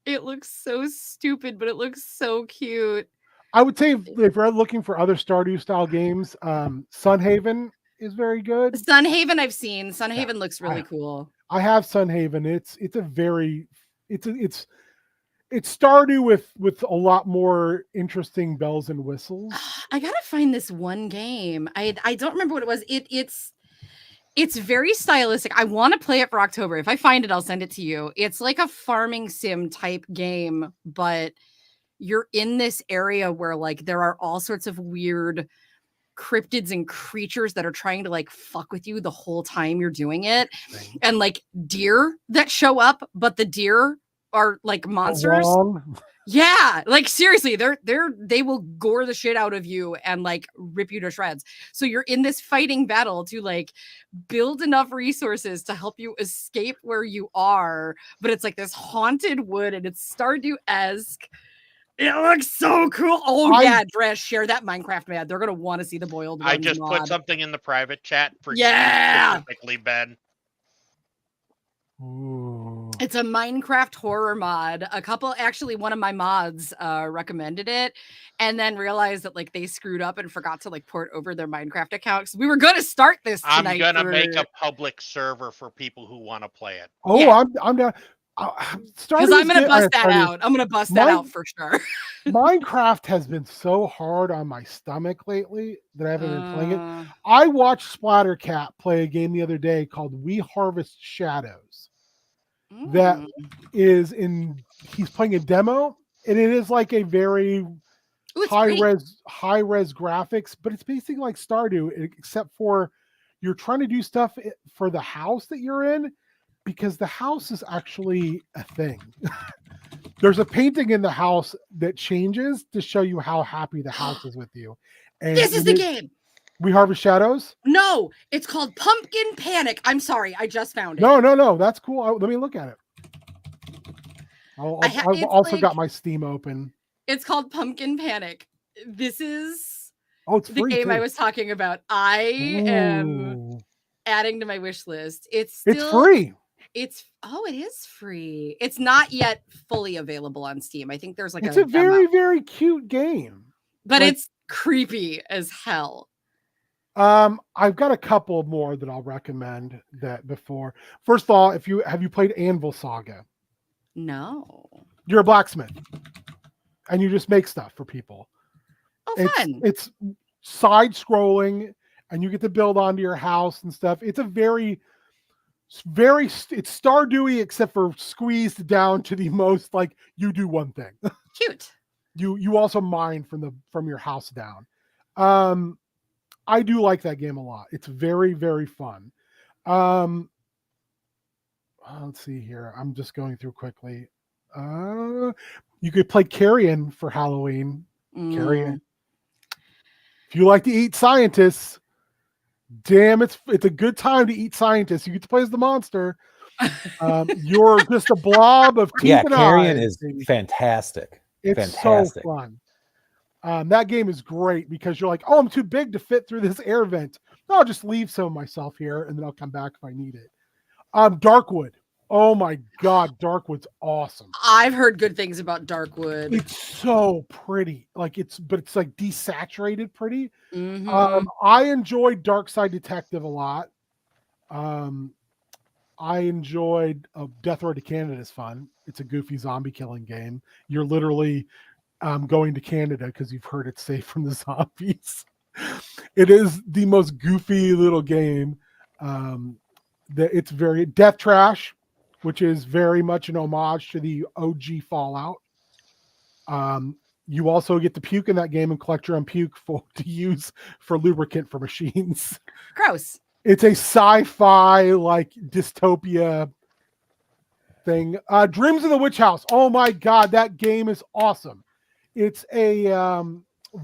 It looks so stupid, but it looks so cute. I would say if you're looking for other Stardew style games, Sunhaven is very good. Sunhaven I've seen. Sunhaven looks really cool. I have Sunhaven. It's Stardew with a lot more interesting bells and whistles. I gotta find this one game. I don't remember what it was. It's very stylistic. I want to play it for October. If I find it, I'll send it to you. It's like a farming sim type game, but you're in this area where like there are all sorts of weird cryptids and creatures that are trying to like fuck with you the whole time you're doing it. And like deer that show up, but the deer are like monsters. Yeah, like seriously, they will gore the shit out of you and like rip you to shreds. So you're in this fighting battle to like build enough resources to help you escape where you are, but it's like this haunted wood and it's Stardew-esque. It looks so cool. Oh yeah, Dresh, share that Minecraft man. They're gonna want to see the boiled. I just put something in the private chat for you specifically, Ben. Ooh. It's a Minecraft horror mod. One of my mods recommended it, and then realized that like they screwed up and forgot to like port over their Minecraft accounts. We were gonna start this tonight. I'm gonna make a public server for people who want to play it. Oh, yeah. I'm down. Because I'm gonna bust that out. I'm gonna bust that out for sure. Minecraft has been so hard on my stomach lately that I haven't been playing it. I watched Splattercat play a game the other day called We Harvest Shadows. That is he's playing a demo, and it is like a very high res graphics, but it's basically like Stardew, except for you're trying to do stuff for the house that you're in, because the house is actually a thing. There's a painting in the house that changes to show you how happy the house is with you. And this is the game. We Harvest Shadows? No, it's called Pumpkin Panic. I'm sorry, I just found it. No, that's cool. Let me look at it. I've also got my Steam open. It's called Pumpkin Panic. This is it's the game I was talking about. I am adding to my wish list. It's free. It is free. It's not yet fully available on Steam. I think there's like it's a very, very cute game. But it's creepy as hell. I've got a couple more that I'll recommend that before. First of all, have you played Anvil Saga? No. You're a blacksmith and you just make stuff for people. Oh, fun. It's side scrolling and you get to build onto your house and stuff. It's it's Stardewy, except for squeezed down to the most, like you do one thing. Cute. You also mine from your house down. I do like that game a lot. It's very, very fun. Let's see here. I'm just going through quickly. You could play Carrion for Halloween. Carrion. If you like to eat scientists, damn, it's a good time to eat scientists. You get to play as the monster. You're just a blob of teeth and Carrion eyes. is fantastic. It's fantastic. So fun. That game is great because you're like, oh, I'm too big to fit through this air vent. I'll just leave some of myself here and then I'll come back if I need it. Darkwood. Oh my God, Darkwood's awesome. I've heard good things about Darkwood. It's so pretty. But it's like desaturated pretty. Mm-hmm. I enjoyed Darkside Detective a lot. I enjoyed Death Road to Canada is fun. It's a goofy zombie killing game. You're literally going to Canada because you've heard it's safe from the zombies. It is the most goofy little game. It's very Death Trash, which is very much an homage to the OG Fallout. You also get to puke in that game and collect your own puke to use for lubricant for machines. Gross. It's a sci-fi like dystopia thing. Dreams of the Witch House. Oh my god, that game is awesome. It's a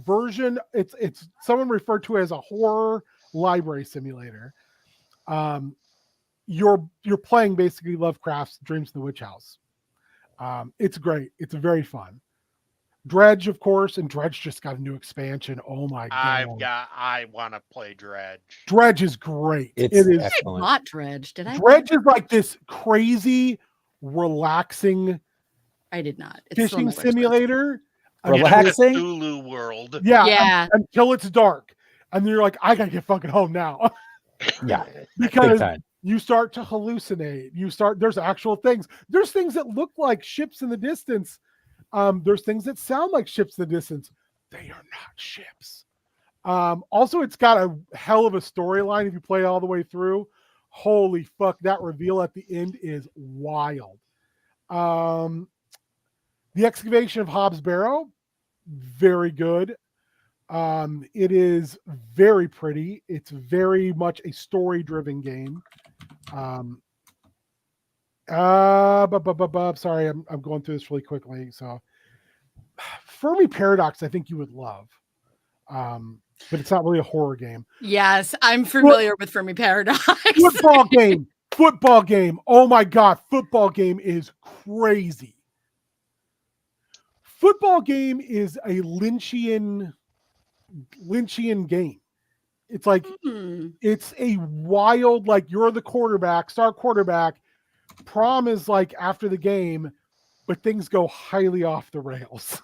version. It's someone referred to as a horror library simulator. You're playing basically Lovecraft's Dreams of the Witch House. It's great. It's very fun. Dredge, of course, and Dredge just got a new expansion. Oh my god! I want to play Dredge. Dredge is great. It's it is. excellent. I bought Dredge. Did I? Dredge is like this crazy, relaxing. I did not. It's Fishing simulator. Relaxing? Cthulhu world. Yeah. Until it's dark, and then you're like, I gotta get fucking home now. Yeah, because time. You start to hallucinate. There's actual things. There's things that look like ships in the distance. There's things that sound like ships in the distance. They are not ships. Also, it's got a hell of a storyline if you play all the way through. Holy fuck, that reveal at the end is wild. The Excavation of Hobbs Barrow, very good. It is very pretty. It's very much a story-driven game. Sorry, I'm going through this really quickly. So, Fermi Paradox, I think you would love, but it's not really a horror game. Yes, I'm familiar with Fermi Paradox. Football game. Oh my god, football game is crazy. Football game is a Lynchian game. It's like it's a wild, like you're the quarterback, star quarterback. Prom is like after the game, but things go highly off the rails.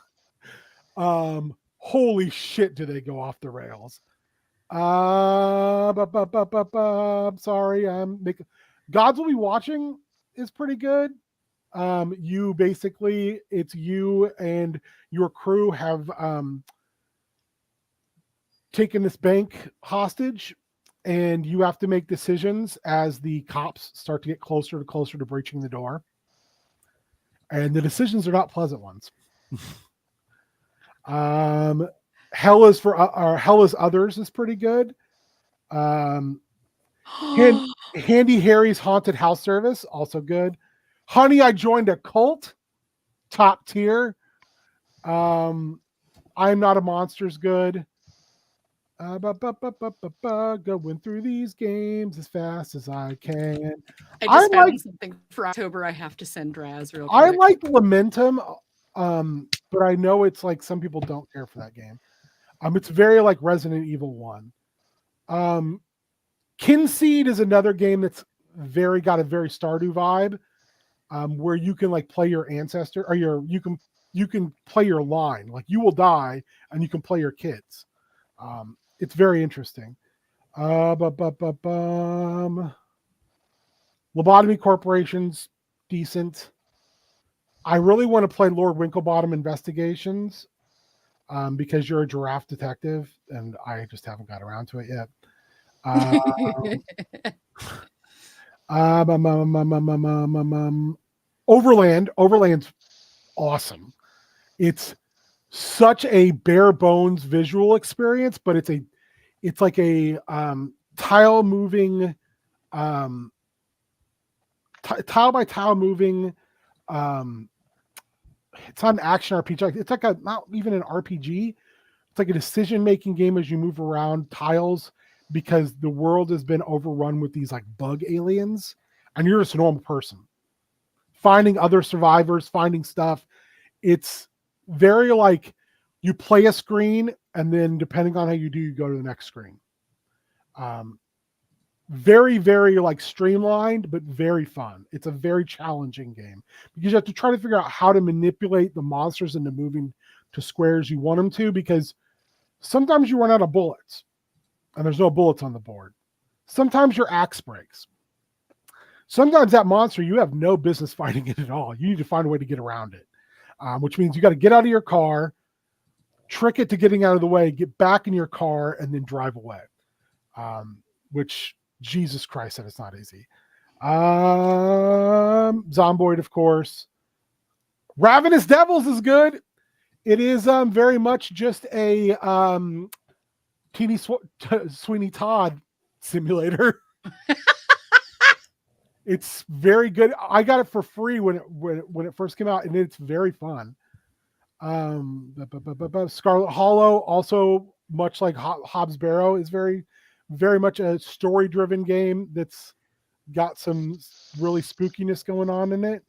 Holy shit, do they go off the rails? Sorry, Gods Will Be Watching is pretty good. It's you and your crew have taken this bank hostage, and you have to make decisions as the cops start to get closer to breaching the door. And the decisions are not pleasant ones. Hell is Others is pretty good. Handy Harry's Haunted House Service, also good. Honey, I Joined a Cult, top tier. I'm Not a Monster's good. Going through these games as fast as I can. I just found something for October. I have to send Draz real quick. I like Lamentum, but I know it's like some people don't care for that game. It's very like Resident Evil 1. Kinseed is another game that's got a very Stardew vibe, where you can like play your ancestor or you can play your line. Like you will die and you can play your kids. It's very interesting. Lobotomy Corporation's decent. I really want to play Lord Winklebottom Investigations because you're a giraffe detective, and I just haven't got around to it yet. Overland's awesome. It's such a bare bones visual experience, but it's like a tile moving, tile by tile moving. It's not an action RPG. It's like not even an RPG. It's like a decision making game as you move around tiles, because the world has been overrun with these like bug aliens, and you're just a normal person finding other survivors, finding stuff. It's very like you play a screen, and then depending on how you do, you go to the next screen. Very, very like streamlined, but very fun. It's a very challenging game because you have to try to figure out how to manipulate the monsters into moving to squares you want them to, because sometimes you run out of bullets and there's no bullets on the board. Sometimes your axe breaks. Sometimes that monster, you have no business fighting it at all. You need to find a way to get around it, which means you got to get out of your car, trick it to getting out of the way, get back in your car, and then drive away. Which, Jesus Christ, that is not easy. Zomboid, of course. Ravenous Devils is good. It is very much just a Sweeney Todd simulator. It's very good. I got it for free when it first came out, and it's very fun. Scarlet Hollow, also much like Hobbs Barrow, is very, very much a story-driven game that's got some really spookiness going on in it.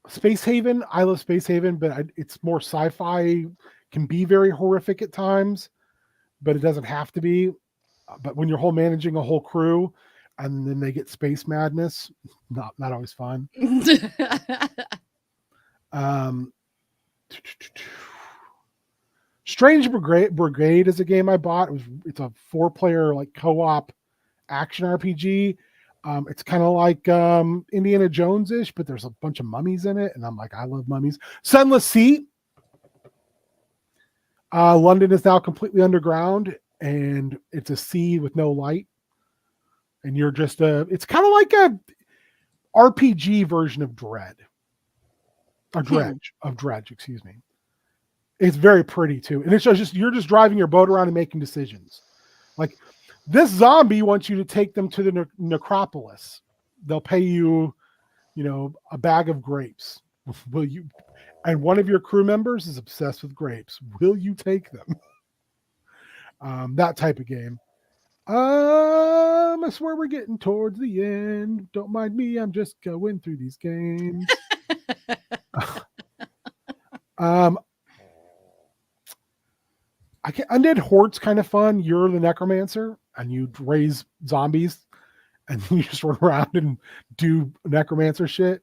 Space Haven, I love Space Haven, but it's more sci-fi, can be very horrific at times, but it doesn't have to be. But when you're managing a whole crew and then they get space madness, not always fun. Strange Brigade is a game I bought. It's a 4-player like co-op action RPG. It's kind of like Indiana Jones-ish, but there's a bunch of mummies in it, and I'm like, I love mummies. Sunless Sea. London is now completely underground, and it's a sea with no light, and you're just it's kind of like a RPG version of Dredge, excuse me. It's very pretty too, and it's just you're just driving your boat around and making decisions. Like, this zombie wants you to take them to the necropolis. They'll pay you, a bag of grapes. Will you? And one of your crew members is obsessed with grapes. Will you take them? That type of game. I swear we're getting towards the end. Don't mind me. I'm just going through these games. Undead Horde's kind of fun. You're the necromancer and you raise zombies and you just run around and do necromancer shit.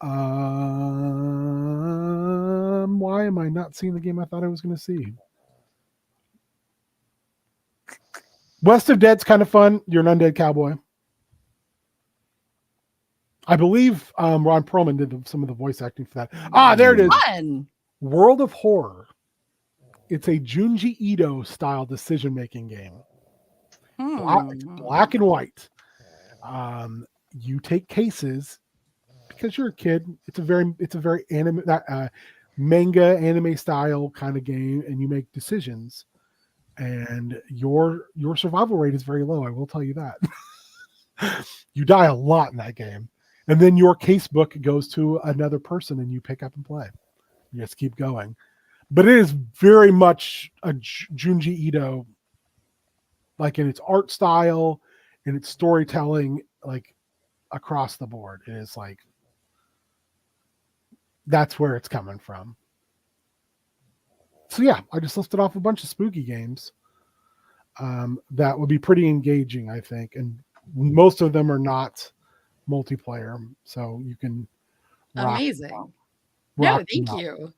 Why am I not seeing the game I thought I was going to see? West of Dead's kind of fun. You're an undead cowboy. I believe Ron Perlman did some of the voice acting for that. There it is. Fun. World of Horror. It's a Junji Ito style decision-making game. Black and white. You take cases because you're a kid. It's a very anime, manga anime style kind of game, and you make decisions. And your survival rate is very low. I will tell you that. You die a lot in that game, and then your case book goes to another person, and you pick up and play. You just keep going. But it is very much a Junji Ito, like in its art style, in its storytelling, like across the board. It is like, that's where it's coming from. So yeah, I just listed off a bunch of spooky games that would be pretty engaging, I think. And most of them are not multiplayer, so you can amazing. No, thank you.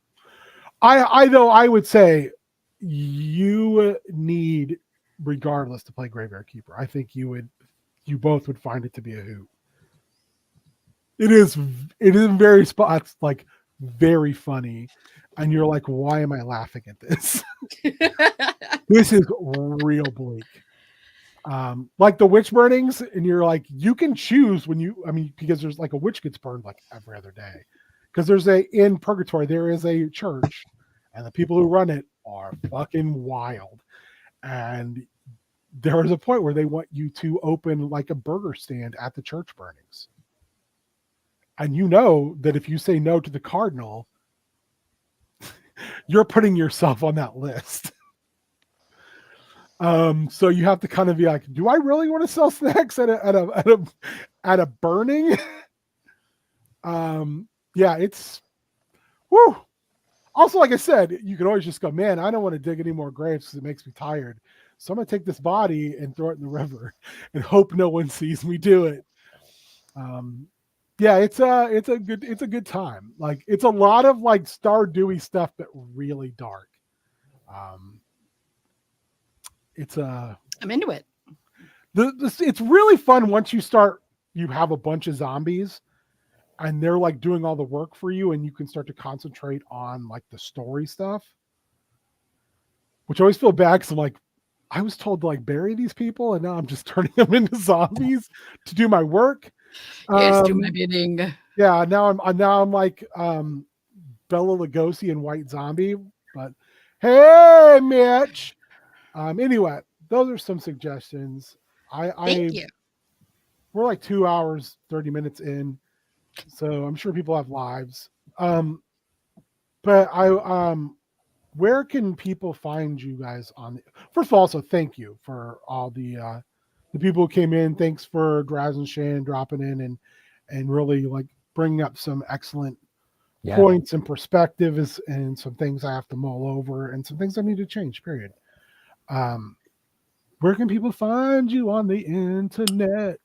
I would say you need, regardless, to play Graveyard Keeper. I think you both would find it to be a hoot. It is in various spots like very funny, and you're like, why am I laughing at this? This is real bleak. Like the witch burnings, and you're like, you can choose because there's like a witch gets burned like every other day. Because in Purgatory, there is a church, and the people who run it are fucking wild. And there is a point where they want you to open like a burger stand at the church burnings. And you know that if you say no to the cardinal, you're putting yourself on that list. So you have to kind of be like, do I really want to sell snacks at a burning? Yeah, it's woo. Also, like I said, you can always just go, man, I don't want to dig any more graves because it makes me tired. So I'm gonna take this body and throw it in the river and hope no one sees me do it. Yeah, it's a good time. Like, it's a lot of like Stardewy stuff, but really dark. I'm into it. It's really fun once you have a bunch of zombies and they're like doing all the work for you, and you can start to concentrate on like the story stuff. Which I always feel bad because I'm like, I was told to like bury these people, and now I'm just turning them into zombies to do my work. Yes, do my bidding. Yeah, now I'm like Bella Lugosi and White Zombie. But hey, Mitch. Anyway, those are some suggestions. Thank you. We're like 2 hours, 30 minutes in, so I'm sure people have lives. But where can people find you guys first of all, so thank you for all the people who came in. Thanks for Graz and Shan dropping in and really like bringing up some excellent points and perspectives and some things I have to mull over and some things I need to change, period. Where can people find you on the internet?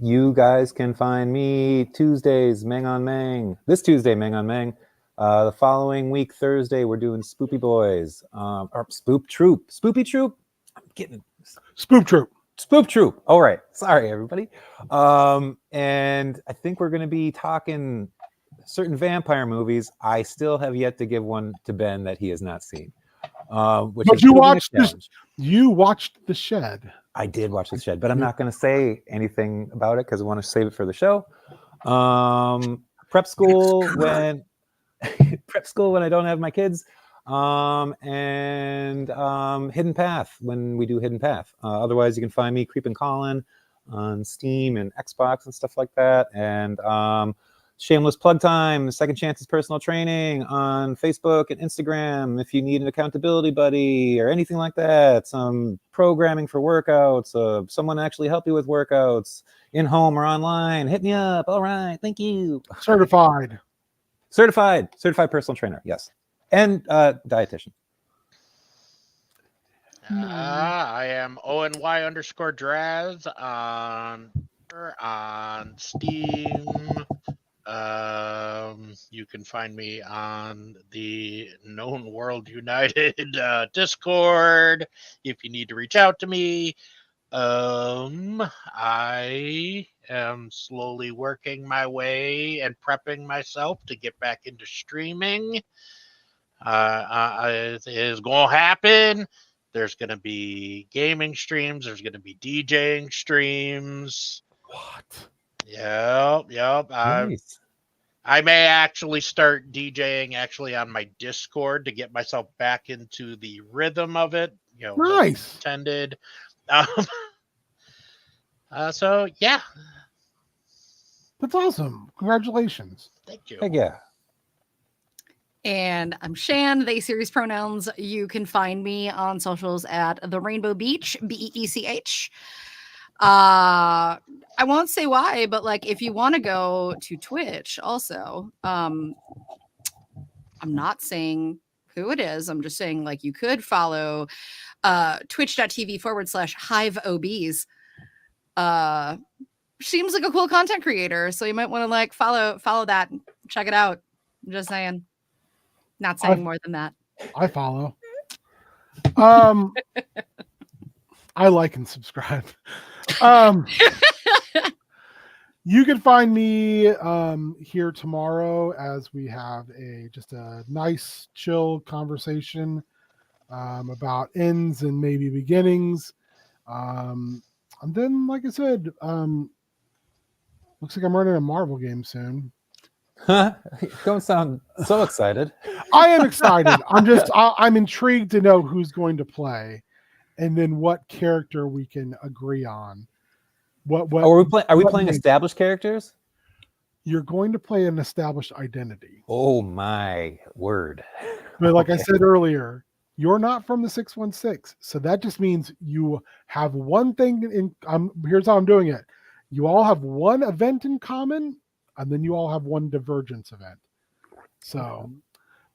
You guys can find me Tuesdays, Meng on Meng. This Tuesday, Meng on Meng. The following week, Thursday, we're doing Spoopy Boys. Or Spoop Troop. Spoopy Troop? I'm getting Spoop Troop. Spoop Troop. All right. Sorry, everybody. And I think we're going to be talking certain vampire movies. I still have yet to give one to Ben that he has not seen. But you watched The Shed. I did watch The Shed, but I'm not going to say anything about it because I want to save it for the show. Prep school when I don't have my kids. And Hidden Path when we do Hidden Path. Otherwise, you can find me Creepin' Colin on Steam and Xbox and stuff like that. And shameless plug time, Second Chances Personal Training on Facebook and Instagram. If you need an accountability buddy or anything like that, some programming for workouts, someone to actually help you with workouts in home or online, hit me up. All right, thank you. Certified personal trainer. Yes. And dietitian. I am ONY_Draz on Steam. You can find me on the Known World United Discord if you need to reach out to me. I am slowly working my way and prepping myself to get back into streaming. It is going to happen. There's going to be gaming streams. There's going to be DJing streams. What? Yep. Nice. I may actually start DJing on my Discord to get myself back into the rhythm of it. Nice. Intended. So yeah. That's awesome. Congratulations. Thank you. Heck yeah. And I'm Shan, they series pronouns. You can find me on socials at The Rainbow Beach, BEECH. I won't say why, but like if you want to go to Twitch also, I'm not saying who it is. I'm just saying like you could follow twitch.tv/HiveOBs. Seems like a cool content creator, so you might want to like follow that, check it out. I'm just saying. Not saying more than that. I follow. I like and subscribe. You can find me here tomorrow as we have just a nice, chill conversation about ends and maybe beginnings. And then, like I said, looks like I'm running a Marvel game soon. Don't sound so excited. I am excited. I'm intrigued to know who's going to play, and then what character we can agree on. Are we playing established characters? You're going to play an established identity. Oh my word! But like I said earlier, you're not from the 616, so that just means you have one thing in. Here's how I'm doing it. You all have one event in common. And then you all have one divergence event. So,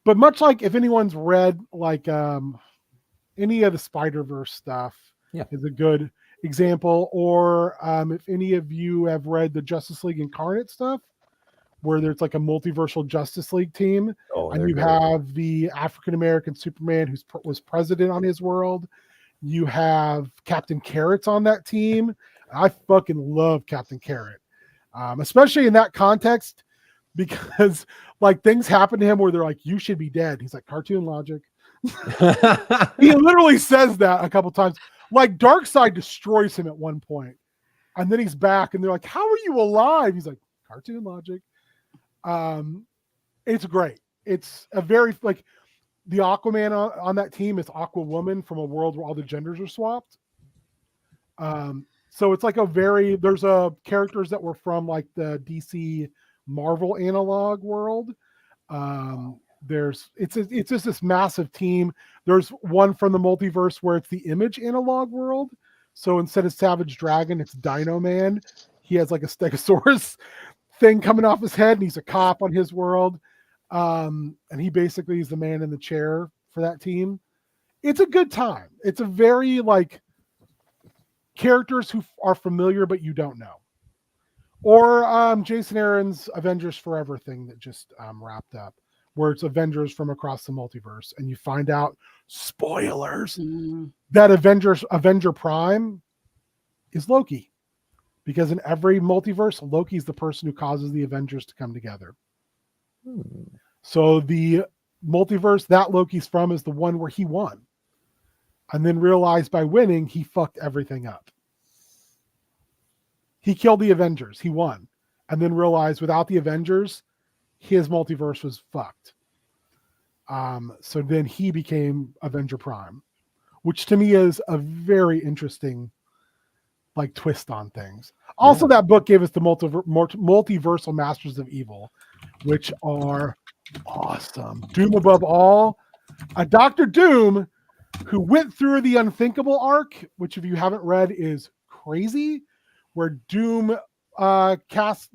but much like if anyone's read like any of the Spider-Verse stuff is a good example, or if any of you have read the Justice League Incarnate stuff, where there's like a multiversal Justice League team, Oh, and they're you great. have the African American Superman who was president on his world. You have Captain Carrot's on that team. I fucking love Captain Carrot, especially in that context, because like things happen to him where they're like, "You should be dead." He's like, "Cartoon logic." He literally says that a couple times. Like Darkseid destroys him at one point, and then he's back, and they're like, "How are you alive?" He's like, "Cartoon logic." It's great. It's a very like the Aquaman on that team is Aqua Woman from a world where all the genders are swapped. So it's like there's characters that were from like the DC Marvel analog world. It's just this massive team. There's one from the multiverse where it's the Image analog world. So instead of Savage Dragon, it's Dino Man. He has like a Stegosaurus thing coming off his head, and he's a cop on his world. And he basically is the man in the chair for that team. It's a good time. It's a very like characters who are familiar but you don't know. Or Jason Aaron's Avengers Forever thing that just wrapped up, where it's Avengers from across the multiverse, and you find out, spoilers, that Avenger Prime is Loki. Because in every multiverse, Loki's the person who causes the Avengers to come together. So the multiverse that Loki's from is the one where he won. And then realized by winning, he fucked everything up. He killed the Avengers. He won. And then realized without the Avengers, his multiverse was fucked. So then he became Avenger Prime, which to me is a very interesting like twist on things. Also, that book gave us the multiversal Masters of Evil, which are awesome. Doom Above All, a Dr. Doom who went through the Unthinkable arc, which if you haven't read is crazy, where Doom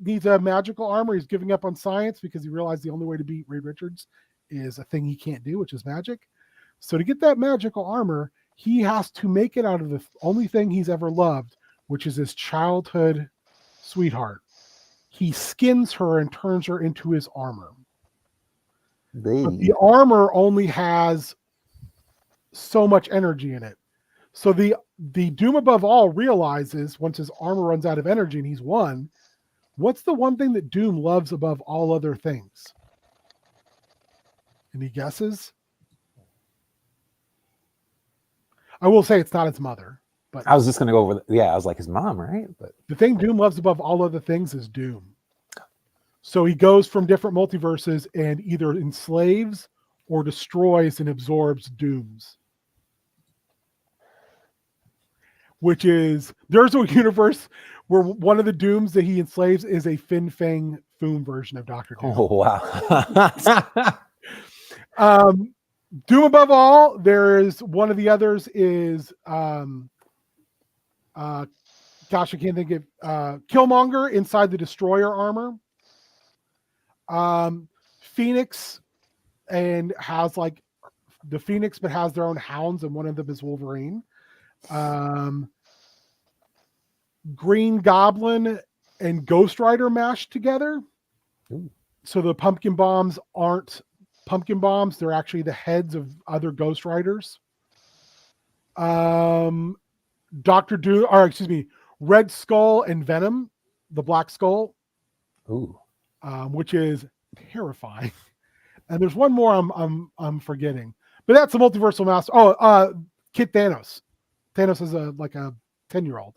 needs a magical armor. He's giving up on science because he realized the only way to beat Reed Richards is a thing he can't do, which is magic. So to get that magical armor, he has to make it out of the only thing he's ever loved, which is his childhood sweetheart. He skins her and turns her into his armor. But the armor only has so much energy in it. So the Doom Above All realizes once his armor runs out of energy and he's won, what's the one thing that Doom loves above all other things? Any guesses? I will say it's not his mother. But I was just gonna go over. I was like his mom, right? But the thing Doom loves above all other things is Doom. So he goes from different multiverses and either enslaves or destroys and absorbs Dooms. Which is, there's a universe where one of the Dooms that he enslaves is a Fin Fang Foom version of Dr. Doom. Oh wow. Doom Above All, there is one of the others is gosh, I can't think of Killmonger inside the Destroyer armor. Phoenix and has like the Phoenix, but has their own hounds, and one of them is Wolverine. Green Goblin and Ghost Rider mashed together. Ooh. So the pumpkin bombs aren't pumpkin bombs, they're actually the heads of other Ghost Riders. Dr. Doom, or excuse me, Red Skull and Venom, the Black Skull. Ooh. Which is terrifying. And there's one more I'm forgetting, but that's a multiversal master. Kit Thanos. Thanos is a 10-year-old.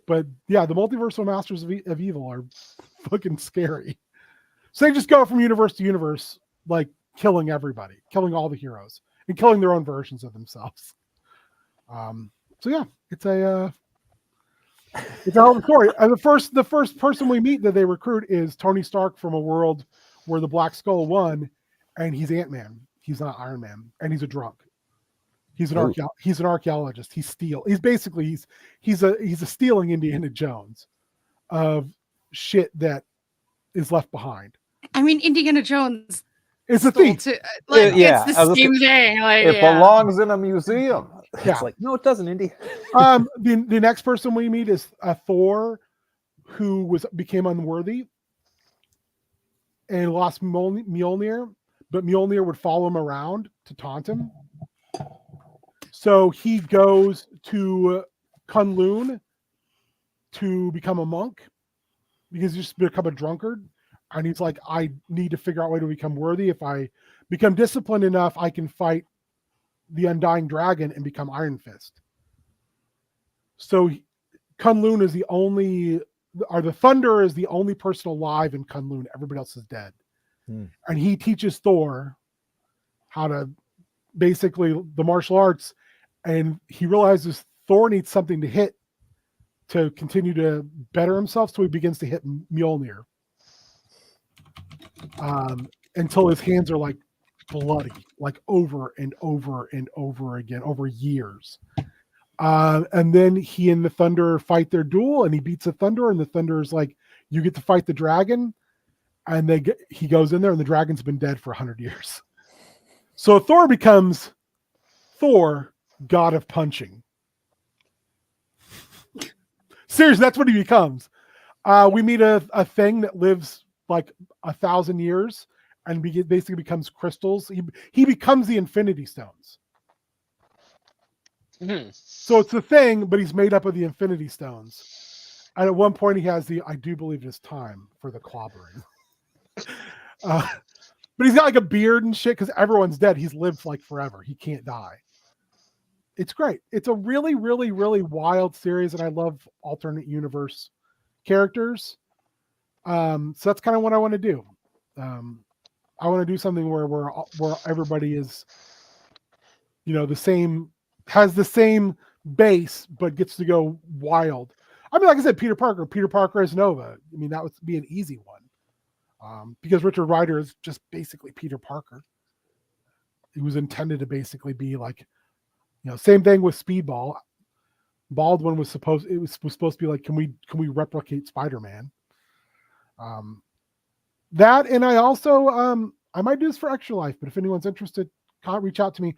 But yeah, the multiversal masters of evil are fucking scary. So they just go from universe to universe, like killing everybody, killing all the heroes, and killing their own versions of themselves. So yeah, it's a hell of a story. And the first person we meet that they recruit is Tony Stark from a world where the Black Skull won, and he's Ant-Man. He's not Iron Man, and he's a drunk. He's an he's an archaeologist. He's a stealing Indiana Jones of shit that is left behind. I mean, Indiana Jones is a thief. It's the same thing. It belongs in a museum. Yeah. It's like, no, it doesn't, Indy. The next person we meet is Thor, who became unworthy, and lost Mjolnir, but Mjolnir would follow him around to taunt him. So he goes to Kunlun to become a monk because he's just become a drunkard. And he's like, I need to figure out a way to become worthy. If I become disciplined enough, I can fight the Undying Dragon and become Iron Fist. So Kunlun is the only, or the Thunder is the only person alive in Kunlun. Everybody else is dead. And he teaches Thor how to basically the martial arts. And he realizes Thor needs something to hit to continue to better himself. So he begins to hit Mjolnir until his hands are like bloody, like over and over and over again, over years. And then he and the Thunder fight their duel, and he beats the Thunder, and the Thunder is like, you get to fight the dragon. And he goes in there, and the dragon's been dead for 100 years. So Thor becomes Thor, God of Punching. Seriously, that's what he becomes. We meet a thing that lives like 1,000 years and basically becomes crystals. He becomes the Infinity Stones. So it's the thing, but he's made up of the Infinity Stones. And at one point he has I do believe it is time for the clobbering. But he's got like a beard and shit because everyone's dead. He's lived like forever. He can't die. It's great. It's a really, really, really wild series, and I love alternate universe characters. So that's kind of what I want to do. I want to do something where everybody is, has the same base, but gets to go wild. I mean, like I said, Peter Parker as Nova. I mean, that would be an easy one. Because Richard Rider is just basically Peter Parker. He was intended to basically be like, same thing with Speedball. Baldwin was supposed to be like, can we replicate Spider-Man? That, and I also I might do this for Extra Life, but if anyone's interested, reach out to me,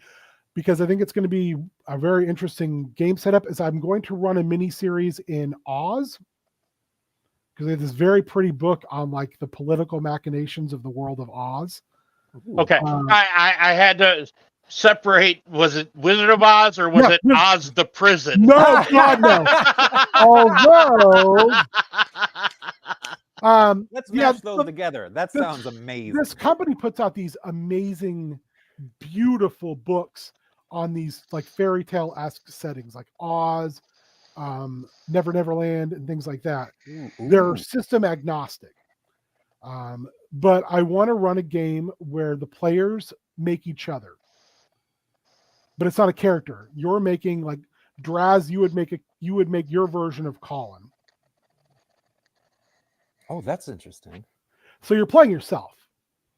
because I think it's going to be a very interesting game setup. Is I'm going to run a mini series in Oz, because they have this very pretty book on like the political machinations of the world of Oz. Okay, I had to separate. Was it Wizard of Oz or was it Oz the prison? No, God, no. Although, let's match those together. That sounds amazing. This company puts out these amazing, beautiful books on these like fairy tale-esque settings, like Oz, Never Neverland, and things like that. Ooh. They're system agnostic. But I want to run a game where the players make each other. But it's not a character. You're making like Draz, you would make your version of Colin. Oh, that's interesting. So you're playing yourself.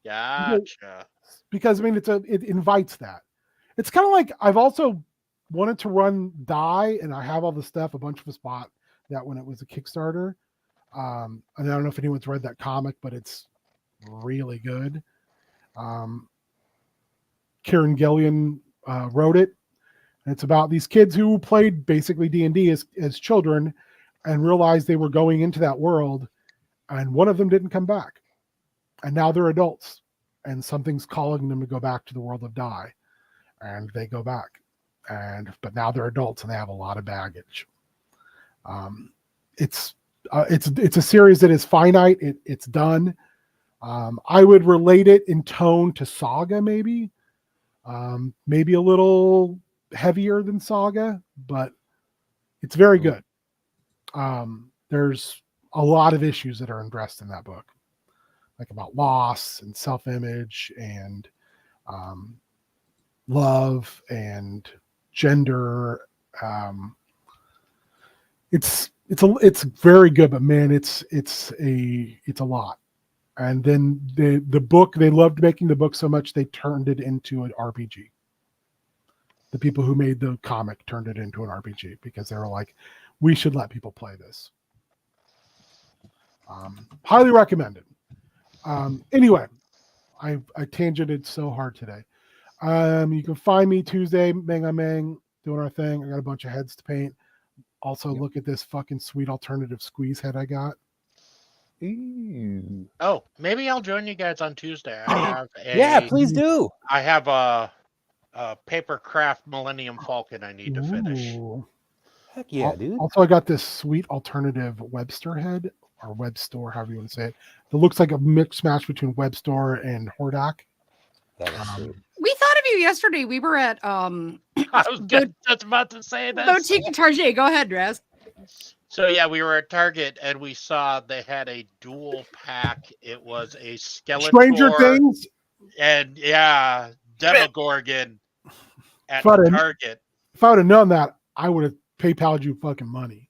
Gotcha. Because I mean it invites that. It's kind of like I've also wanted to run Die, and I have all the stuff. A bunch of us bought that when it was a Kickstarter. And I don't know if anyone's read that comic, but it's really good. Kieran Gillian wrote it, and it's about these kids who played basically D&D as children and realized they were going into that world, and one of them didn't come back, and now they're adults, and something's calling them to go back to the world of Die, and they go back, but now they're adults and they have a lot of baggage. It's a series that is finite. It's done. I would relate it in tone to Saga, maybe a little heavier than Saga, but it's very good. There's a lot of issues that are addressed in that book, like about loss and self-image and love and gender. It's very good, but man, it's a lot. And then the book, they loved making the book so much they turned it into an RPG. The people who made the comic turned it into an RPG because they were like, we should let people play this. Highly recommended. Anyway, I tangented so hard today. You can find me Tuesday, Mang on Mang, doing our thing. I got a bunch of heads to paint. Also, look at this fucking sweet alternative squeeze head I got. Ooh. Oh, maybe I'll join you guys on Tuesday. Yeah, please do. I have a paper craft Millennium Falcon I need to finish. Ooh. Heck yeah, dude. Also, I got this sweet alternative Webster head or Web Store, however you want to say it. That looks like a mix match between Web Store and Hordak. That is sweet. We thought of you yesterday. We were at I was just about to say that. Boutique Target. Go ahead, Raz. So yeah, we were at Target and we saw they had a dual pack. It was a Skeletor Stranger Things. and Demogorgon at Target. If I would have known that, I would have PayPal'd you fucking money.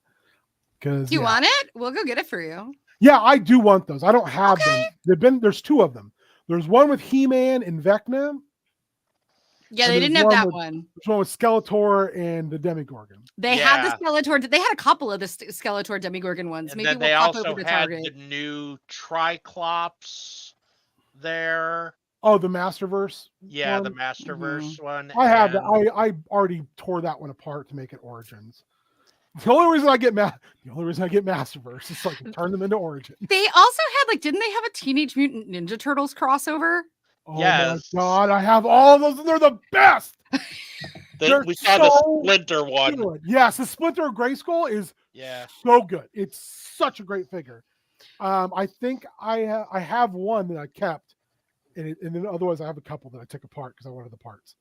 Because You want it? We'll go get it for you. Yeah, I do want those. I don't have them. There's two of them. There's one with He-Man and Vecna. Yeah, And they there's didn't have one that with- one. There's one with Skeletor and the Demogorgon. They had the Skeletor. They had a couple of the Skeletor Demogorgon ones. And Maybe then we'll they pop also over to had Target. the new Triclops there. Oh, the Masterverse. Yeah, one? the Masterverse one. I have. and- I already tore that one apart to make it Origins. The only reason I get Masterverse is so I can turn them into Origin. They also had didn't they have a Teenage Mutant Ninja Turtles crossover? Oh Yes. my god, I have all of those, and they're the best. They're we saw the so Splinter one. Good. Yes, the Splinter of Grayskull is Yeah. so good. It's such a great figure. I think I have one that I kept, and then otherwise I have a couple that I took apart because I wanted the parts.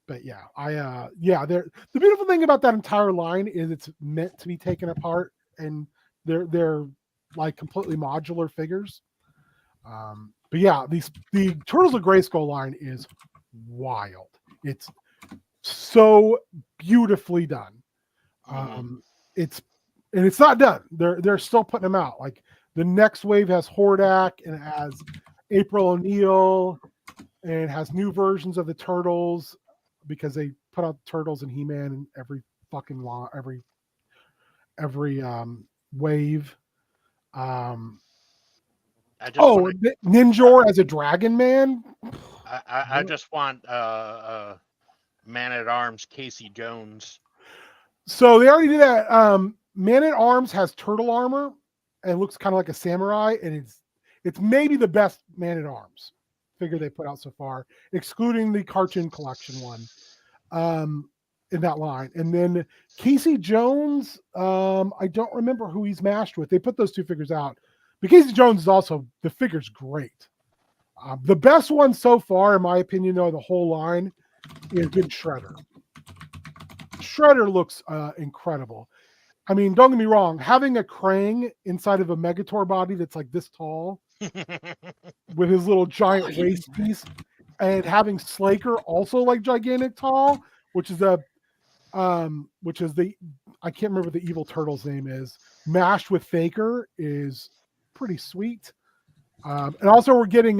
But yeah, the beautiful thing about that entire line is it's meant to be taken apart, and they're like completely modular figures. But yeah, the Turtles of Grayskull line is wild. It's so beautifully done. It's not done. They're still putting them out. Like the next wave has Hordak and it has April O'Neil and it has new versions of the Turtles because they put out Turtles and He-Man in every fucking law, every wave. Ninjor as a Dragon Man. I just want Man at Arms Casey Jones. So they already did that. Man at Arms has turtle armor and looks kind of like a samurai, and it's maybe the best Man at Arms figure they put out so far, excluding the cartoon collection one in that line. And then Casey Jones, I don't remember who he's matched with. They put those two figures out, but Casey Jones is also, the figure's great. The best one so far, in my opinion, though, the whole line is good Shredder. Shredder looks incredible. I mean, don't get me wrong, having a Krang inside of a Megator body that's like this tall with his little giant waist piece, and having Slaker also like gigantic tall, which is the I can't remember what the evil turtle's name is, mashed with Faker is pretty sweet. And also we're getting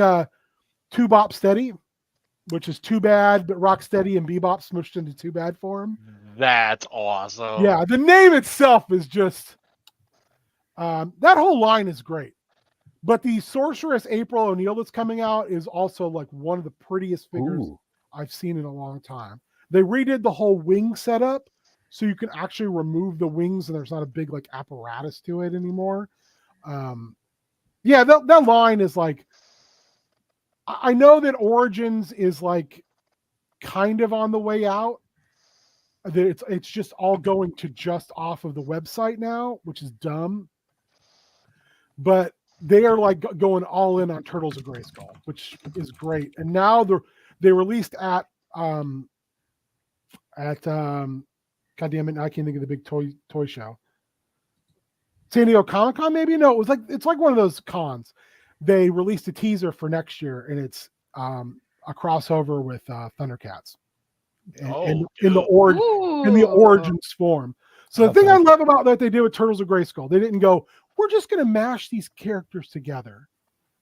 Two Bop Steady, which is Too Bad, but Rocksteady and Bebop smushed into Too Bad form. That's awesome. Yeah, the name itself is just that whole line is great. But the Sorceress April O'Neil that's coming out is also like one of the prettiest figures I've seen in a long time. They redid the whole wing setup so you can actually remove the wings and there's not a big like apparatus to it anymore. Yeah, that line is like, I know that Origins is like kind of on the way out. It's just all going to just off of the website now, which is dumb. But they are like going all in on Turtles of Grayskull, which is great. And now they released at God damn it, I can't think of the big toy show. San Diego Comic-Con, maybe? No, it's like one of those cons. They released a teaser for next year, and it's a crossover with Thundercats. In the Origins form. So the thing I love about that they did with Turtles of Grayskull, they didn't go, we're just going to mash these characters together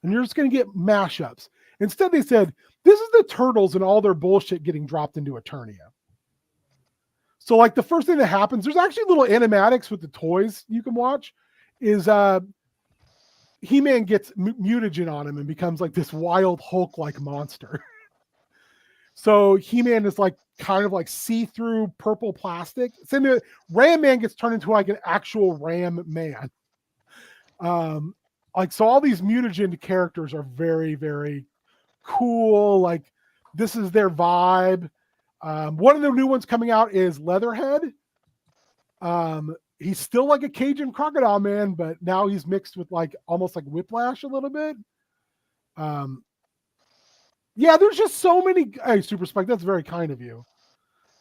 and you're just going to get mashups. Instead, they said, this is the Turtles and all their bullshit getting dropped into Eternia. So like the first thing that happens, there's actually little animatics with the toys you can watch, is He-Man gets mutagen on him and becomes like this wild Hulk-like monster. So He-Man is like kind of like see-through purple plastic. Ram Man gets turned into like an actual Ram Man. Like, so all these mutagen characters are very, very cool. Like, this is their vibe. One of the new ones coming out is Leatherhead. He's still like a Cajun crocodile man, but now he's mixed with like almost like Whiplash a little bit. Yeah, there's just so many. Hey, Super Spike, that's very kind of you.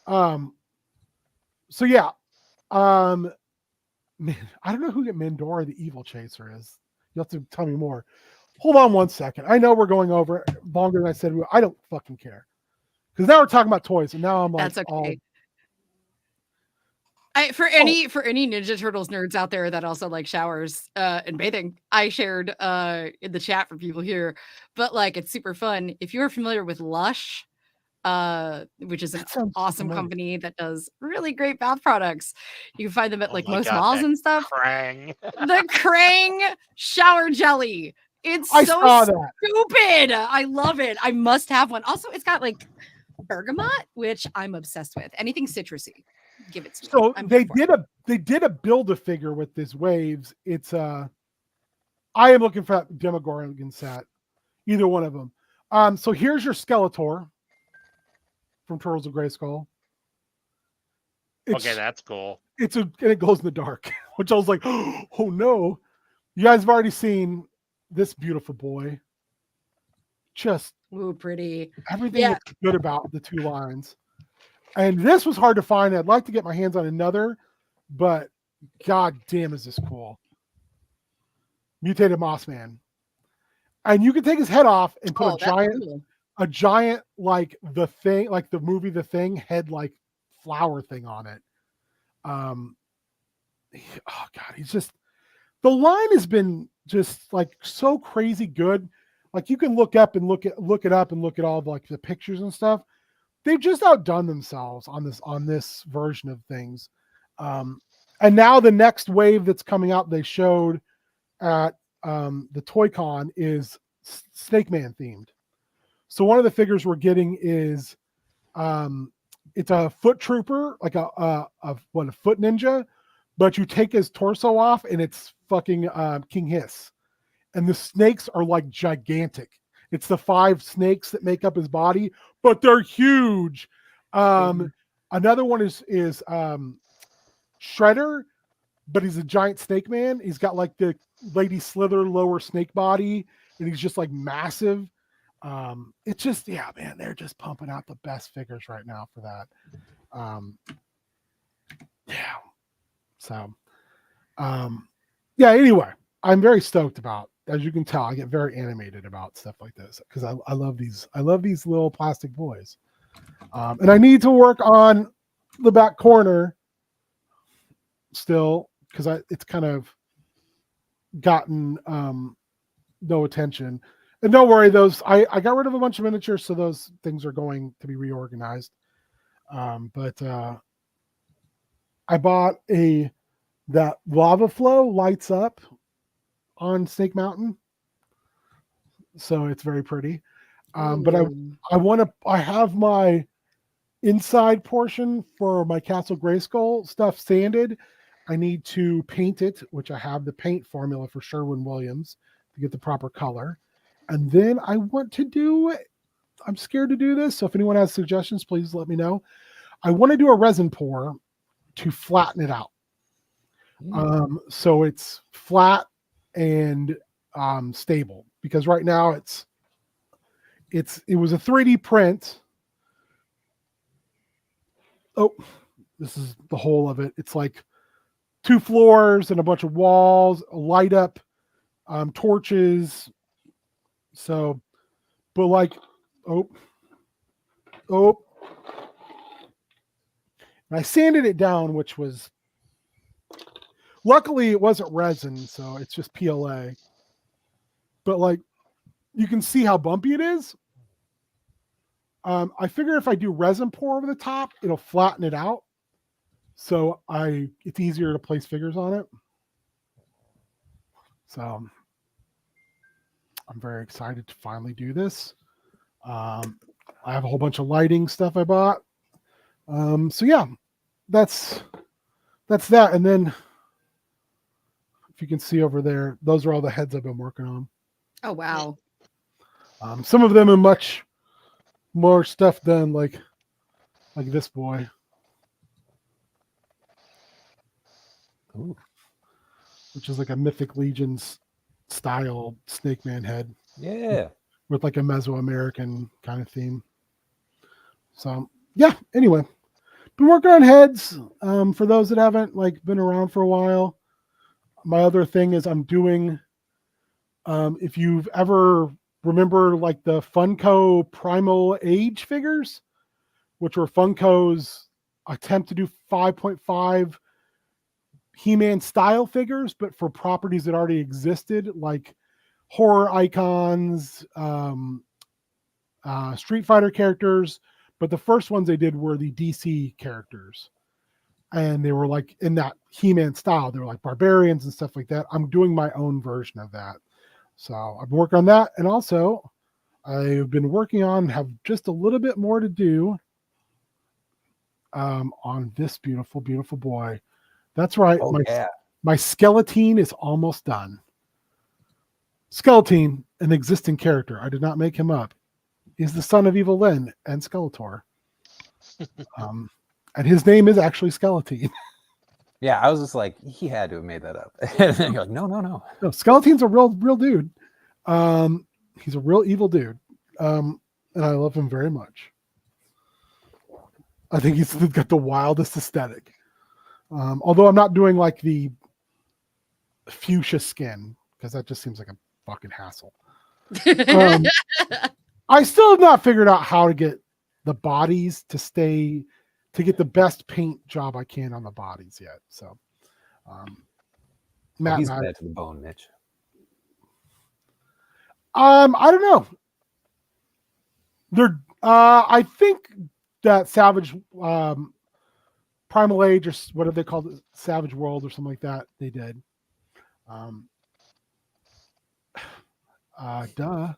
So yeah, man, I don't know who Mandora the Evil Chaser is. You have to tell me more. Hold on one second. I know we're going over longer than I said. I don't fucking care, because now we're talking about toys, and now I'm like, that's okay. For any Ninja Turtles nerds out there that also like showers and bathing, I shared in the chat for people here. But like, it's super fun. If you're familiar with Lush, which is an awesome company that does really great bath products, you can find them at like most malls and stuff. The Krang shower jelly. It's so stupid. I love it. I must have one. Also, it's got like bergamot, which I'm obsessed with. Anything citrusy. Give it to me. So they did a Build-A-Figure with this Waves. It's I am looking for that Demogorgon set. Either one of them. So here's your Skeletor from Turtles of Grayskull. Okay, that's cool. And it glows in the dark, which I was like, oh no. You guys have already seen this beautiful boy. Just pretty. Everything looks good about the two lines. And this was hard to find. I'd like to get my hands on another, but god damn is this cool. Mutated Mossman. And you can take his head off and put a giant like The Thing, like the movie The Thing, head like flower thing on it. Oh god, he's just, the line has been just like so crazy good. Like, you can look up and look it up and look at all of like the pictures and stuff. They've just outdone themselves on this version of things. And now the next wave that's coming out, they showed at the Toy Con, is Snake Man themed. So one of the figures we're getting is it's a foot trooper, like a foot ninja, but you take his torso off and it's fucking King Hiss. And the snakes are like gigantic. It's the 5 snakes that make up his body, but they're huge. Another one is Shredder, but he's a giant snake man. He's got like the Lady Slither lower snake body, and he's just like massive. It's just, yeah, man, they're just pumping out the best figures right now for that. Yeah. So, yeah, anyway, I'm very stoked about, as you can tell, I get very animated about stuff like this because I love these little plastic boys. And I need to work on the back corner still, because it's kind of gotten no attention. And don't worry, those I got rid of a bunch of miniatures, so those things are going to be reorganized. But I bought that Lava Flow lights up on Snake Mountain, so it's very pretty. But I have my inside portion for my Castle Grayskull stuff sanded. I need to paint it, which I have the paint formula for Sherwin-Williams to get the proper color. And then I want to do, I'm scared to do this, so if anyone has suggestions, please let me know. I want to do a resin pour to flatten it out. So it's flat and stable, because right now it was a 3D print. Oh, this is the whole of it. It's like 2 floors and a bunch of walls, a light up, torches. So, but like, and I sanded it down, which was, luckily it wasn't resin, so it's just PLA. But like, you can see how bumpy it is. I figure if I do resin pour over the top, it'll flatten it out. So it's easier to place figures on it. So I'm very excited to finally do this. I have a whole bunch of lighting stuff I bought. So yeah, that's that. And then if you can see over there, those are all the heads I've been working on. Oh wow. Some of them are much more stuff done, like this boy. Ooh. Which is like a Mythic Legions style Snake Man head Yeah. with like a Mesoamerican kind of theme. So yeah, anyway, been working on heads. For those that haven't like been around for a while, my other thing is I'm doing, if you've ever remember like the Funko Primal Age figures, which were Funko's attempt to do 5.5 He-Man style figures, but for properties that already existed, like horror icons, Street Fighter characters. But the first ones they did were the DC characters. And they were like in that He-Man style. They were like barbarians and stuff like that. I'm doing my own version of that. So I've been working on that. And also I've been working on, have just a little bit more to do on this beautiful, beautiful boy. That's right. Oh, yeah. My Skeleton is almost done. Skeleton, an existing character. I did not make him up. He's the son of Evil Lyn and Skeletor. And his name is actually Skeleton. Yeah, I was just like, he had to have made that up. And then you're like, no. No, Skeleton's a real dude. He's a real evil dude. And I love him very much. I think he's got the wildest aesthetic. Although I'm not doing like the fuchsia skin, because that just seems like a fucking hassle. I still have not figured out how to get the bodies to get the best paint job I can on the bodies yet. So, Matt, he's bad to the bone, Mitch. I don't know. I think that Savage Primal Age, or what have they called it, Savage World or something like that, they did. Duh.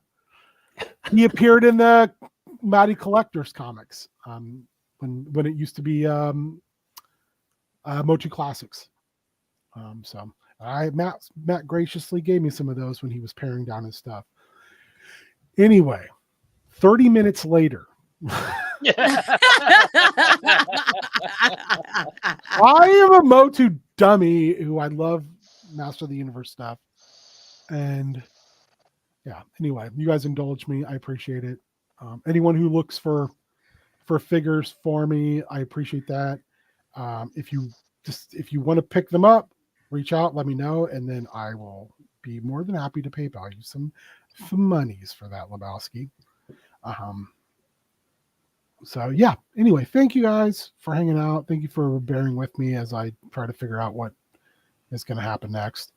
He appeared in the Matty Collectors comics when it used to be Motu Classics. So Matt graciously gave me some of those when he was paring down his stuff. Anyway, 30 minutes later, I am a Motu dummy who I love Master of the Universe stuff. And yeah, anyway, you guys indulge me. I appreciate it. Anyone who looks for figures for me, I appreciate that. If you want to pick them up, reach out, let me know, and then I will be more than happy to PayPal you some monies for that, Lebowski. So yeah, anyway, thank you guys for hanging out. Thank you for bearing with me as I try to figure out what is going to happen next.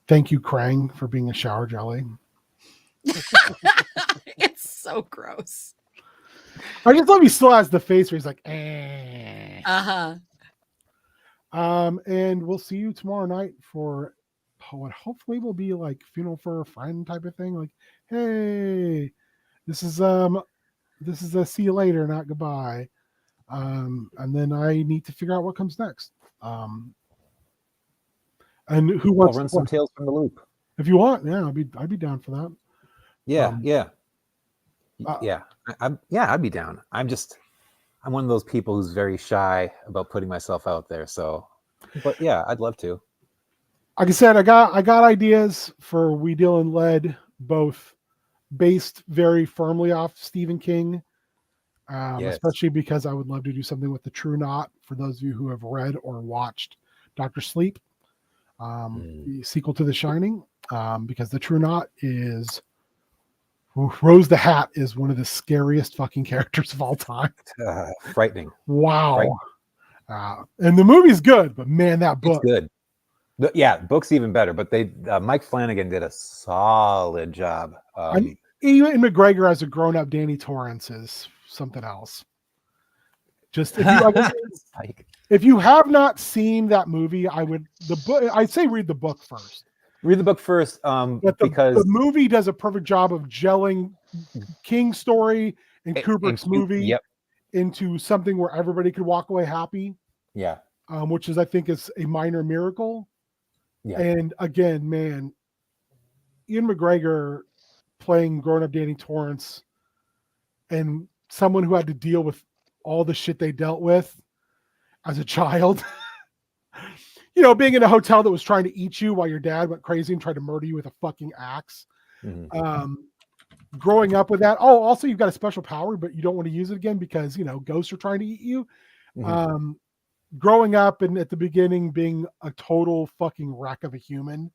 Thank you, Krang, for being a shower jelly. It's so gross. I just love he still has the face where he's like, eh. Uh-huh. And we'll see you tomorrow night for what hopefully will be like funeral for a friend type of thing. Like, hey, this is a see you later, not goodbye. And then I need to figure out what comes next. And who wants I'll run some Tales from the Loop. If you want, yeah, I'd be down for that. Yeah, I'd be down. I'm one of those people who's very shy about putting myself out there. So, but yeah, I'd love to. Like I said, I got ideas for We Deal in Lead, both based very firmly off Stephen King, Yes. especially because I would love to do something with the True Knot for those of you who have read or watched Dr. Sleep, the sequel to The Shining, because the True Knot is Rose the Hat is one of the scariest fucking characters of all time. Frightening. Wow. Frightening. And the movie's good, but man, that book. It's good. Yeah, book's even better, but they Mike Flanagan did a solid job. Ewan McGregor as a grown-up Danny Torrance is something else. Just if you have not seen that movie, I'd say read the book first. Read the book first, because the movie does a perfect job of gelling King's story and Kubrick's movie into something where everybody could walk away happy. Yeah. Which is, I think, is a minor miracle. Yeah. And again, man, Ian McGregor playing grown-up Danny Torrance and someone who had to deal with all the shit they dealt with as a child. Being in a hotel that was trying to eat you while your dad went crazy and tried to murder you with a fucking axe. Mhm. Growing up with that. Oh, also you've got a special power, but you don't want to use it again because ghosts are trying to eat you. Mhm. Growing up and at the beginning being a total fucking wreck of a human.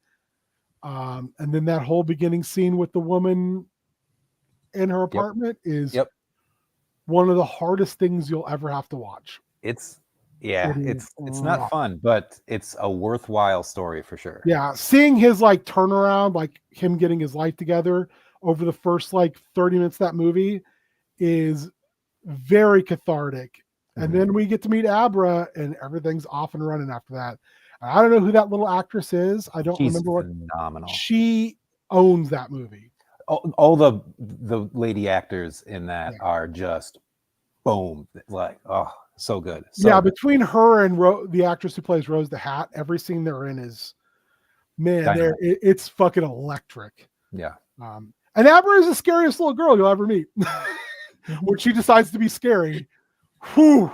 And then that whole beginning scene with the woman in her apartment is one of the hardest things you'll ever have to watch. It's rough. not fun, but it's a worthwhile story for sure. Yeah, seeing his like turnaround, like him getting his life together over the first like 30 minutes of that movie is very cathartic. And then we get to meet Abra and everything's off and running after that. I don't know who that little actress is. I don't remember what. Phenomenal. She owns that movie. All the lady actors in that are just boom, like so good. So good. Between her and the actress who plays Rose the Hat, every scene they're in is, man, it's fucking electric. Yeah. And Abra is the scariest little girl you'll ever meet. When she decides to be scary, whew.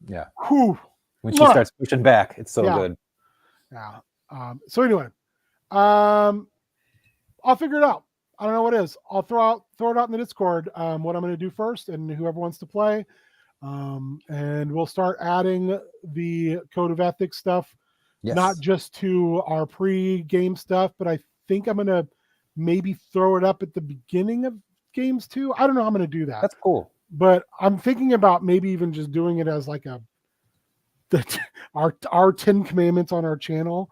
Yeah. Whew. When she starts pushing back, it's so good. Yeah. So anyway, I'll figure it out. I don't know what it is. I'll throw it out in the Discord. What I'm going to do first, and whoever wants to play, and we'll start adding the code of ethics stuff, not just to our pre-game stuff, but I think I'm going to maybe throw it up at the beginning of games too. I don't know how I'm going to do that. That's cool. But I'm thinking about maybe even just doing it as like our 10 commandments on our channel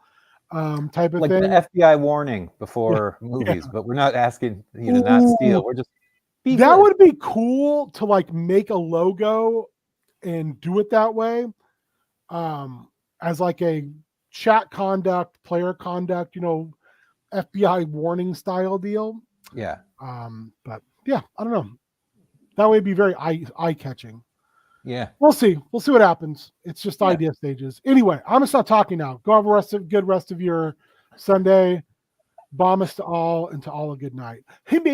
type of like thing. The FBI warning before movies, but we're not asking you to not steal. We're just that would be cool to like make a logo and do it that way, as like a chat conduct, player conduct, FBI warning style deal. Yeah. But yeah, I don't know. That would be very eye catching. Yeah. We'll see. We'll see what happens. It's just idea stages. Anyway, I'm gonna stop talking now. Go have a good rest of your Sunday. Bomb us to all, and to all a good night. Hey, me.